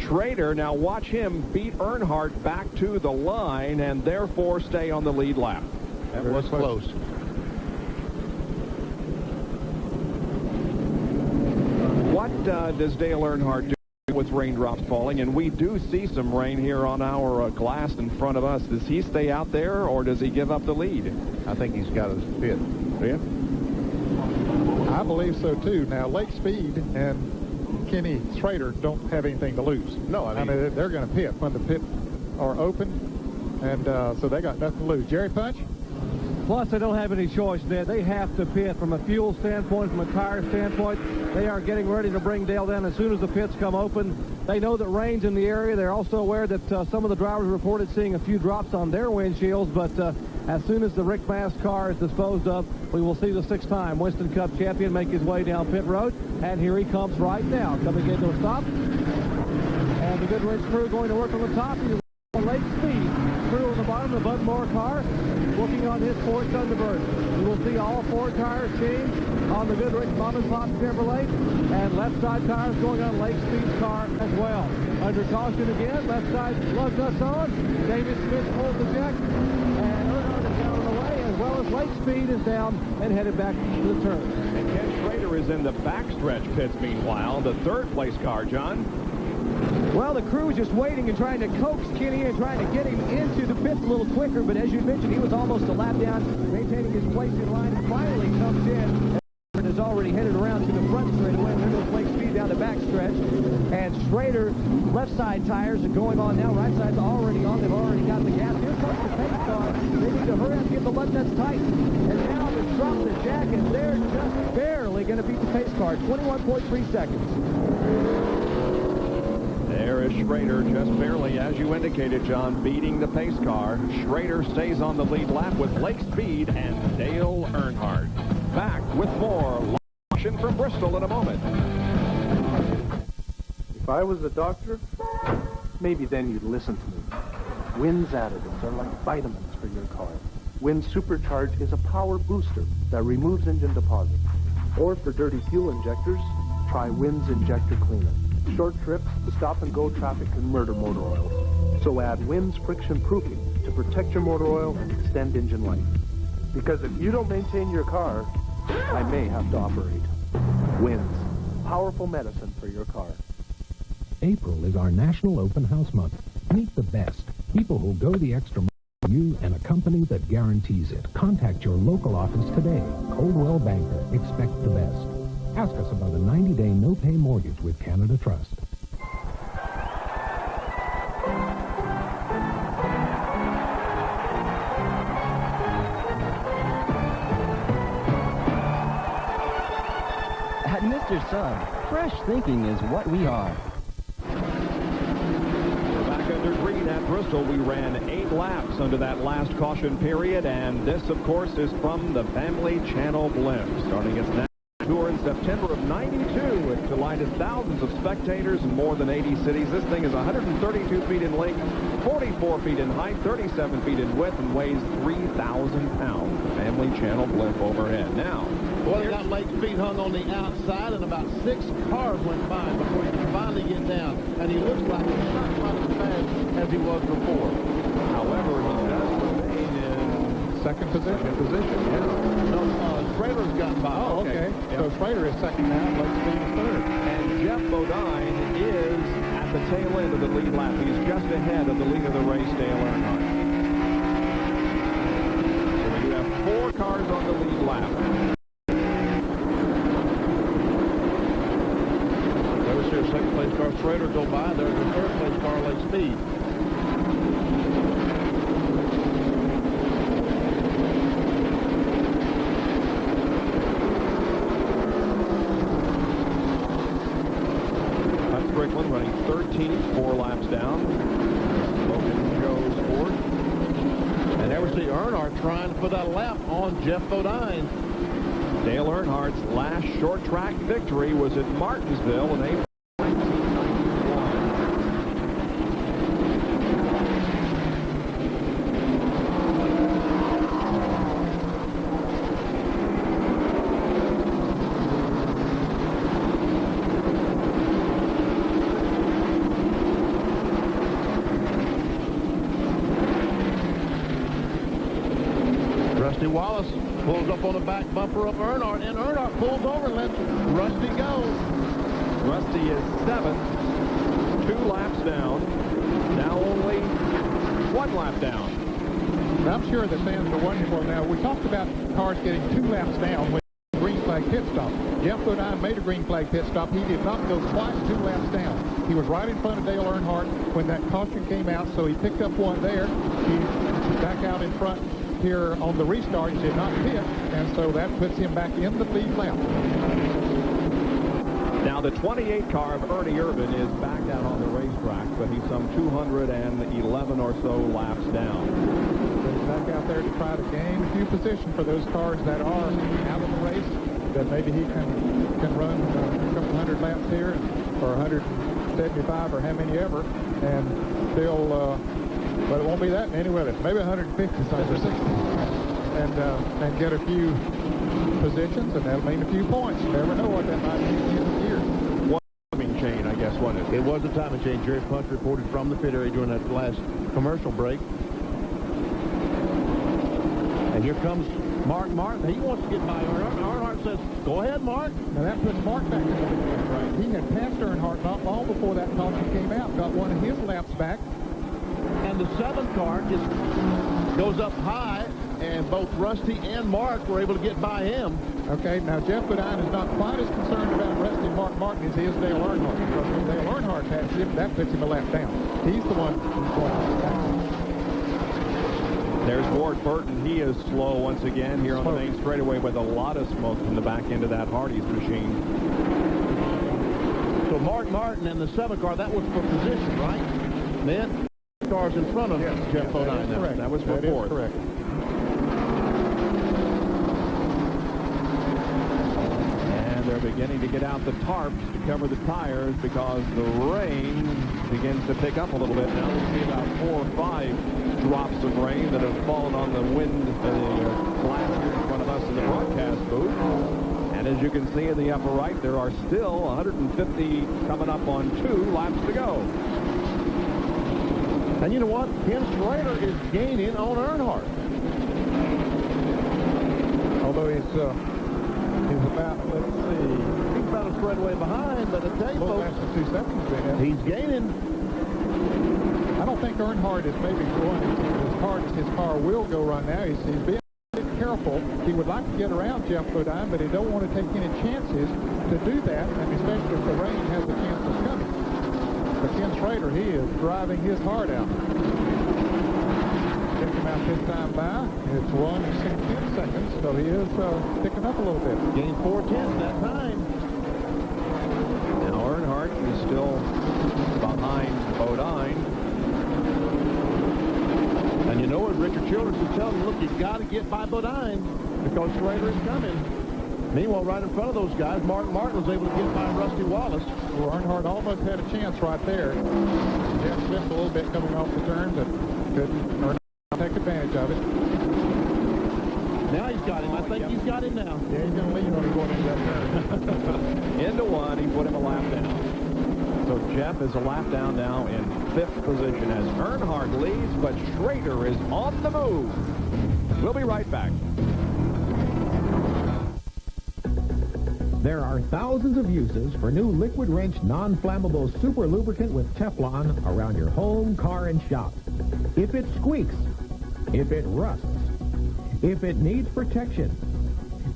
Schrader, now watch him beat Earnhardt back to the line and therefore stay on the lead lap. That was close. What does Dale Earnhardt do with raindrops falling? And we do see some rain here on our glass in front of us. Does he stay out there, or does he give up the lead? I think he's got his pit. Yeah? I believe so, too. Now, Lake Speed and Kenny Schrader don't have anything to lose. No, I mean they're going to pit when the pits are open, and so they got nothing to lose. Jerry Punch? Plus, they don't have any choice, Ned. They have to pit from a fuel standpoint, from a tire standpoint. They are getting ready to bring Dale down as soon as the pits come open. They know that rain's in the area. They're also aware that some of the drivers reported seeing a few drops on their windshields, but as soon as the Rick Mast car is disposed of, we will see the 6-time Winston Cup champion make his way down pit road, and here he comes right now, coming into a stop. And the Goodrich crew going to work on the top. Lake Speed crew on the bottom of the Bud Moore car, working on his Ford Thunderbird. You will see all 4 tires change on the Goodrich Mom and Pop Chevrolet, and left side tires going on Lake Speed's car as well. Under caution again, left side lug nuts on. David Smith pulls the jack, and Earnhardt is down on the way, as well as Lake Speed is down and headed back to the turn. And Ken Schrader is in the backstretch pits meanwhile, the 3rd place car, John. Well, the crew was just waiting and trying to coax Kenny and trying to get him into the pits a little quicker, but as you mentioned, he was almost a lap down, maintaining his place in line, and finally comes in and is already headed around to the front straightaway, and there goes Lake Speed down the backstretch. And Schrader, left side tires are going on now, right side's already on, they've already got the gas. Here comes the pace car. They need to hurry up and get the lug nuts tight. And now they've dropped the jack, and they're just barely going to beat the pace car, 21.3 seconds. There is Schrader, just barely, as you indicated, John, beating the pace car. Schrader stays on the lead lap with Lake Speed and Dale Earnhardt. Back with more action from Bristol in a moment. If I was a doctor, maybe then you'd listen to me. Wynn's additives are like vitamins for your car. Wynn Supercharge is a power booster that removes engine deposits. Or for dirty fuel injectors, try Wynn's Injector Cleaner. Short trips, stop-and-go traffic can murder motor oils. So add Wynn's Friction Proofing to protect your motor oil and extend engine life. Because if you don't maintain your car, I may have to operate. Wins. Powerful medicine for your car. April is our National Open House Month. Meet the best. People who'll go the extra mile for you and a company that guarantees it. Contact your local office today. Coldwell Banker. Expect the best. Ask us about a 90-day no-pay mortgage with Canada Trust. At Mr. Sun, fresh thinking is what we are. We're back under green at Bristol. We ran 8 laps under that last caution period, and this, of course, is from the Family Channel Blimp. Starting its national tour in September of '92, it delighted thousands of spectators in more than 80 cities. This thing is 132 feet in length, 44 feet in height, 37 feet in width, and weighs 3,000 pounds. The Family Channel Blimp overhead. Now, well, they got Lake's feet hung on the outside, and about 6 cars went by before he could finally get down. And he looks like he's not quite as fast as he was before. However, he does remain in second position. Yeah. No, Schrader's got by. Oh, okay. Yep. So Schrader is second now, Lake's feet is third. And Jeff Bodine is at the tail end of the lead lap. He's just ahead of the lead of the race, Dale Earnhardt. So you have 4 cars on the lead lap. There's your second place car Schrader go by. There's the third place car Lake Speed. Strickland running 13th, 4 laps down. Logan Joe's fourth. And there we see Earnhardt trying to put that lap on Jeff Bodine. Dale Earnhardt's last short track victory was at Martinsville in April. Wallace pulls up on the back bumper of Earnhardt, and Earnhardt pulls over and lets Rusty go. Rusty is 7th, 2 laps down. Now only 1 lap down. I'm sure the fans are wonderful. Now, we talked about cars getting 2 laps down with a green flag pit stop. Jeff Bodine made a green flag pit stop. He did not go quite 2 laps down. He was right in front of Dale Earnhardt when that caution came out, so he picked up one there. He's back out in front here on the restart. He did not pit, and so that puts him back in the lead lap. Now the 28 car of Ernie Irvin is back out on the racetrack, but he's some 211 or so laps down. He's back out there to try to gain a few positions for those cars that are out of the race, that maybe he can run a couple hundred laps here, or 175 or how many ever, and still but it won't be that many, will it? Maybe 150 or 60. And get a few positions, and that'll mean a few points. You never know what that might mean at the end of the year. One timing chain, I guess, wasn't it? It was a timing chain. Jerry Punch reported from the pit area during that last commercial break. And here comes Mark Martin. He wants to get by Earnhardt. Earnhardt says, go ahead, Mark. Now that puts Mark back in the lead, right? He had passed Earnhardt not long before that caution came out, got one of his laps back. And the 7th car just goes up high, and both Rusty and Mark were able to get by him. Okay, now Jeff Bodine is not quite as concerned about Rusty Mark Martin as he is Dale Earnhardt, because when Dale Earnhardt passes him, that puts him a lap down. He's the one who's going back. There's Ward Burton. He is slow once again here on the main straightaway with a lot of smoke from the back end of that Hardee's machine. So Mark Martin and the 7th car, that was for position, right? Then cars in front of Jeff Bodine. That was for 4th. Correct. And they're beginning to get out the tarps to cover the tires because the rain begins to pick up a little bit. Now we see about 4 or 5 drops of rain that have fallen on the wind, the glass here in front of us in the broadcast booth. And as you can see in the upper right, there are still 150 coming up on 2 laps to go. And you know what? Ken Schrader is gaining on Earnhardt. although he's about, let's see. He's about a straightaway behind, but I tell you, folks, 2 seconds in. he's gaining. I don't think Earnhardt is maybe going as hard as his car will go right now. He's being a bit careful. He would like to get around Jeff Bodine, but he don't want to take any chances to do that, and especially if the rain has a chance of coming. But Ken Schrader, he is driving his heart out. Take him out this time by. It's 1:16 seconds, so he is picking up a little bit. Gained 4/10 that time. Now Earnhardt is still behind Bodine. And you know what Richard Childress is telling him, look, you've got to get by Bodine because Schrader is coming. Meanwhile, right in front of those guys, Martin was able to get by Rusty Wallace. Well, Earnhardt almost had a chance right there. Jeff slipped a little bit coming off the turn, but couldn't Earnhardt take advantage of it. Now he's got him. I think he's got him now. Yeah, he's going to lead when he's going into that turn. Into one, he put him a lap down. So Jeff is a lap down now in 5th position as Earnhardt leads, but Schrader is on the move. We'll be right back. There are thousands of uses for new Liquid Wrench non-flammable super lubricant with Teflon around your home, car, and shop. If it squeaks, if it rusts, if it needs protection,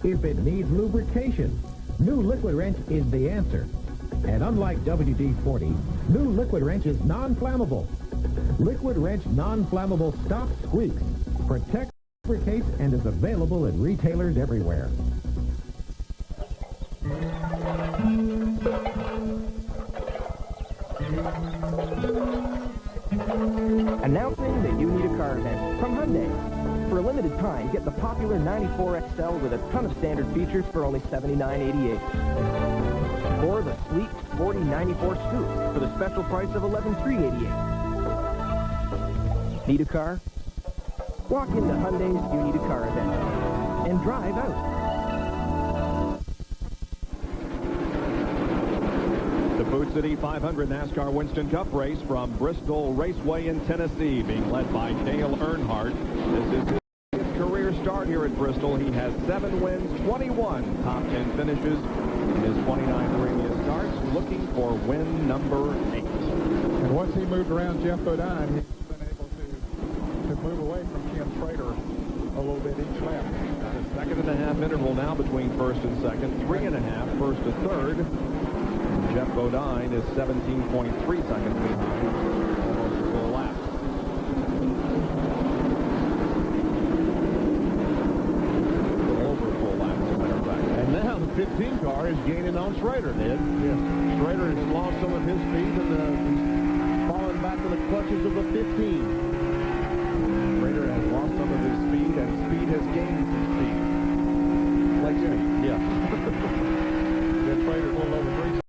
if it needs lubrication, new Liquid Wrench is the answer. And unlike WD-40, new Liquid Wrench is non-flammable. Liquid Wrench non-flammable stops squeaks, protects, lubricates, and is available at retailers everywhere. Announcing the You Need a Car event from Hyundai. For a limited time, get the popular 94 XL with a ton of standard features for only $79.88. Or the sleek, sporty 94 Scoop for the special price of $11,388. Need a car? Walk into Hyundai's You Need a Car event and drive out. The Food City 500 NASCAR Winston Cup race from Bristol Raceway in Tennessee, being led by Dale Earnhardt. This is his career start here at Bristol. He has 7 wins, 21 top 10 finishes in his 29 previous starts, looking for win number 8. And once he moved around Jeff Bodine, he's been able to move away from Ken Schrader a little bit each lap. A 2.5 interval now between first and second, 3.5 first to third. Jeff Bodine is 17.3 seconds behind, almost a full lap. Over a full lap, as a matter of fact. And now the 15 car is gaining on Schrader, Ned. Yes. Schrader has lost some of his speed and he's fallen back to the clutches of the 15. Schrader has lost some of his speed, and speed has gained some speed. Like speed, yeah. Jeff Schrader's a little over 3 seconds.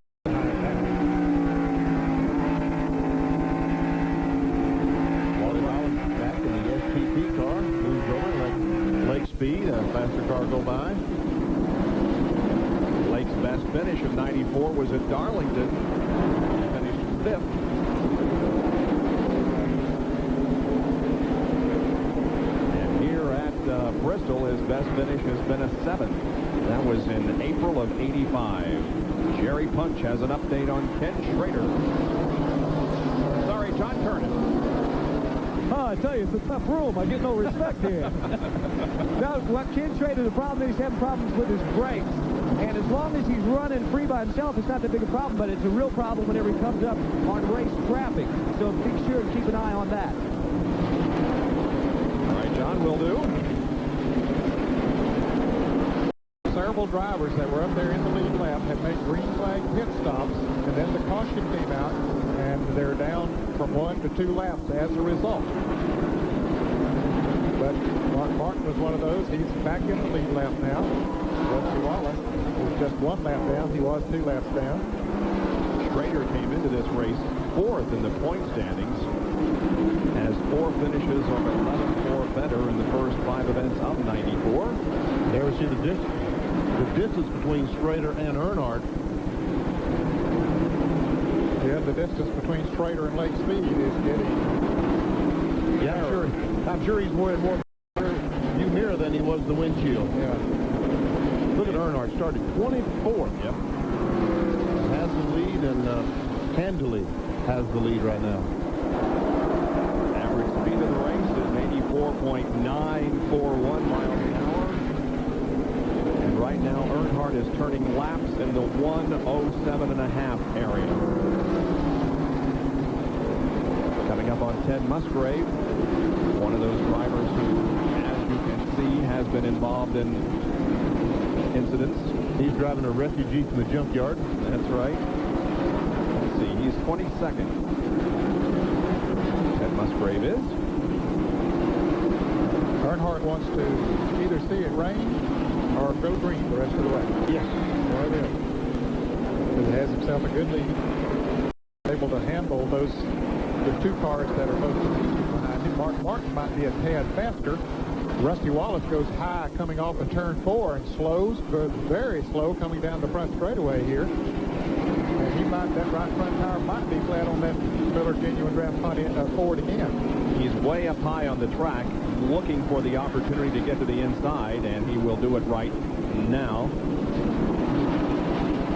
Speed, a faster car go by. Lake's best finish of 94 was at Darlington. He finished 5th. And here at Bristol, his best finish has been a 7th. That was in April of 85. Jerry Punch has an update on Ken Schrader. Sorry, John Kernan. Oh, I tell you, it's a tough room. I get no respect here. Now, what Ken Schrader, the problem is he's having problems with his brakes. And as long as he's running free by himself, it's not that big a problem, but it's a real problem whenever he comes up on race traffic. So be sure to keep an eye on that. All right, John, will do. Several drivers that were up there in the lead lap have made green flag pit stops, and then the caution came out, and they're down from 1 to 2 laps as a result. But Martin was one of those. He's back in the lead lap now. Rusty Wallace is just 1 lap down. He was 2 laps down. Schrader came into this race 4th in the point standings. Has 4 finishes of 11-4 better in the first 5 events of 94. There we see the distance between Schrader and Earnhardt. Yeah, the distance between Schrader and Lake Speed is getting... Yeah, I'm sure he's worried more about you here than he was the windshield. Yeah. Look at Earnhardt, started 24th. Yep. Has the lead and handily has the lead right now. Average speed of the race is 84.941 miles an hour. And right now, Earnhardt is turning laps in the 107.5 area. Coming up on Ted Musgrave, one of those drivers who, as you can see, has been involved in incidents. He's driving a refugee from the junkyard. That's right. Let's see, he's 22nd. Ted Musgrave is. Earnhardt wants to either see it rain or go green the rest of the way. Yes. There it is. He has himself a good lead. Able to handle the two cars that are both behind him. Mark might be a tad faster. Rusty Wallace goes high coming off of turn 4 and slows, but very slow coming down the front straightaway here. And that right front tire might be flat on that Miller Genuine Draft Ford again. He's way up high on the track, looking for the opportunity to get to the inside, and he will do it right now.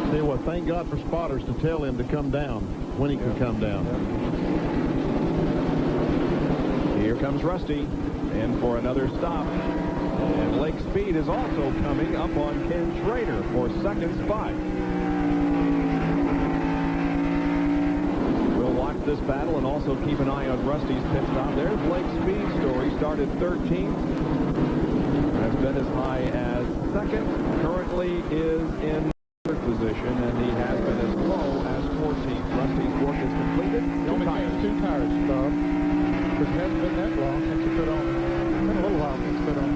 Tell you what, thank God for spotters to tell him to come down when he can come down. Here comes Rusty, in for another stop. And Lake Speed is also coming up on Ken Schrader for second spot. We'll watch this battle and also keep an eye on Rusty's pit stop. There's Lake Speed's story. Started 13th. Has been as high as second. Currently is in third position, and he has been as low as 14th. Rusty's work is completed. He only has two tires, Bob. Because it hasn't been that long since he put on, it's been a little while since he put on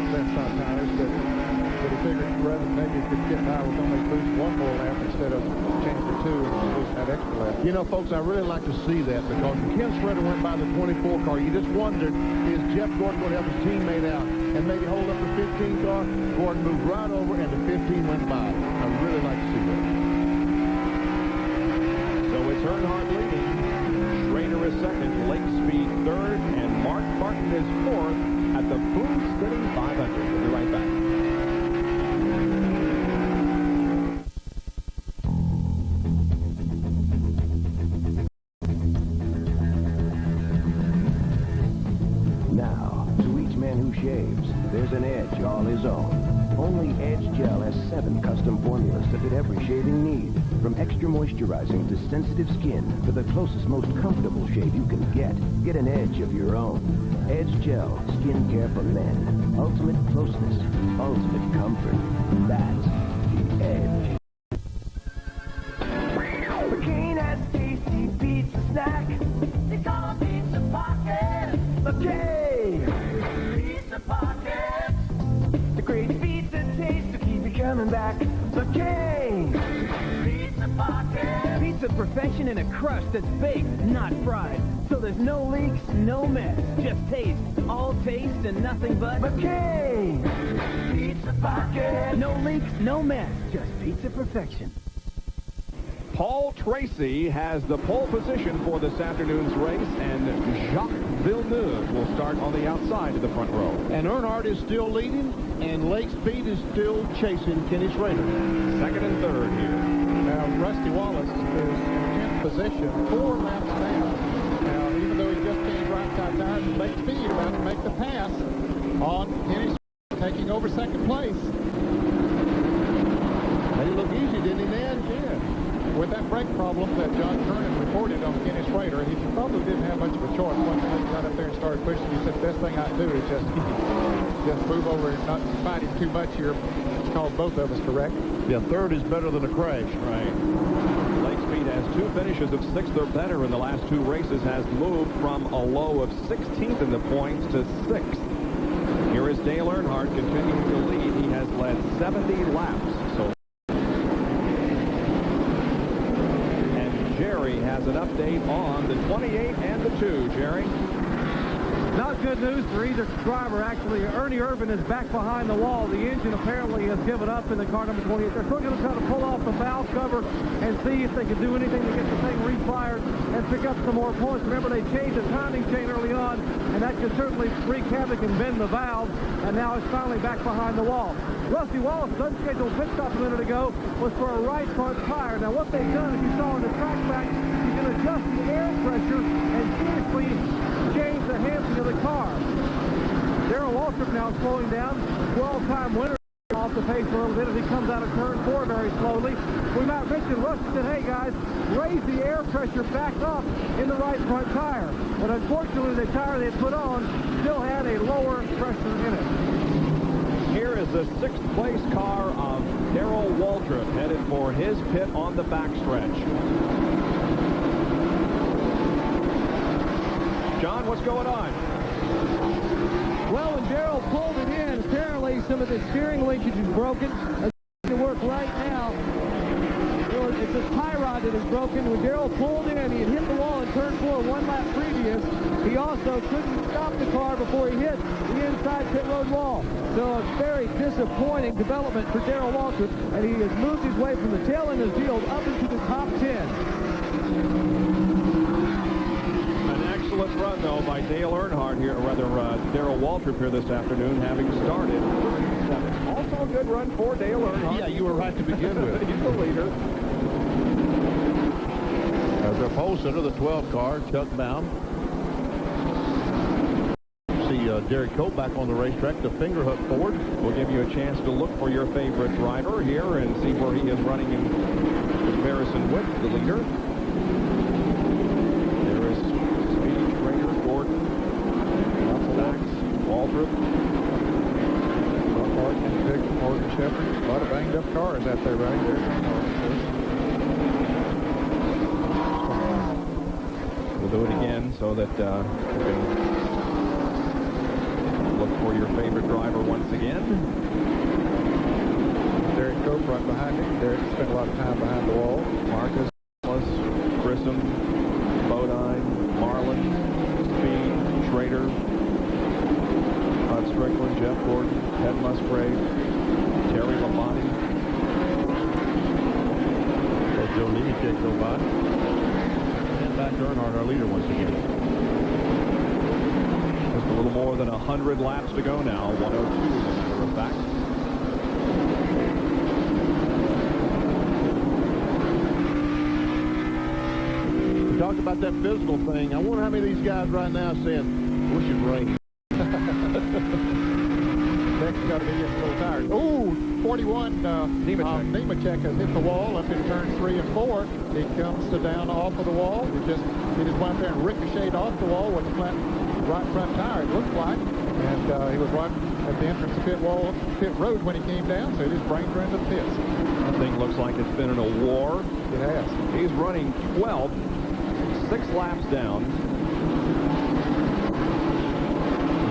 left side tires, but he figured rather than maybe he could get by with only losing one more lap instead of changing to two and losing that extra lap. You know, folks, I really like to see that because when Ken Schrader went by the 24 car, you just wondered, is Jeff Gordon going to help his teammate out and maybe hold up the 15 car? Gordon moved right over and the 15 went by. I really like to see that. So it's Earnhardt leading. Schrader is second, Lake Speed third, and Mark Martin is fourth at the Food City 500. We'll be right back. Now, to each man who shaves, there's an edge all his own. Only Edge Gel has 7 custom formulas to fit every shaving need. From extra moisturizing to sensitive skin to the closest, most comfortable shave you can get. Get an edge of your own. Edge Gel, skincare for men. Ultimate closeness, ultimate comfort. That's the edge. McCain has tasty pizza snack. They call it Pizza Pocket. McCain! Pizza Pocket. The great pizza taste to keep you coming back. McCain! Pizza Pocket. Pizza perfection in a crust that's baked, not fried. So there's no leaks, no mess. Just taste. All taste and nothing but McCain! Pizza Pocket. No leaks, no mess. Just pizza perfection. Paul Tracy has the pole position for this afternoon's race, and Jacques Villeneuve will start on the outside of the front row. And Earnhardt is still leading, and Lake Speed is still chasing Kenny Schrader. Second and third here. Now, Rusty Wallace is in 10th position, 4 laps down. Now, even though he just changed right side tires, Lake Speed about to make the pass on Kenny Schrader, taking over second place. Made it look easy, didn't he, Ned? Yeah. With that brake problem that John Kernan reported on Kenny Schrader, he probably didn't have much of a choice. Once he got up there and started pushing, he said the best thing I can do is just move over and not fight him too much here. It's called both of us, correct? Yeah, third is better than a crash. Right. Lake Speed has 2 finishes of 6th or better in the last 2 races, has moved from a low of 16th in the points to 6th. Here is Dale Earnhardt continuing to lead. He has led 70 laps. So Jerry has an update on the 28 and the 2. Jerry? Not good news for either driver, actually. Ernie Irvin is back behind the wall. The engine apparently has given up in the car number 28. They're still going to try to pull off the valve cover and see if they can do anything to get the thing refired. And tires pick up some more points. Remember, they changed the timing chain early on, and that could certainly wreak havoc and bend the valve, and now it's finally back behind the wall. Rusty Wallace's unscheduled pit stop a minute ago was for a right front tire. Now, what they've done, as you saw on the track back, you can adjust the air pressure and seriously change the handling of the car. Darrell Waltrip now slowing down. 12-time winner off the pace a little bit as he comes out of turn 4 very slowly. We might mention, Rusty said, hey guys, raise the air pressure back up in the right front tire. But unfortunately, the tire they had put on still had a lower pressure in it. Here is the 6th place car of Darrell Waltrip headed for his pit on the backstretch. John, what's going on? Well, when Darrell pulled it in, apparently some of the steering linkage is broken. It's to work right now. It's a tie rod that is broken. When Darrell pulled in, he had hit the wall in turn 4 one lap previous. He also couldn't stop the car before he hit the inside pit road wall. So a very disappointing development for Darrell Waltrip, and he has moved his way from the tail end of the field up into the top 10. Excellent run, though, by Dale Earnhardt here, or rather Darrell Waltrip here this afternoon, having started 37th. Also a good run for Dale Earnhardt. Yeah, you were right to begin with. He's the leader. As our pole sitter, the 12 car, Chuck Baum. See Derek Cope back on the racetrack, the finger hook forward. We'll give you a chance to look for your favorite driver here and see where he is running in comparison with the leader. Waltrip, Martin, Dick, Morgan Shepherd. A lot of banged up cars out there, right there. We'll do it again so that you can look for your favorite driver once again. Derek Cope right behind him. Derek spent a lot of time behind the wall. Marcus, Grissom, Bodine, Marlin, Speed, Schrader, Strickland, Jeff Gordon, Ted Musgrave, Terry Labonte. Joe Nemechek go by. And back Earnhardt, our leader, once again. Just a little more than 100 laps to go now. 102 as a matter of fact. We talked about that physical thing. I wonder how many of these guys right now saying, wish it rained. Next got to be getting a little tired. Ooh, 41, Nemechek has hit the wall up in turn 3 and 4. He comes down off of the wall. He just went up there and ricocheted off the wall with the right front tire, it looked like. And he was right at the entrance to pit road when he came down, so he just brained her into the pits. That thing looks like it's been in a war. It has. He's running 12, 6 laps down.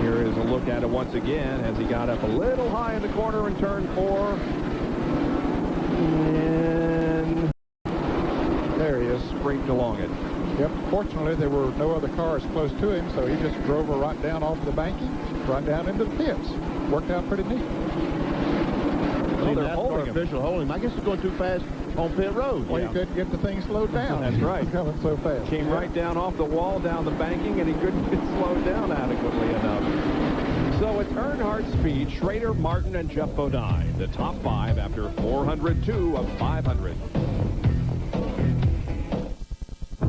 Here is a look at it once again as he got up a little high in the corner in turn 4. And there he is, scraped along it. Yep, fortunately there were no other cars close to him, so he just drove her right down off the banking, right down into the pits. Worked out pretty neat. Oh, they're holding him. Official holding him. I guess he's going too fast on pit road. Well, he couldn't get the thing slowed down. That's right. Coming so fast. Came right down off the wall, down the banking, and he couldn't get slowed down adequately enough. So it's Earnhardt, Speed, Schrader, Martin, and Jeff Bodine. The top 5 after 402 of 500.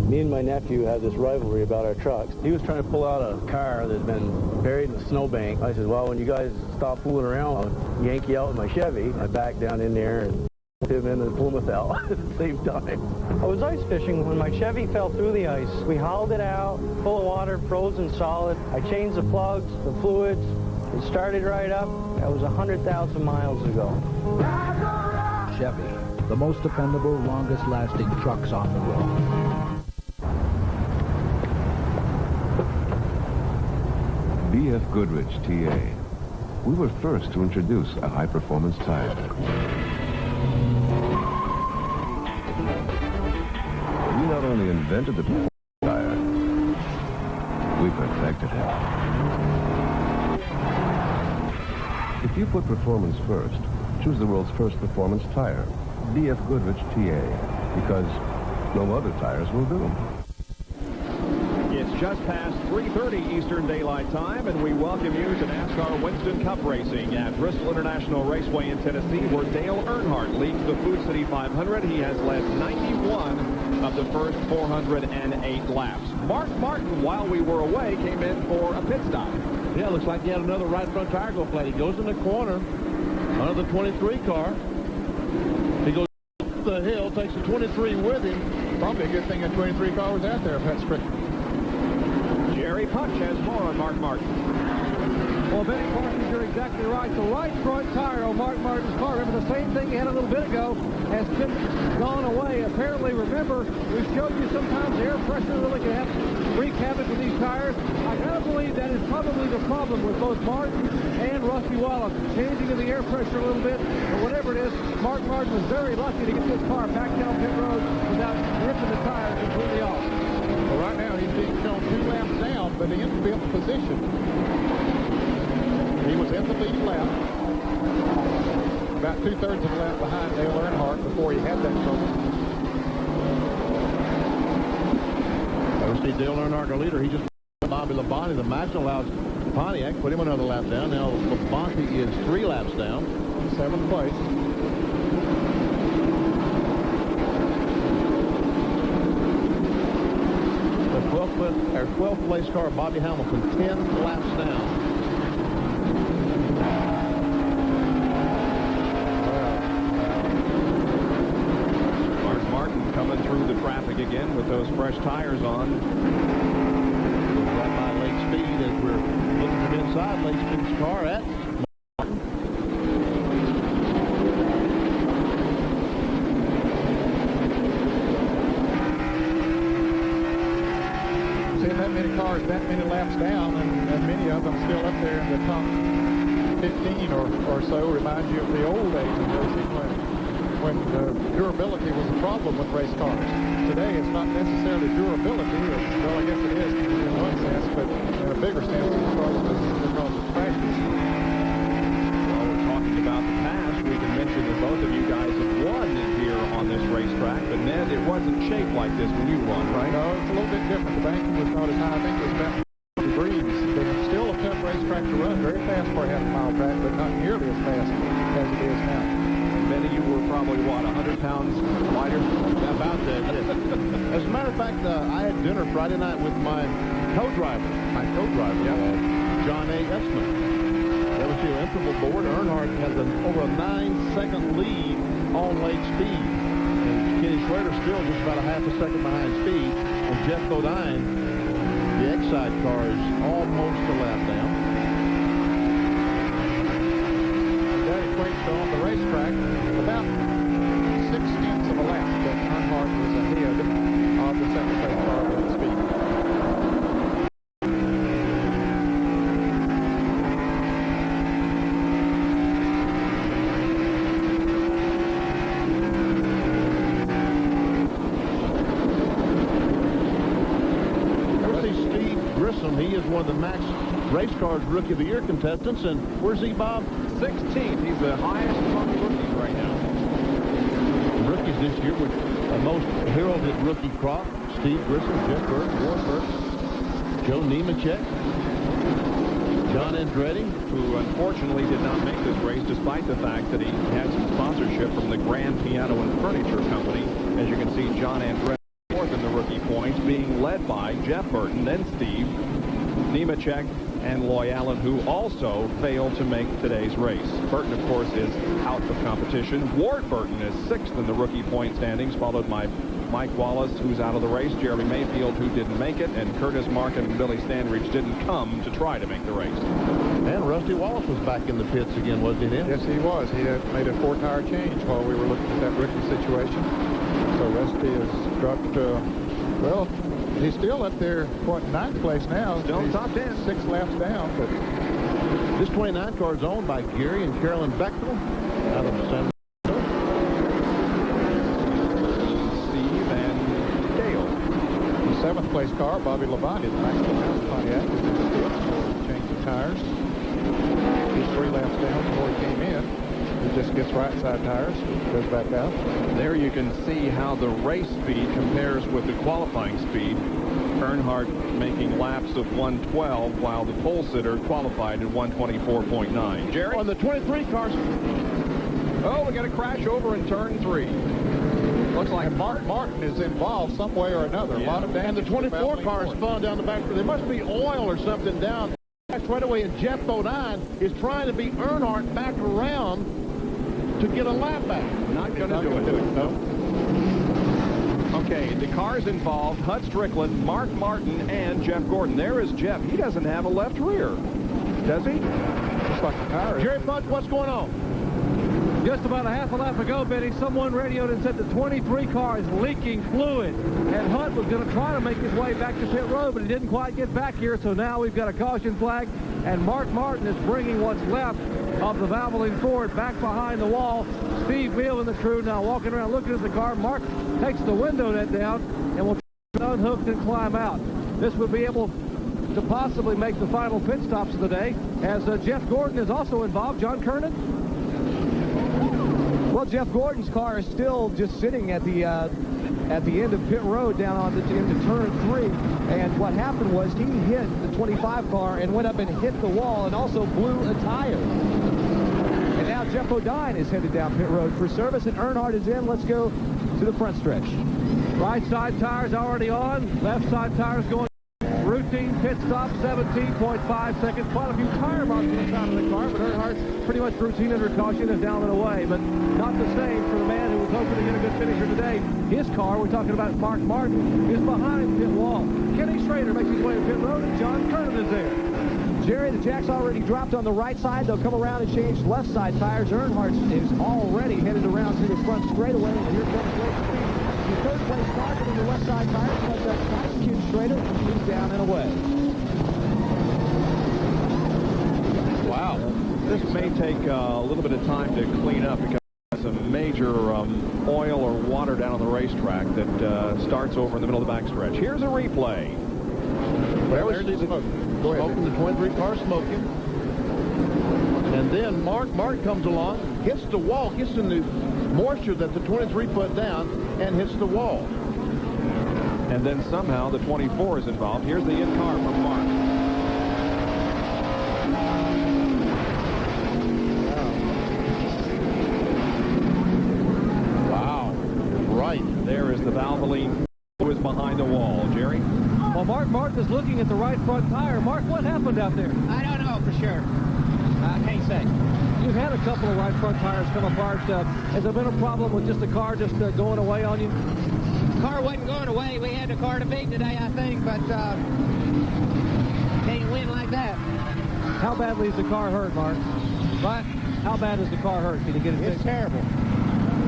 Me and my nephew had this rivalry about our trucks. He was trying to pull out a car that had been buried in the snowbank. I said, well, when you guys stop fooling around, I'll yank you out with my Chevy. I backed down in there and him in and Plymouth out at the same time. I was ice fishing when my Chevy fell through the ice. We hauled it out, full of water, frozen solid. I changed the plugs, the fluids. It started right up. That was 100,000 miles ago. Chevy, the most dependable, longest-lasting trucks on the road. B.F. Goodrich, TA. We were first to introduce a high-performance tire. We not only invented the tire, we perfected it. If you put performance first, choose the world's first performance tire, B.F. Goodrich TA, because no other tires will do. just past 3:30 Eastern Daylight Time, and we welcome you to NASCAR Winston Cup Racing at Bristol International Raceway in Tennessee, where Dale Earnhardt leads the Food City 500. He has led 91 of the first 408 laps. Mark Martin, while we were away, came in for a pit stop. Yeah, looks like he had another right front tire go flat. He goes in the corner under the 23 car. He goes up the hill, takes the 23 with him. Probably a good thing that 23 car was out there if that's correct. Jerry Punch has more on Mark Martin. Well, Benny Parsons, you're exactly right. The right front tire on Mark Martin's car, remember the same thing he had a little bit ago, has been gone away. Apparently, remember, we showed you sometimes air pressure really can wreak havoc with these tires. I gotta believe that is probably the problem with both Martin and Rusty Wallace, changing of the air pressure a little bit, or whatever it is. Mark Martin was very lucky to get this car back down pit road without ripping the tires completely off. Well, right now he's being shown 2 laps down, but in 5th position. He was in the lead lap, about 2/3 of a lap behind Dale Earnhardt before he had that trouble. We see Dale Earnhardt, our leader. He just Bobby Labonte. The match allows Pontiac put him another lap down. Now Labonte is 3 laps down. 7th place. The 12th place car, Bobby Hamilton, 10 laps down. Coming through the traffic again with those fresh tires on. Right by Lake Speed as we're looking from inside Lake Speed's car at Martin. Seeing that many cars, that many laps down, and many of them still up there in the top 15 or so reminds you of the old days of racing when durability was a problem with race cars. Today, it's not necessarily durability. Well, I guess it is in one sense, but in a bigger sense, it's because of practice. While we're talking about the past, we can mention that both of you guys have won here on this racetrack, but Ned, it wasn't shaped like this when you won, right? No, it's a little bit different. The banking was not as high. I think it was about 40 degrees. But it's still a tough racetrack to run. Very fast for a half-mile track, but not nearly as fast as it is now. Many of you were probably, what, 100 pounds lighter? About that, yes. As a matter of fact, I had dinner Friday night with my co-driver, John A. Etzman. That was the interval board. Earnhardt has over a 9-second lead on Lake Speed. And Kenny Schrader still just about a half a second behind Speed. And Jeff Bodine, the Exide car, is almost a lap down. That equates on the racetrack about 6/10 of a lap that Earnhardt was ahead of the second place car at Speed. He is one of the Max Race Cars Rookie of the Year contestants, and where's he, Bob? 16th. He's the highest among rookies right now. The rookies this year with the most heralded rookie crop: Steve Grissom, Jeff Burton, Ward Burton, Joe Nemechek, John Andretti, who unfortunately did not make this race despite the fact that he had some sponsorship from the Grand Piano and Furniture Company. As you can see, John Andretti fourth in the rookie points, being led by Jeff Burton, then Steve, Nemechek, and Loy Allen, who also failed to make today's race. Burton, of course, is out of competition. Ward Burton is 6th in the rookie point standings, followed by Mike Wallace, who's out of the race, Jeremy Mayfield, who didn't make it, and Curtis Markin and Billy Standridge didn't come to try to make the race. And Rusty Wallace was back in the pits again, wasn't he? Yes, he was. He had made a 4-tire change while we were looking at that rookie situation. So Rusty has dropped, well, he's still up there, what, 9th place now. Still in top 10. 6 laps down. But this 29 car is owned by Gary and Carolyn Bechtel out of San Steve and Dale. The 7th place car, Bobby Labonte, the Maxwell House Pontiac, is in the pits for changing tires. He's 3 laps down before he came in. He just gets right side tires, goes back out. There you can see how the race speed compares with the qualifying speed. Earnhardt making laps of 112 while the pole sitter qualified at 124.9. Jerry? On the 23 cars. Oh, we got a crash over in turn 3. Looks like Martin is involved some way or another. Yeah. A lot of damage. And the 24 cars falling down the back. There must be oil or something down right away, and Jeff Bodine is trying to beat Earnhardt back around to get a lap back. Not going to do it. No. Okay, the cars involved, Hud Strickland, Mark Martin, and Jeff Gordon. There is Jeff. He doesn't have a left rear, does he? Looks like the tire. Jerry Punch, what's going on? Just about a half a lap ago, Benny, someone radioed and said the 23 car is leaking fluid. And Hunt was going to try to make his way back to pit road, but he didn't quite get back here. So now we've got a caution flag, and Mark Martin is bringing what's left of the Valvoline Ford back behind the wall. Steve Beal and the crew now walking around looking at the car. Mark takes the window net down and will unhook and climb out. This would be able to possibly make the final pit stops of the day, as Jeff Gordon is also involved. John Kernan? Well, Jeff Gordon's car is still just sitting at the end of pit road down on into turn 3. And what happened was he hit the 25 car and went up and hit the wall and also blew a tire. And now Jeff Bodine is headed down pit road for service, and Earnhardt is in. Let's go to the front stretch. Right side tires already on. Left side tires going. Routine pit stop, 17.5 seconds. Quite a few tire marks on the side of the car, but Earnhardt's pretty much routine under caution is down and away. But not the same for the man who was hoping to get a good finisher today. His car, we're talking about Mark Martin, is behind pit wall. Kenny Schrader makes his way to pit road, and John Kernan is there. Jerry, the jack's already dropped on the right side. They'll come around and change left side tires. Earnhardt is already headed around to the front straightaway, and here comes Blake Speed. The third place car in the left side tires, but that's Ken Schrader. He's down and away. Wow. This may take a little bit of time to clean up because there's a major oil or water down on the racetrack that starts over in the middle of the backstretch. Here's a replay. There's the smoke. Smoking, the 23 car smoking. And then Mark comes along, hits the wall, gets in the moisture that the 23 put down, and hits the wall. And then somehow the 24 is involved. Here's the in-car from Mark. Wow. Right. There is the Valvoline who is behind the wall. Jerry? Well, Mark Martin is looking at the right front tire. Mark, what happened out there? I don't know for sure. I can't say. You've had a couple of right front tires come apart. Has there been a problem with just the car just going away on you? The car wasn't going away. We had the car to beat today, I think, but can't win like that. How badly is the car hurt, Mark? What? How bad is the car hurt? Can you get it fixed? It's terrible.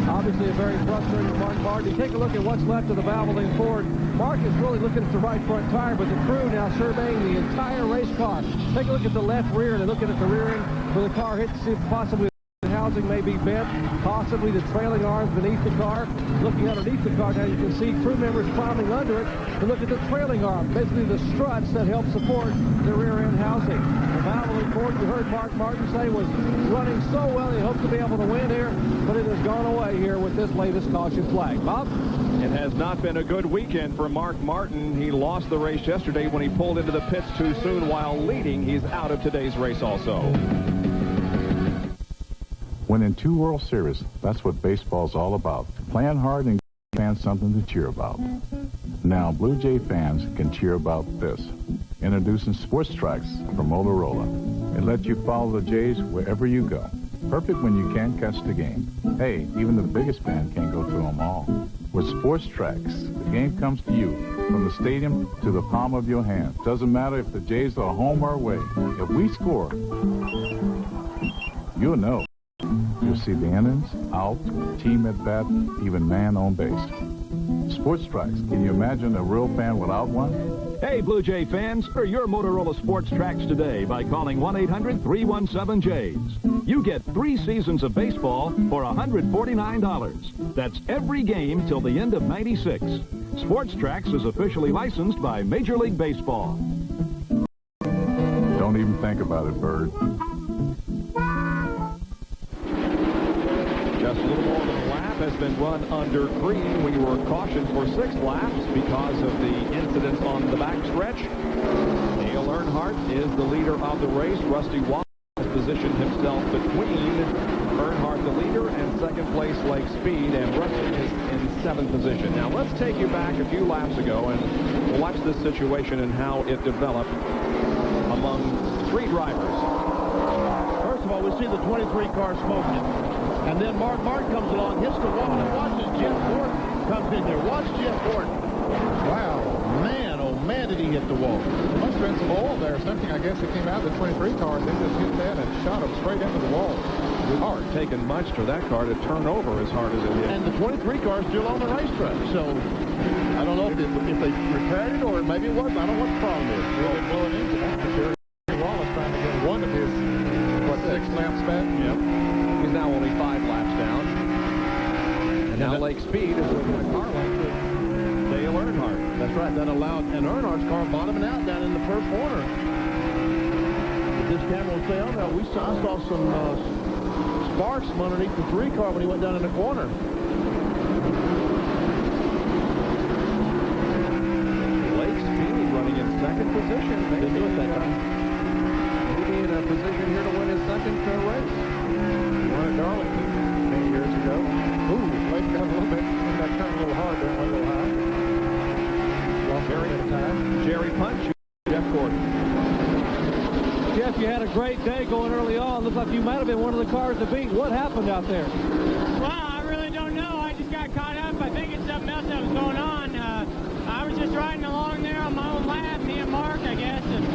Obviously a very frustrating Mark Martin. Take a look at what's left of the Valvoline Ford. Mark is really looking at the right front tire, but the crew now surveying the entire race car. Take a look at the left rear. They're looking at the rear end where the car hit to see if possibly the housing may be bent, possibly the trailing arms beneath the car. Looking underneath the car now, you can see crew members climbing under it to look at the trailing arms, basically the struts that help support the rear end housing. The Valvoline Ford, you heard Mark Martin say, was running so well he hoped to be able to win here, but it has gone away here with this latest caution flag. Bob? It has not been a good weekend for Mark Martin. He lost the race yesterday when he pulled into the pits too soon while leading. He's out of today's race also. Winning 2 World Series, that's what baseball's all about. Playing hard and giving fans something to cheer about. Now, Blue Jay fans can cheer about this. Introducing Sports Tracks from Motorola. It lets you follow the Jays wherever you go. Perfect when you can't catch the game. Hey, even the biggest fan can't go through them all. With Sports Tracks, the game comes to you, from the stadium to the palm of your hand. Doesn't matter if the Jays are home or away. If we score, you'll know. You'll see the innings, out, team at bat, even man on base. Sports Tracks, can you imagine a real fan without one? Hey, Blue Jay fans, for your Motorola Sports Tracks today by calling 1-800-317-JAYS. You get 3 seasons of baseball for $149. That's every game till the end of '96. Sports Tracks is officially licensed by Major League Baseball. Don't even think about it, Bird. Just a little more than a lap. has been run under green. We were cautioned for 6 laps because of the incidents on the backstretch. Dale Earnhardt is the leader of the race. Rusty Wallace has positioned himself between Earnhardt, the leader, and second place Lake Speed, and Rusty is in 7th position. Now let's take you back a few laps ago and watch this situation and how it developed among 3 drivers. First of all, we see the 23 car smoking. And then Mark Martin comes along, hits the wall, and watches Jeff Gordon comes in there. Watch Jeff Gordon. Wow. Man, oh man, did he hit the wall. There must have been some oil there or something, I guess, that came out of the 23 car. They just hit that and shot him straight into the wall. It would have taken much for that car to turn over as hard as it did. And the 23 car is still on the racetrack. So I don't know if they repaired it or maybe it wasn't. I don't know what the problem is. Really blowing into that for sure. Wallace trying to get one of his, 6 laps back? Yep. He's now only 5 laps down. And now Lake Speed is looking at a car length with Dale Earnhardt. That's right. That allowed an Earnhardt's car bottoming out down in the first corner. If this camera will stay on there, I saw some sparks from underneath the 3 car when he went down in the corner. Lake Speed running in 2nd position. Didn't do it that time. Maybe in a position here to win his 2nd race. He won at Darlington many years ago. Ooh, Lake got a little bit, that kind of a little hard there, went a little high. Lost Jerry at a time. Jerry Punch, Jeff Gordon. Jeff, you had a great day going early on. Looks like you might have been one of the cars to beat. What happened out there? Well, I really don't know. I just got caught up. I think it's something else that was going on. I was just riding along there on my own lap, me and Mark, I guess, and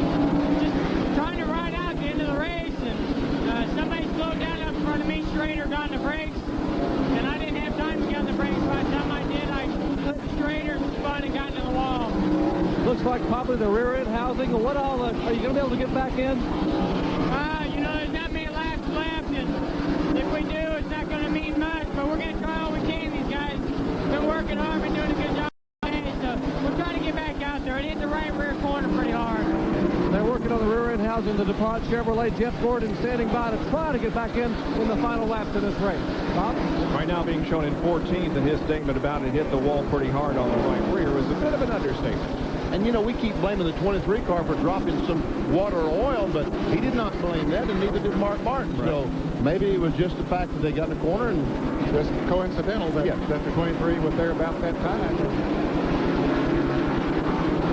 just trying to ride out the end of the race. And somebody slowed down up in front of me. Schrader got in the brakes, and I didn't have time to get on the brakes. By the time I did, I flipped Schrader, spun, and got into the wall. Looks like probably the rear end housing. What all? Are you going to be able to get back in? There's not many laps left, and if we do, it's not going to mean much. But we're going to try all we can. These guys been working hard, been doing a good job today, so we're trying to get back out there. It hit the right rear corner pretty hard. They're working on the rear end housing. The DuPont Chevrolet. Jeff Gordon standing by to try to get back in the final laps of this race. Bob? Right now being shown in 14th, and his statement about it hit the wall pretty hard on the right rear is a bit of an understatement. And, we keep blaming the 23 car for dropping some water or oil, but he did not blame that, and neither did Mark Martin. Right. So maybe it was just the fact that they got in the corner and just coincidental that the 23 was there about that time.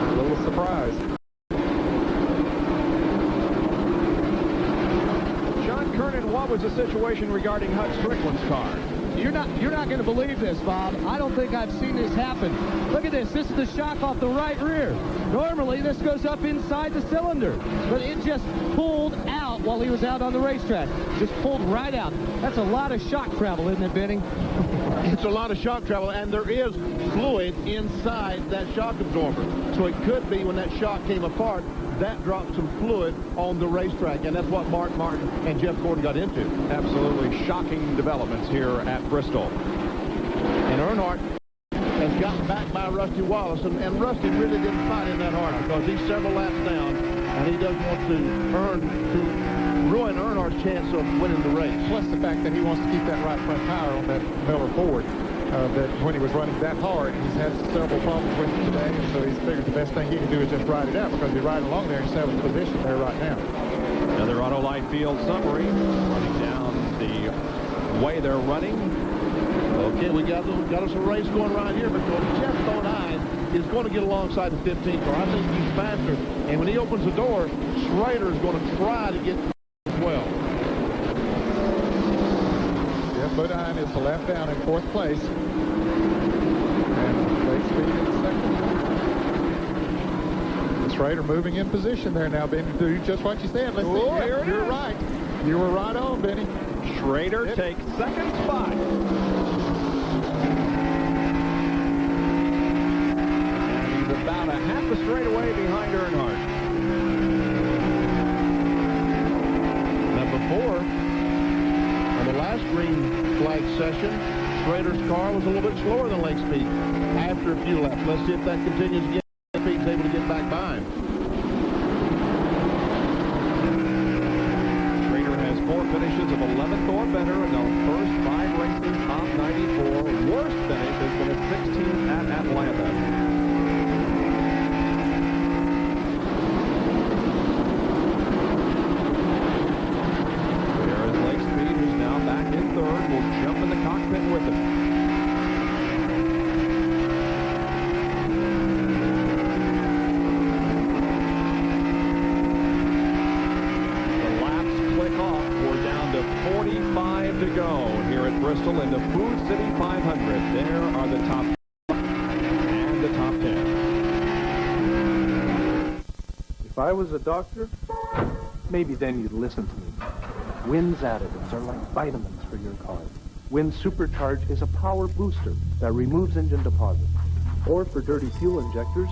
A little surprise. John Kernan, what was the situation regarding Hut Strickland's car? You're not going to believe this, Bob. I don't think I've seen this happen. Look at this. This is the shock off the right rear. Normally, this goes up inside the cylinder, but it just pulled out while he was out on the racetrack. Just pulled right out. That's a lot of shock travel, isn't it, Benny? It's a lot of shock travel, and there is fluid inside that shock absorber. So it could be when that shock came apart, that dropped some fluid on the racetrack, and that's what Mark Martin and Jeff Gordon got into. Absolutely shocking developments here at Bristol. And Earnhardt has gotten back by Rusty Wallace, and Rusty really didn't fight in that hard because he's several laps down, and he doesn't want to ruin Earnhardt's chance of winning the race. Plus the fact that he wants to keep that right front tire on that Miller Ford. That when he was running that hard, he's had several problems with it today, and so he's figured the best thing he can do is just ride it out because he's riding along there in 7th position there right now. Another Autolite Field summary running down the way they're running. Okay, we got us a race going right here because Jeff Bodine is going to get alongside the 15 car. I think he's faster, and when he opens the door, Schrader is going to try to get 12. Bodine is the lap down in 4th place. And Lake Speed in 2nd. Schrader moving in position there now, Benny. Do just what you said. Let's see. Here You're right. You were right on, Benny. Schrader takes 2nd spot. And he's about a half a straightaway behind Earnhardt. Number 4. On the last green flag session, Schrader's car was a little bit slower than Lake Speed after a few laps. Let's see if that continues again. Speed's able to get back by him. Schrader has 4 finishes of 11th or better in the first 5 races of 94. go here at Bristol in the Food City 500. There are the top and the top 10. If I was a doctor, maybe then you'd listen to me. Wynn's additives are like vitamins for your car. Winn Supercharge is a power booster that removes engine deposits. Or for dirty fuel injectors,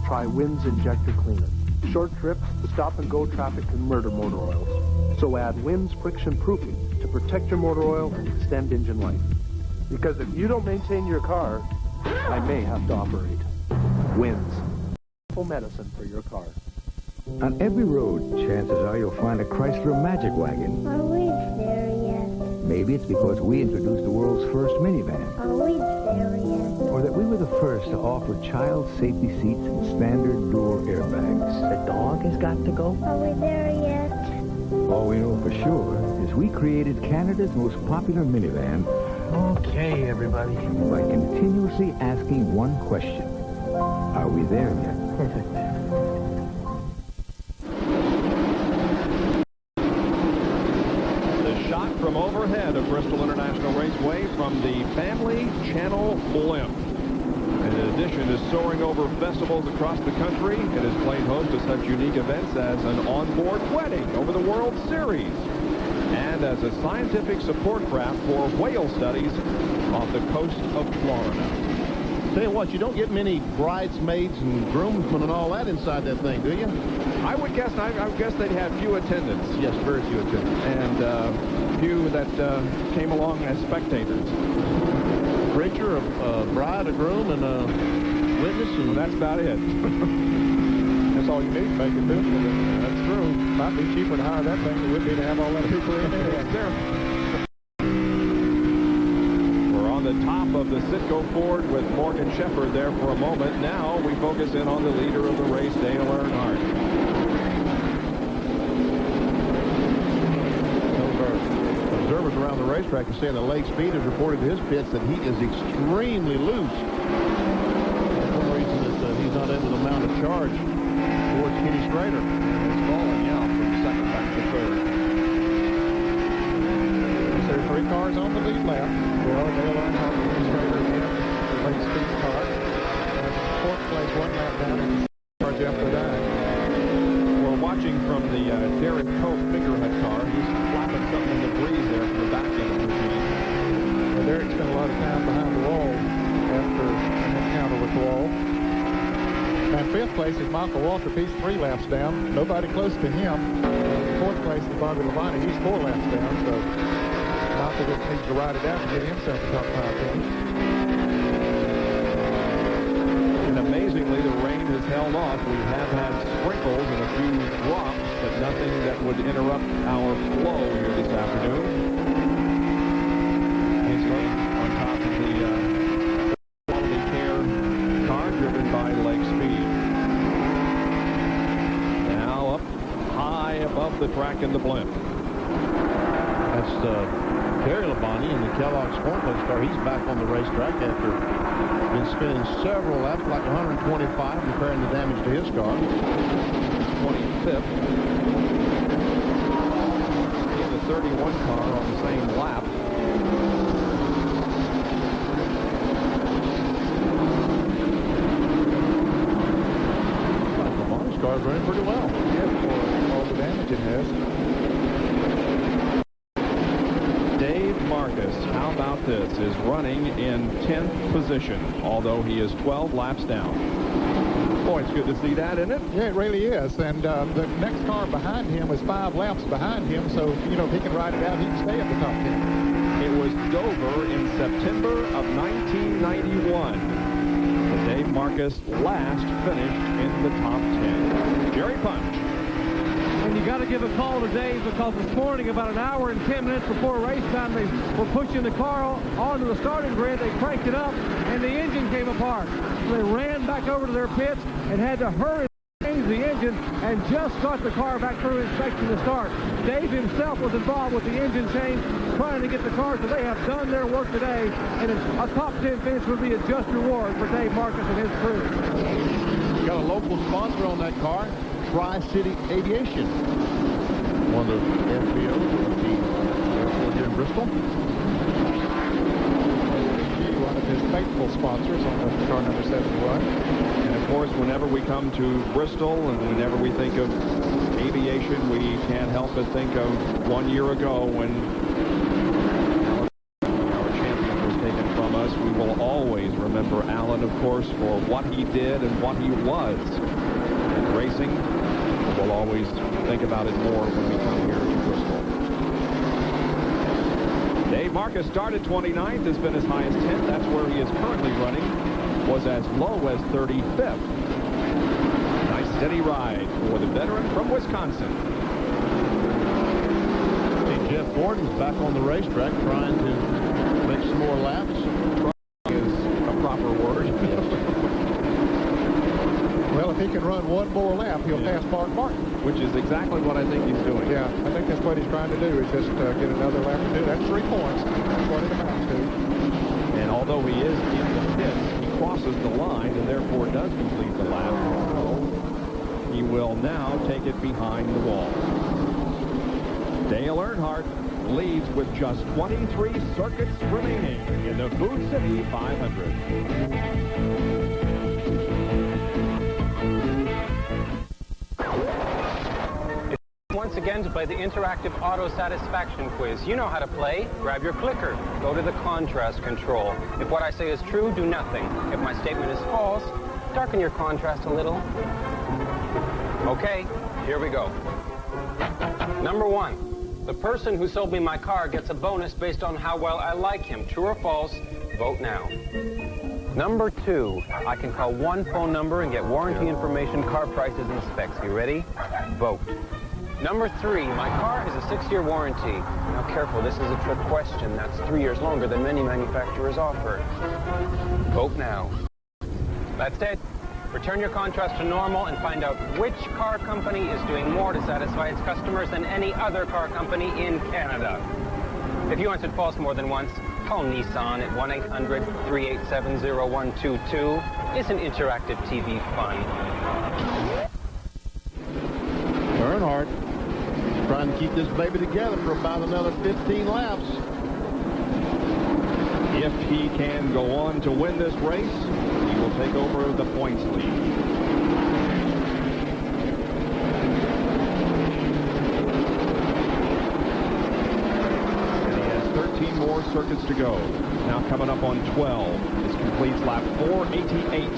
try Wynn's Injector Cleaner. Short trips, stop-and-go traffic can murder motor oils. So add Wynn's Friction Proofing to protect your motor oil and extend engine life. Because if you don't maintain your car, I may have to operate. Wynn's. Full medicine for your car. On every road, chances are you'll find a Chrysler Magic Wagon. Are we there yet? Maybe it's because we introduced the world's first minivan. Are we there yet? Or that we were the first to offer child safety seats and standard door airbags. The dog has got to go. Are we there yet? All we know for sure is we created Canada's most popular minivan. Okay, everybody. By continuously asking one question. Are we there yet? Perfect. From overhead of Bristol International Raceway from the Family Channel blimp. In addition to soaring over festivals across the country, it has played host to such unique events as an onboard wedding over the World Series and as a scientific support craft for whale studies off the coast of Florida. Tell you what, you don't get many bridesmaids and groomsmen and all that inside that thing, do you? I would guess they'd have few attendants. Yes, very few attendants. And few that came along as spectators. Preacher, a bride, a groom, and a witness, and that's about it. That's all you need to make it beautiful. That's true. Might be cheaper to hire that thing than it would be to have all that people in there. We're on the top of the Citgo Ford with Morgan Shepherd there for a moment. Now we focus in on the leader of the race, Dale Earnhardt. Observers around the racetrack are saying that Lake Speed has reported to his pits that he is extremely loose. That's one reason that he's not able to mount a charge towards Kenny Strader. It's falling out from second back to third. There are 3 cars on the lead lap. Well, Dale Earnhardt, Kenny Strader, and Lake Speed car. And fourth place, 1 lap down in the car, Jeff Bodine. We're watching from the Derek Cope figurehead car. He's flapping something in the breeze there from the back end of the machine. Well, Derek spent a lot of time behind the wall after an encounter with the wall. And 5th place is Michael Waltrip. He's 3 laps down. Nobody close to him. 4th place is Bobby Labonte. He's 4 laps down. So Michael just needs to ride it out and get himself a top 5 finish. And amazingly, the rain has held off. We have had sprinkles and a few drops, but nothing that would interrupt our flow here this afternoon. Hanslow on top of the quality care car driven by Lake Speed. Now up high above the track in the blimp. That's Terry Labonte in the Kellogg's Sport Place car. He's back on the racetrack after been spending several laps, like 125, repairing the damage to his car. 25th. In the 31 car on the same lap. Labonte's car is running pretty well. Yeah, for all the damage it has. Dave Marcus, how about this, is running in 10th position, although he is 12 laps down. Boy, it's good to see that, isn't it? Yeah, it really is. And the next car behind him is 5 laps behind him, so, you know, if he can ride it out, he can stay at the top 10. It was Dover in September of 1991. But Dave Marcus last finished in the top 10. Jerry Punch. And you got to give a call to Dave because this morning, about an hour and 10 minutes before race time, they were pushing the car onto the starting grid. They cranked it up, and the engine came apart. So they ran back over to their pits and had to hurry to change the engine and just got the car back through inspection to start. Dave himself was involved with the engine change, trying to get the car, so they have done their work today, and a top 10 finish would be a just reward for Dave Marcus and his crew. Got a local sponsor on that car, Tri-City Aviation. One of the FBOs of the airport here in Bristol. One of his faithful sponsors on the car number 71. And of course, whenever we come to Bristol and whenever we think of aviation, we can't help but think of 1 year ago when our champion was taken from us. We will always remember Alan, of course, for what he did and what he was in racing. We'll always think about it more when we come here to Bristol. Dave Marcus started 29th, has been as high as 10th. That's where he is currently running. Was as low as 35th. Nice steady ride for the veteran from Wisconsin. Hey, Jeff Gordon's back on the racetrack trying to make some more laps. Trying is a proper word. Well, if he can run one more lap, he'll pass Mark Martin. Which is exactly what I think he's doing. Yeah, I think that's what he's trying to do, is just get another lap to do. That's 3 points. That's what it amounts to. And although he is in the pits, he crosses the line and therefore does complete the lap. He will now take it behind the wall. Dale Earnhardt leads with just 23 circuits remaining in the Food City 500. Once again to play the interactive auto satisfaction quiz. You know how to play. Grab your clicker. Go to the contrast control. If what I say is true, do nothing. If my statement is false, darken your contrast a little. Okay, here we go. Number 1. The person who sold me my car gets a bonus based on how well I like him. True or false? Vote now. Number 2. I can call one phone number and get warranty information, car prices, and specs. You ready? Vote. Number 3, my car has a 6-year warranty. Now careful, this is a trick question. That's 3 years longer than many manufacturers offer. Vote now. That's it. Return your contrast to normal and find out which car company is doing more to satisfy its customers than any other car company in Canada. If you answered false more than once, call Nissan at 1-800-387-0122. Isn't interactive TV fun? Earnhardt trying to keep this baby together for about another 15 laps. If he can go on to win this race, he will take over the points lead. And he has 13 more circuits to go. Now coming up on 12. This completes lap 488.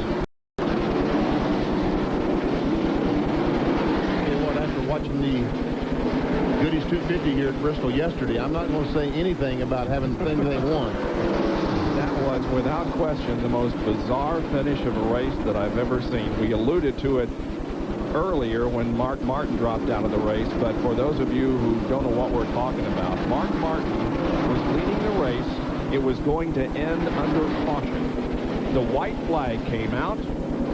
After watching the Goodies 250 here at Bristol yesterday, I'm not going to say anything about having the thing they won. That was, without question, the most bizarre finish of a race that I've ever seen. We alluded to it earlier when Mark Martin dropped out of the race, but for those of you who don't know what we're talking about, Mark Martin was leading the race. It was going to end under caution. The white flag came out.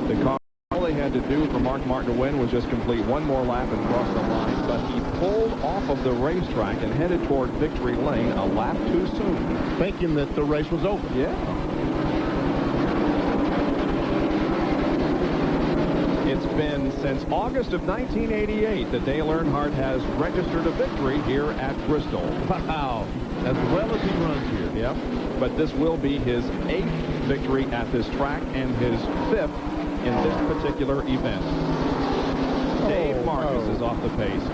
The car, all they had to do for Mark Martin to win was just complete one more lap and cross the line, but he pulled off of the racetrack and headed toward victory lane a lap too soon. Thinking that the race was over. Yeah. It's been since August of 1988 that Dale Earnhardt has registered a victory here at Bristol. Wow. As well as he runs here. Yep. But this will be his 8th victory at this track and his 5th in this particular event. Dave Marcus is off the pace.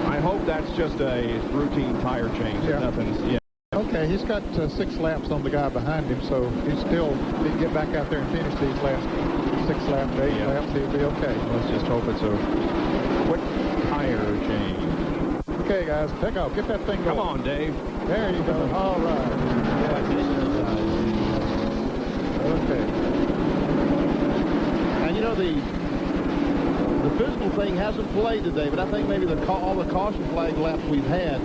I hope that's just a routine tire change. Yeah. Nothing's, Okay, he's got 6 laps on the guy behind him, so he can get back out there and finish these last 6 laps, 8 laps, he'll be okay. Let's just hope it's a quick tire change. Okay, guys, take off. Get that thing going. Come on, Dave. There you go. All right. Okay. And you know, the physical thing hasn't played today, but I think maybe all the caution flag laps we've had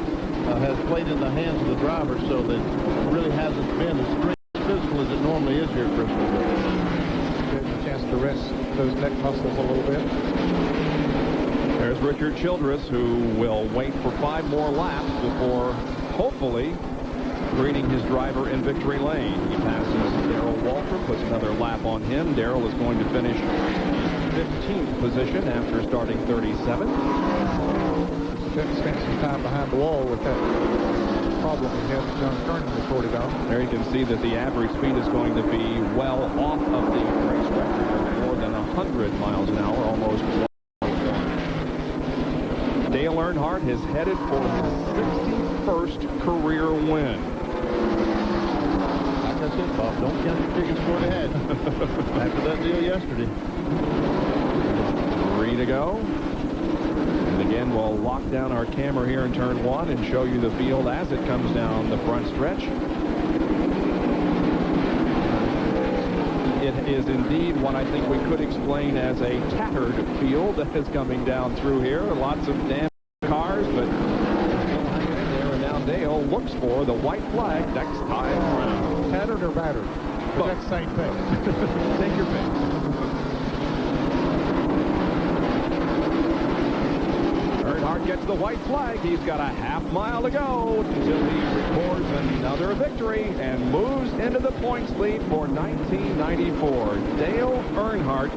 has played in the hands of the drivers, so that it really hasn't been as strict physical as it normally is here at Bristol. Getting a chance to rest those neck muscles a little bit. There's Richard Childress, who will wait for 5 more laps before, hopefully, greeting his driver in victory lane. He passes Darrell Waltrip, puts another lap on him. Darrell is going to finish in 15th position after starting 37. Spent some time behind the wall with that problem we had that John Kernan reported on. There you can see that the average speed is going to be well off of the race record of more than 100 miles an hour, almost 101. Dale Earnhardt is headed for his 61st career win. Like I said, Bob, don't count your chickens before they hatch. After that deal yesterday. 3 to go. And again, we'll lock down our camera here in turn 1 and show you the field as it comes down the front stretch. It is indeed what I think we could explain as a tattered field that is coming down through here. Lots of damaged cars, but still hanging in there. And now Dale looks for the white flag next time around. Tattered or battered? But that's the same thing. Take your pick. Earnhardt gets the white flag. He's got a half mile to go until he records another victory and moves into the points lead for 1994. Dale Earnhardt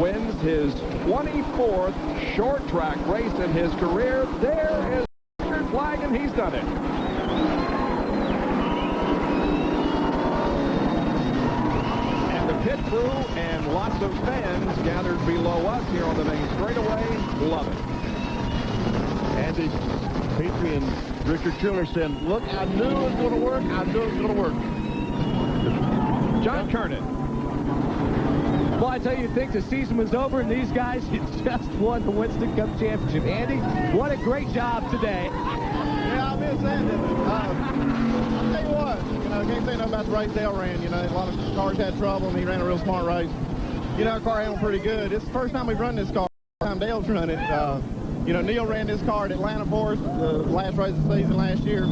wins his 24th short track race in his career. There is the record flag, and he's done it. And the pit crew and lots of fans gathered below us here on the main straightaway love it. Andy Petrie and Richard Chiller said, look, I knew it was going to work. I knew it was going to work. John Kernan. Well, I tell you, you think the season was over, and these guys just won the Winston Cup Championship. Andy, what a great job today. Yeah, I miss that, didn't it? I'll tell you what, I can't say nothing about the race Dale ran. A lot of cars had trouble, and he ran a real smart race. Our car handled pretty good. It's the first time we've run this car. The time Dale's run it. Neil ran this car at Atlanta for us, the last race of the season last year.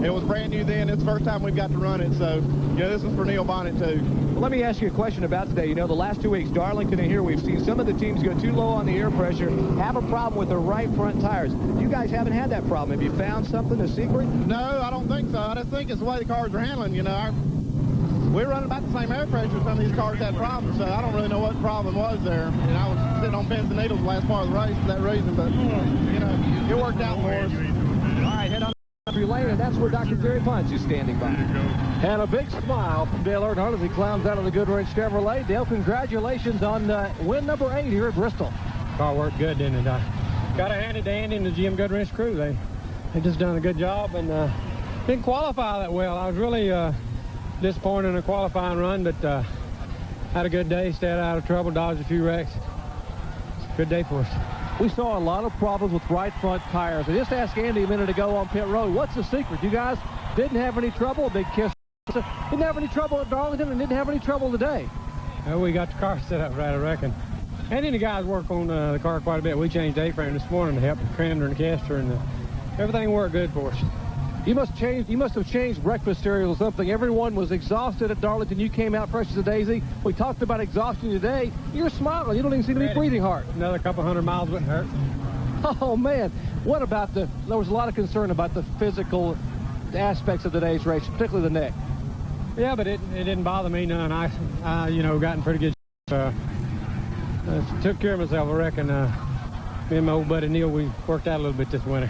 It was brand new then. It's the first time we've got to run it. So, this is for Neil Bonnet, too. Well, let me ask you a question about today. The last 2 weeks, Darlington and here, we've seen some of the teams go too low on the air pressure, have a problem with their right front tires. You guys haven't had that problem. Have you found something, a secret? No, I don't think so. I just think it's the way the cars are handling. We're running about the same air pressure. Some of these cars had problems, so I don't really know what the problem was there. I was sitting on pins and needles the last part of the race for that reason, but, it worked out for us. All right, head on country lane, and that's where Dr. Jerry Ponce is standing by. And a big smile from Dale Earnhardt as he climbs out of the Goodwrench Chevrolet. Dale, congratulations on win number 8 here at Bristol. Car worked good, didn't it? Got to hand it to Andy and the GM Goodwrench crew. They just done a good job and didn't qualify that well. I was really disappointed in a qualifying run, but had a good day, stayed out of trouble, dodged a few wrecks. Good day for us. We saw a lot of problems with right front tires. I just asked Andy a minute ago on pit road, what's the secret? You guys didn't have any trouble, big kiss. Didn't have any trouble at Darlington and didn't have any trouble today. Well, we got the car set up right, I reckon. And then the guys work on the car quite a bit. We changed A-frame this morning to help the Crander and the caster, and everything worked good for us. You must have changed breakfast cereal or something. Everyone was exhausted at Darlington. You came out fresh as a daisy. We talked about exhaustion today. You're smiling. You don't even seem to be breathing hard. Another couple hundred miles wouldn't hurt. Oh, man. What about there was a lot of concern about the physical aspects of today's race, particularly the neck. Yeah, but it didn't bother me none. I got in pretty good shape. Took care of myself, I reckon. Me and my old buddy Neil, we worked out a little bit this winter.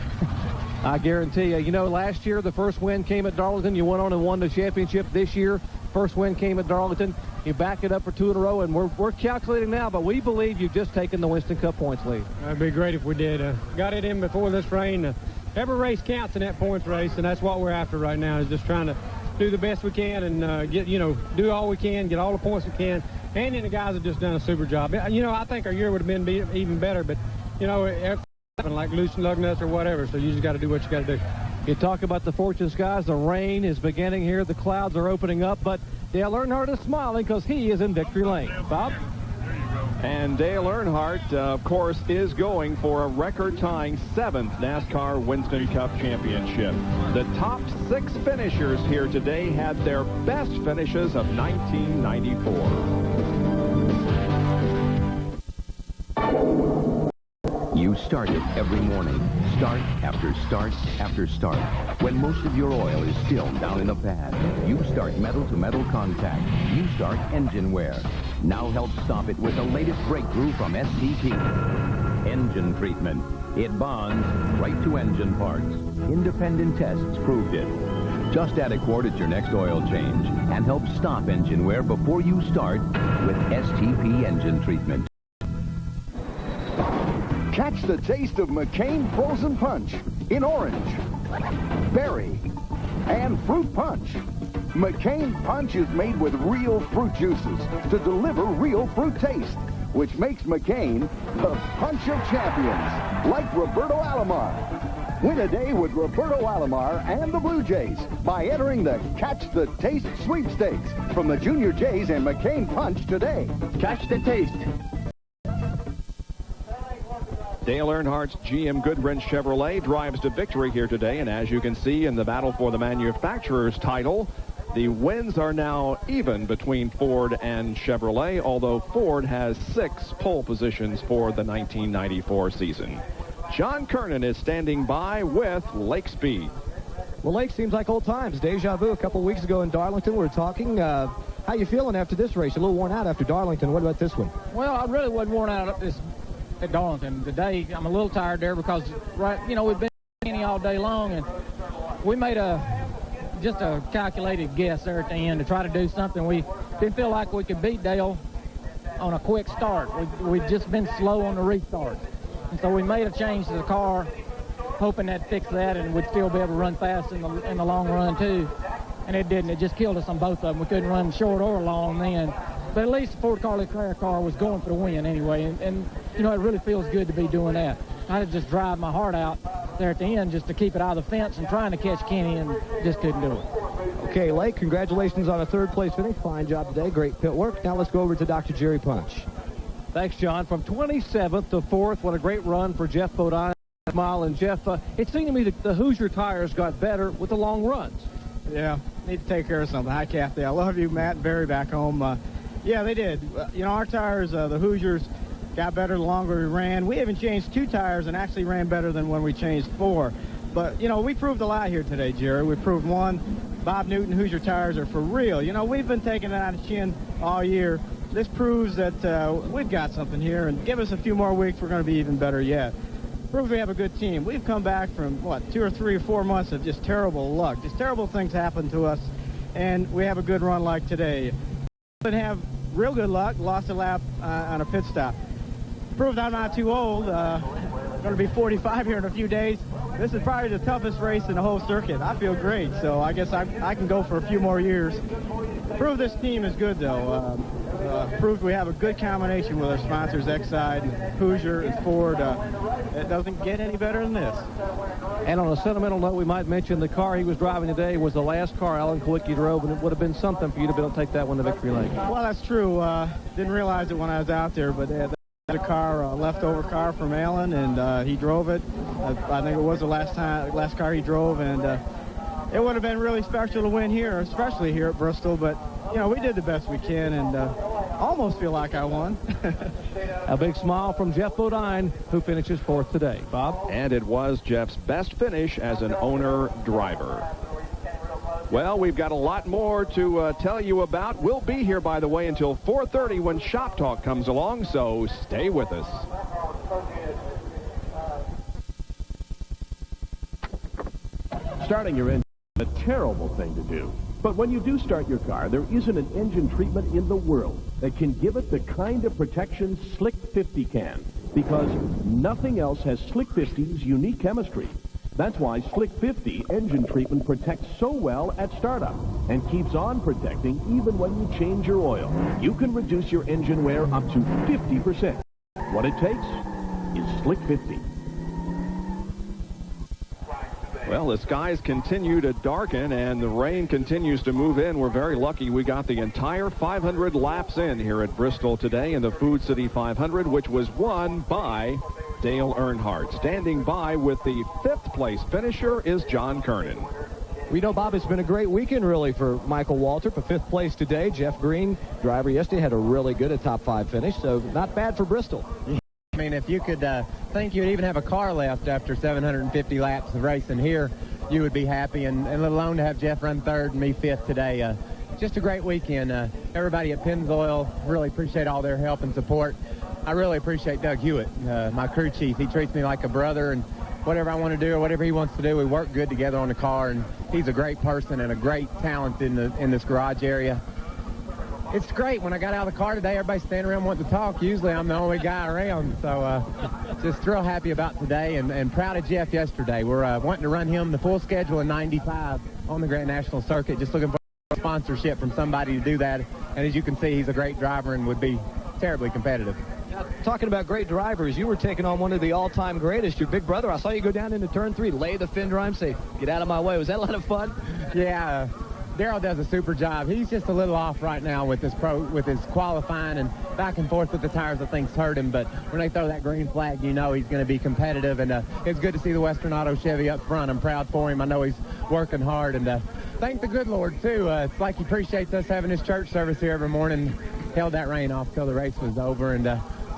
I guarantee you. Last year, the first win came at Darlington. You went on and won the championship. This year, first win came at Darlington. You back it up for 2 in a row, and we're calculating now, but we believe you've just taken the Winston Cup points lead. That'd be great if we did. Got it in before this rain. Every race counts in that points race, and that's what we're after right now, is just trying to do the best we can and do all we can, get all the points we can. And then the guys have just done a super job. I think our year would have been even better, but, like loose lug nuts or whatever, so you just got to do what you got to do. You talk about the fortune skies. The rain is beginning here. The clouds are opening up, but Dale Earnhardt is smiling because he is in victory lane. Bob? And Dale Earnhardt, of course, is going for a record-tying 7th NASCAR Winston Cup championship. The top 6 finishers here today had their best finishes of 1994. You start it every morning, start after start after start. When most of your oil is still down in the pad, you start metal-to-metal contact. You start engine wear. Now help stop it with the latest breakthrough from STP. Engine treatment. It bonds right to engine parts. Independent tests proved it. Just add a quart at your next oil change and help stop engine wear before you start with STP engine treatment. Catch the taste of McCain Frozen Punch in orange, berry, and fruit punch. McCain Punch is made with real fruit juices to deliver real fruit taste, which makes McCain the punch of champions, like Roberto Alomar. Win a day with Roberto Alomar and the Blue Jays by entering the Catch the Taste sweepstakes from the Junior Jays and McCain Punch today. Catch the taste. Dale Earnhardt's GM Goodwrench Chevrolet drives to victory here today, and as you can see in the battle for the manufacturer's title, the wins are now even between Ford and Chevrolet, although Ford has 6 pole positions for the 1994 season. John Kernan is standing by with Lake Speed. Well, Lake seems like old times. Deja vu. A couple weeks ago in Darlington, we were talking. How you feeling after this race? A little worn out after Darlington. What about this one? Well, I really wasn't worn out at Darlington. Today, I'm a little tired there because, we've been all day long, and we made just a calculated guess there at the end to try to do something. We didn't feel like we could beat Dale on a quick start. We've just been slow on the restart. And so we made a change to the car, hoping that'd fix that and we'd still be able to run fast in the long run, too. And it didn't. It just killed us on both of them. We couldn't run short or long then. But at least the Ford Car Leclerc car was going for the win anyway. And it really feels good to be doing that. I had to just drive my heart out there at the end just to keep it out of the fence and trying to catch Kenny, and just couldn't do it. Okay, Lake, congratulations on a third-place finish. Fine job today. Great pit work. Now let's go over to Dr. Jerry Punch. Thanks, John. From 27th to 4th, what a great run for Jeff Bodine. And Jeff, it seemed to me that the Hoosier tires got better with the long runs. Yeah, need to take care of something. Hi, Kathy. I love you, Matt and Barry back home. Yeah, they did. Our tires, the Hoosiers, got better the longer we ran. We even changed 2 tires and actually ran better than when we changed 4. But, we proved a lot here today, Jerry. We proved, one, Bob Newton Hoosier tires are for real. We've been taking it on the chin all year. This proves that we've got something here, and give us a few more weeks, we're going to be even better yet. Proves we have a good team. We've come back from, 2 or 3 or 4 months of just terrible luck. Just terrible things happen to us, and we have a good run like today. We have real good luck, lost a lap on a pit stop. Proved I'm not too old. Going to be 45 here in a few days. This is probably the toughest race in the whole circuit. I feel great, so I guess I can go for a few more years. Prove this team is good, though. Proved we have a good combination with our sponsors, Exide, Hoosier, and Ford. It doesn't get any better than this. And on a sentimental note, we might mention the car he was driving today was the last car Alan Kowicki drove, and it would have been something for you to be able to take that one to victory lane. Well, that's true. Didn't realize it when I was out there, but they had a car, a leftover car from Alan, and he drove it. I think it was the last car he drove, and it would have been really special to win here, especially here at Bristol. But we did the best we can, and almost feel like I won. A big smile from Jeff Bodine, who finishes 4th today. Bob? And it was Jeff's best finish as an owner-driver. Well, we've got a lot more to tell you about. We'll be here, by the way, until 4:30 when Shop Talk comes along, so stay with us. Starting your engine is a terrible thing to do. But when you do start your car, there isn't an engine treatment in the world that can give it the kind of protection Slick 50 can, because nothing else has Slick 50's unique chemistry. That's why Slick 50 engine treatment protects so well at startup and keeps on protecting even when you change your oil. You can reduce your engine wear up to 50%. What it takes is Slick 50. Well, the skies continue to darken and the rain continues to move in. We're very lucky we got the entire 500 laps in here at Bristol today in the Food City 500, which was won by Dale Earnhardt. Standing by with the 5th place finisher is John Kernan. We know, Bob, it's been a great weekend, really, for Michael Waltrip. A 5th place today. Jeff Green, driver yesterday, had a really good top 5 finish, so not bad for Bristol. I mean, if you could think you'd even have a car left after 750 laps of racing here, you would be happy, and let alone to have Jeff run 3rd and me 5th today. Just a great weekend. Everybody at Pennzoil, really appreciate all their help and support. I really appreciate Doug Hewitt, my crew chief. He treats me like a brother, and whatever I want to do or whatever he wants to do, we work good together on the car, and he's a great person and a great talent in this garage area. It's great. When I got out of the car today, everybody's standing around wanting to talk. Usually I'm the only guy around, so just real happy about today and proud of Jeff yesterday. We're wanting to run him the full schedule in 95 on the Grand National Circuit, just looking for sponsorship from somebody to do that. And as you can see, he's a great driver and would be terribly competitive. Now, talking about great drivers, you were taking on one of the all-time greatest, your big brother. I saw you go down into turn 3, lay the fender on, say, get out of my way. Was that a lot of fun? Yeah. Daryl does a super job. He's just a little off right now with his qualifying and back and forth with the tires. I think's hurt him, but when they throw that green flag, you know he's going to be competitive, and it's good to see the Western Auto Chevy up front. I'm proud for him. I know he's working hard, and thank the good Lord, too. It's like he appreciates us having his church service here every morning. Held that rain off till the race was over, and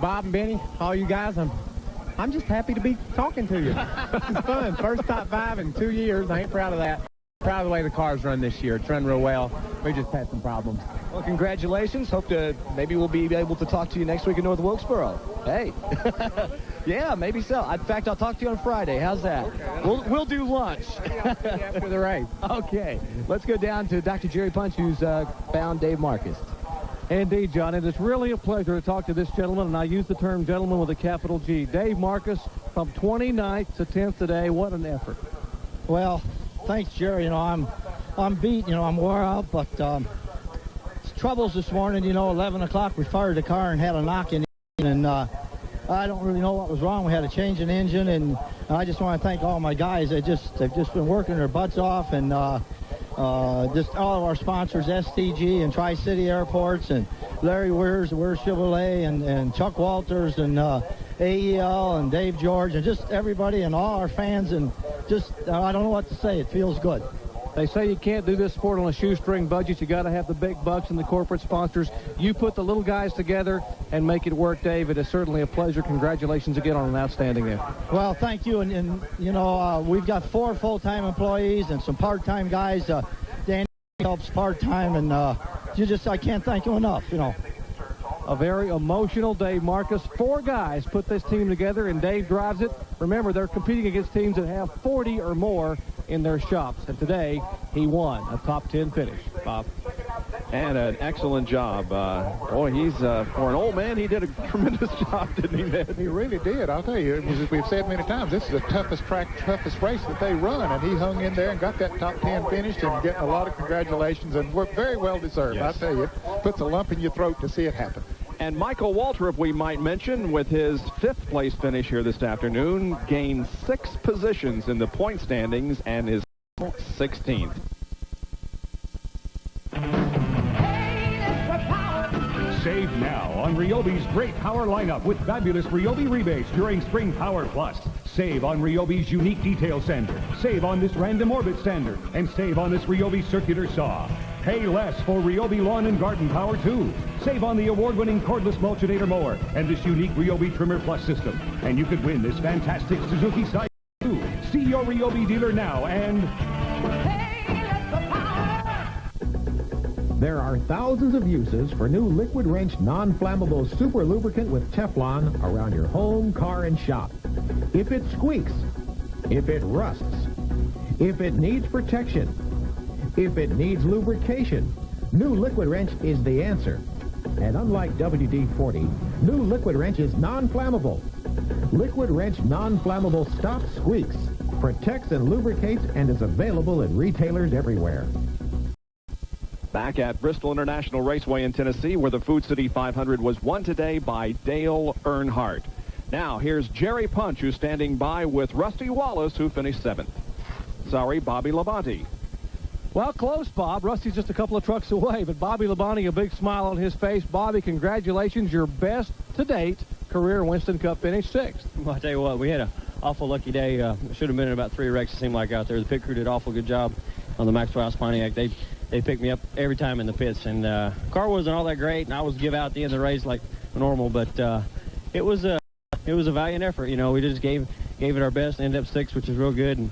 Bob and Benny, all you guys, I'm just happy to be talking to you. This is fun. First top 5 in 2 years. I ain't proud of that. Proud of the way the car's run this year. It's run real well. We just had some problems. Well, congratulations. Hope to maybe we'll be able to talk to you next week in North Wilkesboro. Hey. Yeah, maybe so. In fact, I'll talk to you on Friday. How's that? Okay, we'll do lunch. After the race. Okay. Let's go down to Dr. Jerry Punch, who's found Dave Marcus. Indeed, John. It is really a pleasure to talk to this gentleman, and I use the term gentleman with a capital G. Dave Marcus from 29th to 10th today. What an effort. Well, thanks, Jerry. You know, I'm beat. You know, I'm wore out, but troubles this morning. You know, 11 o'clock we fired the car and had a knock in the engine, and I don't really know what was wrong. We had to change an engine, and I just want to thank all my guys. They've just been working their butts off, and just all of our sponsors, STG and Tri-City Airports, and Larry Weir's Chevrolet, and Chuck Walters, and AEL, and Dave George, and just everybody, and all our fans, and just, I don't know what to say. It feels good. They say you can't do this sport on a shoestring budget. You got to have the big bucks and the corporate sponsors. You put the little guys together and make it work, Dave. It is certainly a pleasure. Congratulations again on an outstanding effort. Well, thank you. And you know, we've got 4 full-time employees and some part-time guys. Dan helps part-time, and I can't thank you enough, you know. A very emotional Dave Marcus. 4 guys put this team together, and Dave drives it. Remember, they're competing against teams that have 40 or more in their shops, and today he won a top 10 finish. Bob. And an excellent job. Boy, he's, for an old man, he did a tremendous job, didn't he, Ned? He really did. I'll tell you, as we've said many times, this is the toughest race that they run, and he hung in there and got that top 10 finished and getting a lot of congratulations, and we're very well deserved. Yes. I'll tell you, it puts a lump in your throat to see it happen. And Michael Waltrip, we might mention, with his 5th place finish here this afternoon, gained 6 positions in the point standings and is 16th. Save now on Ryobi's great power lineup with fabulous Ryobi rebates during Spring Power Plus. Save on Ryobi's unique detail sander. Save on this random orbit sander. And save on this Ryobi circular saw. Pay less for Ryobi lawn and garden power, too. Save on the award-winning cordless mulchinator mower and this unique Ryobi Trimmer Plus system. And you could win this fantastic Suzuki side, too. See your Ryobi dealer now and... There are thousands of uses for new Liquid Wrench non-flammable super lubricant with Teflon around your home, car, and shop. If it squeaks, if it rusts, if it needs protection, if it needs lubrication, new Liquid Wrench is the answer. And unlike WD-40, new Liquid Wrench is non-flammable. Liquid Wrench non-flammable stops squeaks, protects and lubricates, and is available at retailers everywhere. Back at Bristol International Raceway in Tennessee, where the Food City 500 was won today by Dale Earnhardt. Now, here's Jerry Punch, who's standing by with Rusty Wallace, who finished 7th. Sorry, Bobby Labonte. Well, close, Bob. Rusty's just a couple of trucks away, but Bobby Labonte, a big smile on his face. Bobby, congratulations. Your best to date career Winston Cup finish, 6th. Well, I tell you what, we had an awful lucky day. Should have been in about 3 wrecks, it seemed like, out there. The pit crew did an awful good job on the Maxwell House Pontiac. They picked me up every time in the pits, and car wasn't all that great, and I was give out at the end of the race like normal, but it was a valiant effort. You know, we just gave it our best, and ended up 6th, which is real good, and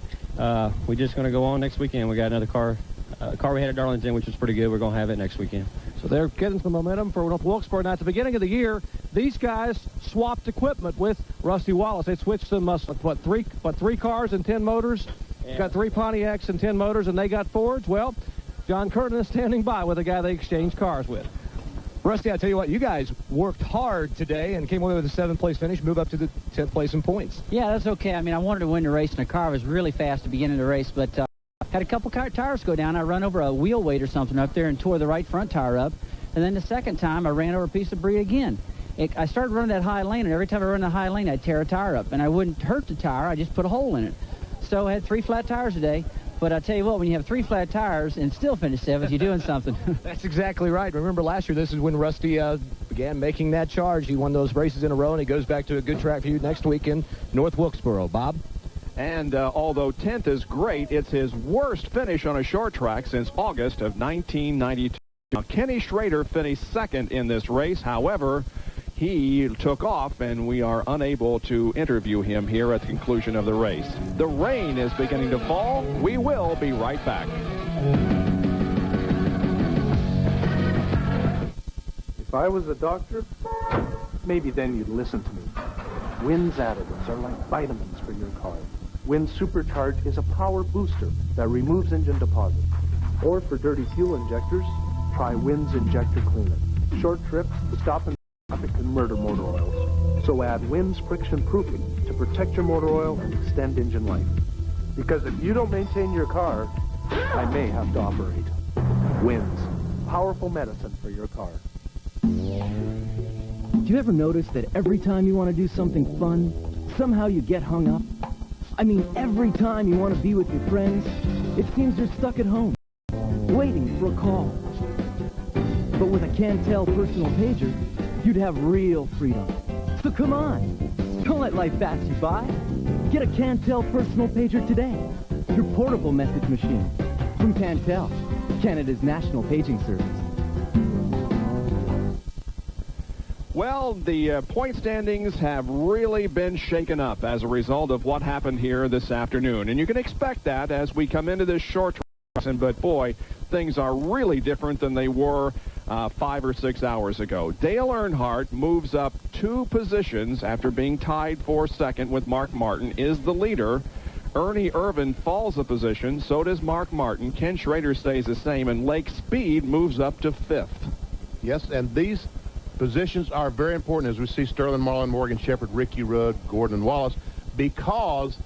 we're just going to go on next weekend. We got another car we had at Darlington, which was pretty good. We're going to have it next weekend. So they're getting some momentum for North Wilkesboro. Now, at the beginning of the year, these guys swapped equipment with Rusty Wallace. They switched them, three cars and 10 motors? Yeah. Got 3 Pontiacs and 10 motors, and they got Fords. Well, John Curtin is standing by with a guy they exchanged cars with. Rusty, I tell you what, you guys worked hard today and came away with a 7th place finish, move up to the 10th place in points. Yeah, that's okay. I mean, I wanted to win the race, and the car was really fast to begin the race, but had a couple tires go down. I run over a wheel weight or something up there and tore the right front tire up. And then the second time, I ran over a piece of debris again. I started running that high lane, and every time I run the high lane, I'd tear a tire up. And I wouldn't hurt the tire. I just put a hole in it. So I had 3 flat tires today. But I tell you what, when you have 3 flat tires and still finish 7th, you're doing something. That's exactly right. Remember last year, this is when Rusty began making that charge. He won those races in a row, and he goes back to a good track for you next week in North Wilkesboro. Bob? And although 10th is great, it's his worst finish on a short track since August of 1992. Now, Kenny Schrader finished 2nd in this race. However, he took off, and we are unable to interview him here at the conclusion of the race. The rain is beginning to fall. We will be right back. If I was a doctor, maybe then you'd listen to me. Wynn's additives are like vitamins for your car. Winn Supercharge is a power booster that removes engine deposits. Or for dirty fuel injectors, try Wynn's Injector Cleaner. Short trips, stop and can murder motor oils. So add Wynn's friction proofing to protect your motor oil and extend engine life. Because if you don't maintain your car, I may have to operate. Wynn's, powerful medicine for your car. Do you ever notice that every time you want to do something fun, somehow you get hung up? I mean, every time you want to be with your friends, it seems you're stuck at home, waiting for a call. But with a Cantel personal pager, you'd have real freedom. So come on, don't let life pass you by. Get a Cantel personal pager today. Your portable message machine. From Cantel, Canada's national paging service. Well, the point standings have really been shaken up as a result of what happened here this afternoon. And you can expect that as we come into this short race. But, boy, things are really different than they were 5 or 6 hours ago. Dale Earnhardt moves up 2 positions after being tied for 2nd with Mark Martin, is the leader. Ernie Irvin falls a position, so does Mark Martin. Ken Schrader stays the same, and Lake Speed moves up to 5th. Yes, and these positions are very important as we see Sterling Marlin, Morgan Shepherd, Ricky Rudd, Gordon, and Wallace, because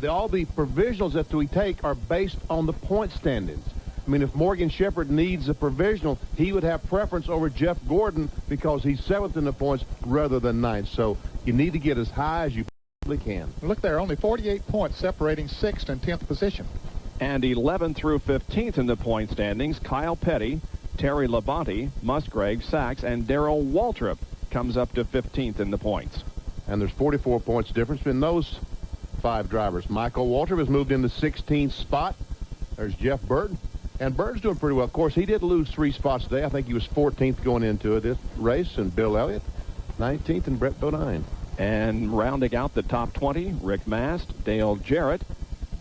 all the provisionals that we take are based on the point standings. I mean, if Morgan Shepherd needs a provisional, he would have preference over Jeff Gordon because he's 7th in the points rather than 9th. So you need to get as high as you possibly can. Look there, only 48 points separating 6th and 10th position. And 11th through 15th in the point standings, Kyle Petty, Terry Labonte, Musgrave, Sachs, and Darrell Waltrip comes up to 15th in the points. And there's 44 points difference between those 5 drivers. Michael Waltrip has moved into 16th spot. There's Jeff Burton. And Burton's doing pretty well. Of course, he did lose 3 spots today. I think he was 14th going into this race. And Bill Elliott, 19th, and Brett Bodine. And rounding out the top 20, Rick Mast, Dale Jarrett,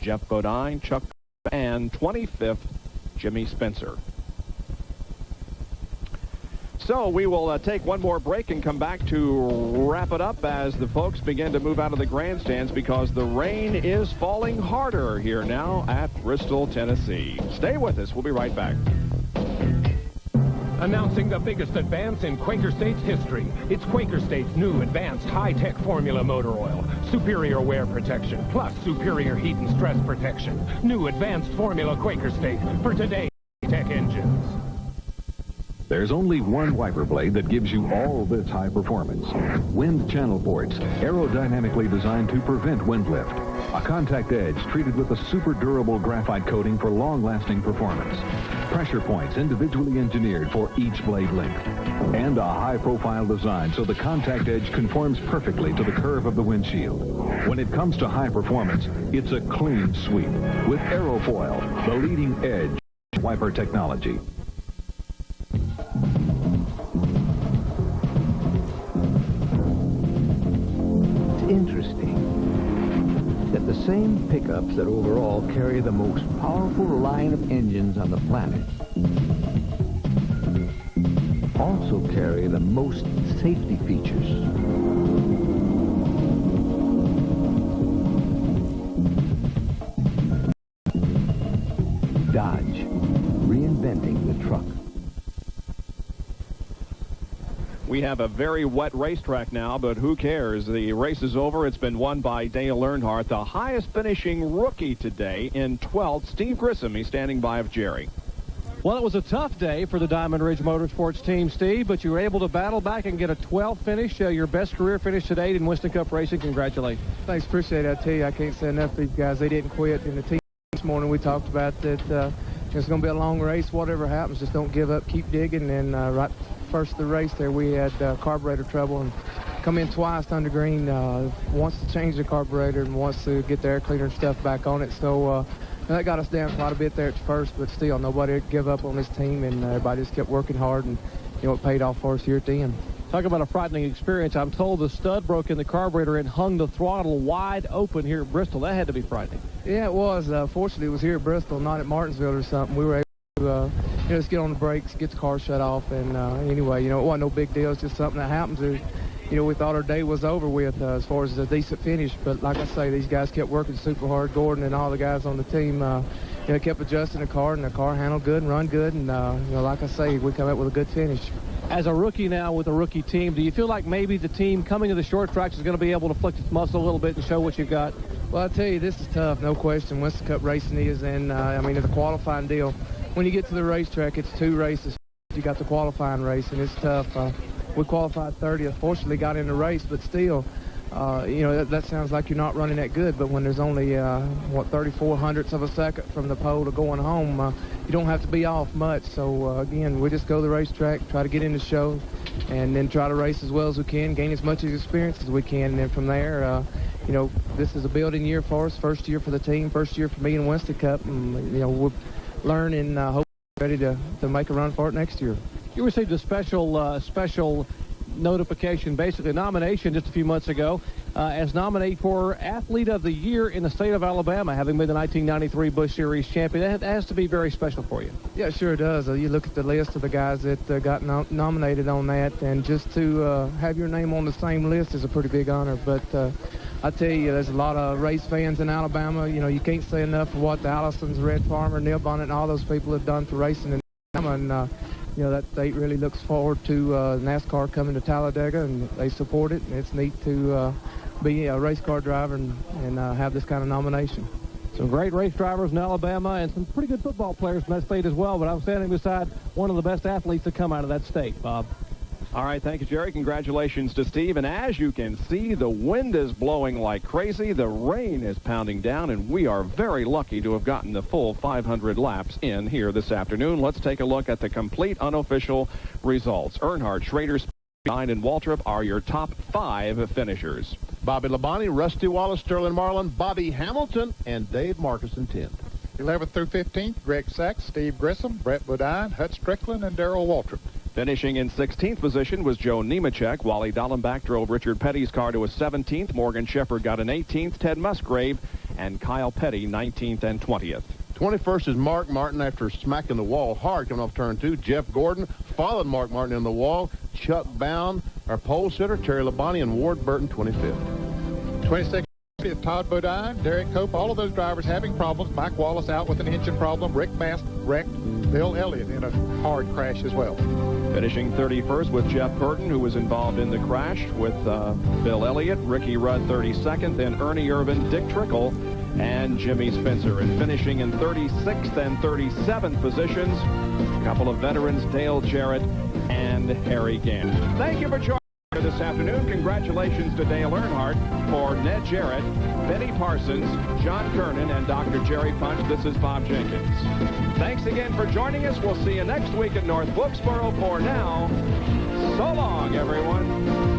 Jeff Bodine, Chuck, and 25th, Jimmy Spencer. So we will take one more break and come back to wrap it up as the folks begin to move out of the grandstands because the rain is falling harder here now at Bristol, Tennessee. Stay with us. We'll be right back. Announcing the biggest advance in Quaker State's history. It's Quaker State's new advanced high-tech formula motor oil. Superior wear protection, plus superior heat and stress protection. New advanced formula Quaker State for today's tech engines. There's only one wiper blade that gives you all this high performance. Wind channel ports, aerodynamically designed to prevent wind lift. A contact edge treated with a super durable graphite coating for long-lasting performance. Pressure points individually engineered for each blade length. And a high-profile design so the contact edge conforms perfectly to the curve of the windshield. When it comes to high performance, it's a clean sweep with Aerofoil, the leading edge wiper technology. Interesting that the same pickups that overall carry the most powerful line of engines on the planet also carry the most safety features. Dodge, reinventing the truck. We have a very wet racetrack now, but who cares? The race is over. It's been won by Dale Earnhardt, the highest finishing rookie today in 12th. Steve Grissom, he's standing by of Jerry. Well, it was a tough day for the Diamond Ridge Motorsports team, Steve, but you were able to battle back and get a 12th finish, your best career finish to date in Winston Cup racing. Congratulations. Thanks, appreciate it. I tell you, I can't say enough for these guys. They didn't quit. In the team this morning, we talked about that it's going to be a long race. Whatever happens, just don't give up. Keep digging. And right first of the race there, we had carburetor trouble and come in twice under green. Wants to change the carburetor and wants to get the air cleaner and stuff back on it. So that got us down quite a bit there at first, but still nobody gave up on this team, and everybody just kept working hard, and it paid off for us here at the end. Talk about a frightening experience. I'm told the stud broke in the carburetor and hung the throttle wide open here at Bristol. That had to be frightening. Yeah, it was. Fortunately, it was here at Bristol, not at Martinsville or something. We were able to just get on the brakes, get the car shut off, and anyway, it wasn't no big deal. It's just something that happens. We thought our day was over with as far as a decent finish, but like I say, these guys kept working super hard. Gordon and all the guys on the team kept adjusting the car, and the car handled good and run good, and like I say, we come up with a good finish. As a rookie now with a rookie team, do you feel like maybe the team coming to the short tracks is going to be able to flex its muscle a little bit and show what you've got? Well, I tell you, this is tough, no question. Winston Cup racing is, and it's a qualifying deal. When you get to the racetrack, it's 2 races. You got the qualifying race, and it's tough. We qualified 30th. Fortunately, got in the race, but still, that sounds like you're not running that good. But when there's only 34 hundredths of a second from the pole to going home, you don't have to be off much. So again, we just go to the racetrack, try to get in the show, and then try to race as well as we can, gain as much experience as we can, and then from there, this is a building year for us. First year for the team, first year for me in Winston Cup, and we'll learn and hope we're ready to make a run for it next year. You received a special notification, basically a nomination just a few months ago as nominee for Athlete of the Year in the state of Alabama, having been the 1993 Busch Series champion. That has to be very special for you. Yeah, sure it does. You look at the list of the guys that got nominated on that, and just to have your name on the same list is a pretty big honor. But I tell you, there's a lot of race fans in Alabama. You can't say enough for what the Allisons, Red Farmer, Neil Bonnet, and all those people have done for racing in Alabama. And that state really looks forward to NASCAR coming to Talladega, and they support it. And it's neat to be a race car driver and have this kind of nomination. Some great race drivers in Alabama and some pretty good football players in that state as well, but I'm standing beside one of the best athletes to come out of that state, Bob. All right, thank you, Jerry. Congratulations to Steve. And as you can see, the wind is blowing like crazy. The rain is pounding down, and we are very lucky to have gotten the full 500 laps in here this afternoon. Let's take a look at the complete unofficial results. Earnhardt, Schrader, Stein, and Waltrip are your top 5 finishers. Bobby Labonte, Rusty Wallace, Sterling Marlin, Bobby Hamilton, and Dave Marcus in 10th. 11th through 15th, Greg Sachs, Steve Grissom, Brett Bodine, Hut Strickland, and Darrell Waltrip. Finishing in 16th position was Joe Nemechek. Wally Dallenbach drove Richard Petty's car to a 17th. Morgan Shepherd got an 18th. Ted Musgrave and Kyle Petty 19th and 20th. 21st is Mark Martin after smacking the wall hard coming off turn 2. Jeff Gordon followed Mark Martin in the wall. Chuck Bound, our pole sitter, Terry Labonte, and Ward Burton 25th. 26th is Todd Bodine, Derek Cope, all of those drivers having problems. Mike Wallace out with an engine problem. Rick Mast wrecked. Bill Elliott in a hard crash as well. Finishing 31st with Jeff Burton, who was involved in the crash with Bill Elliott, Ricky Rudd 32nd, then Ernie Irvin, Dick Trickle, and Jimmy Spencer. And finishing in 36th and 37th positions, a couple of veterans, Dale Jarrett and Harry Gant. Thank you for joining us this afternoon. Congratulations to Dale Earnhardt. For Ned Jarrett, Benny Parsons, John Kernan, and Dr. Jerry Punch, this is Bob Jenkins. Thanks again for joining us. We'll see you next week at North Wilkesboro. For now, so long, everyone.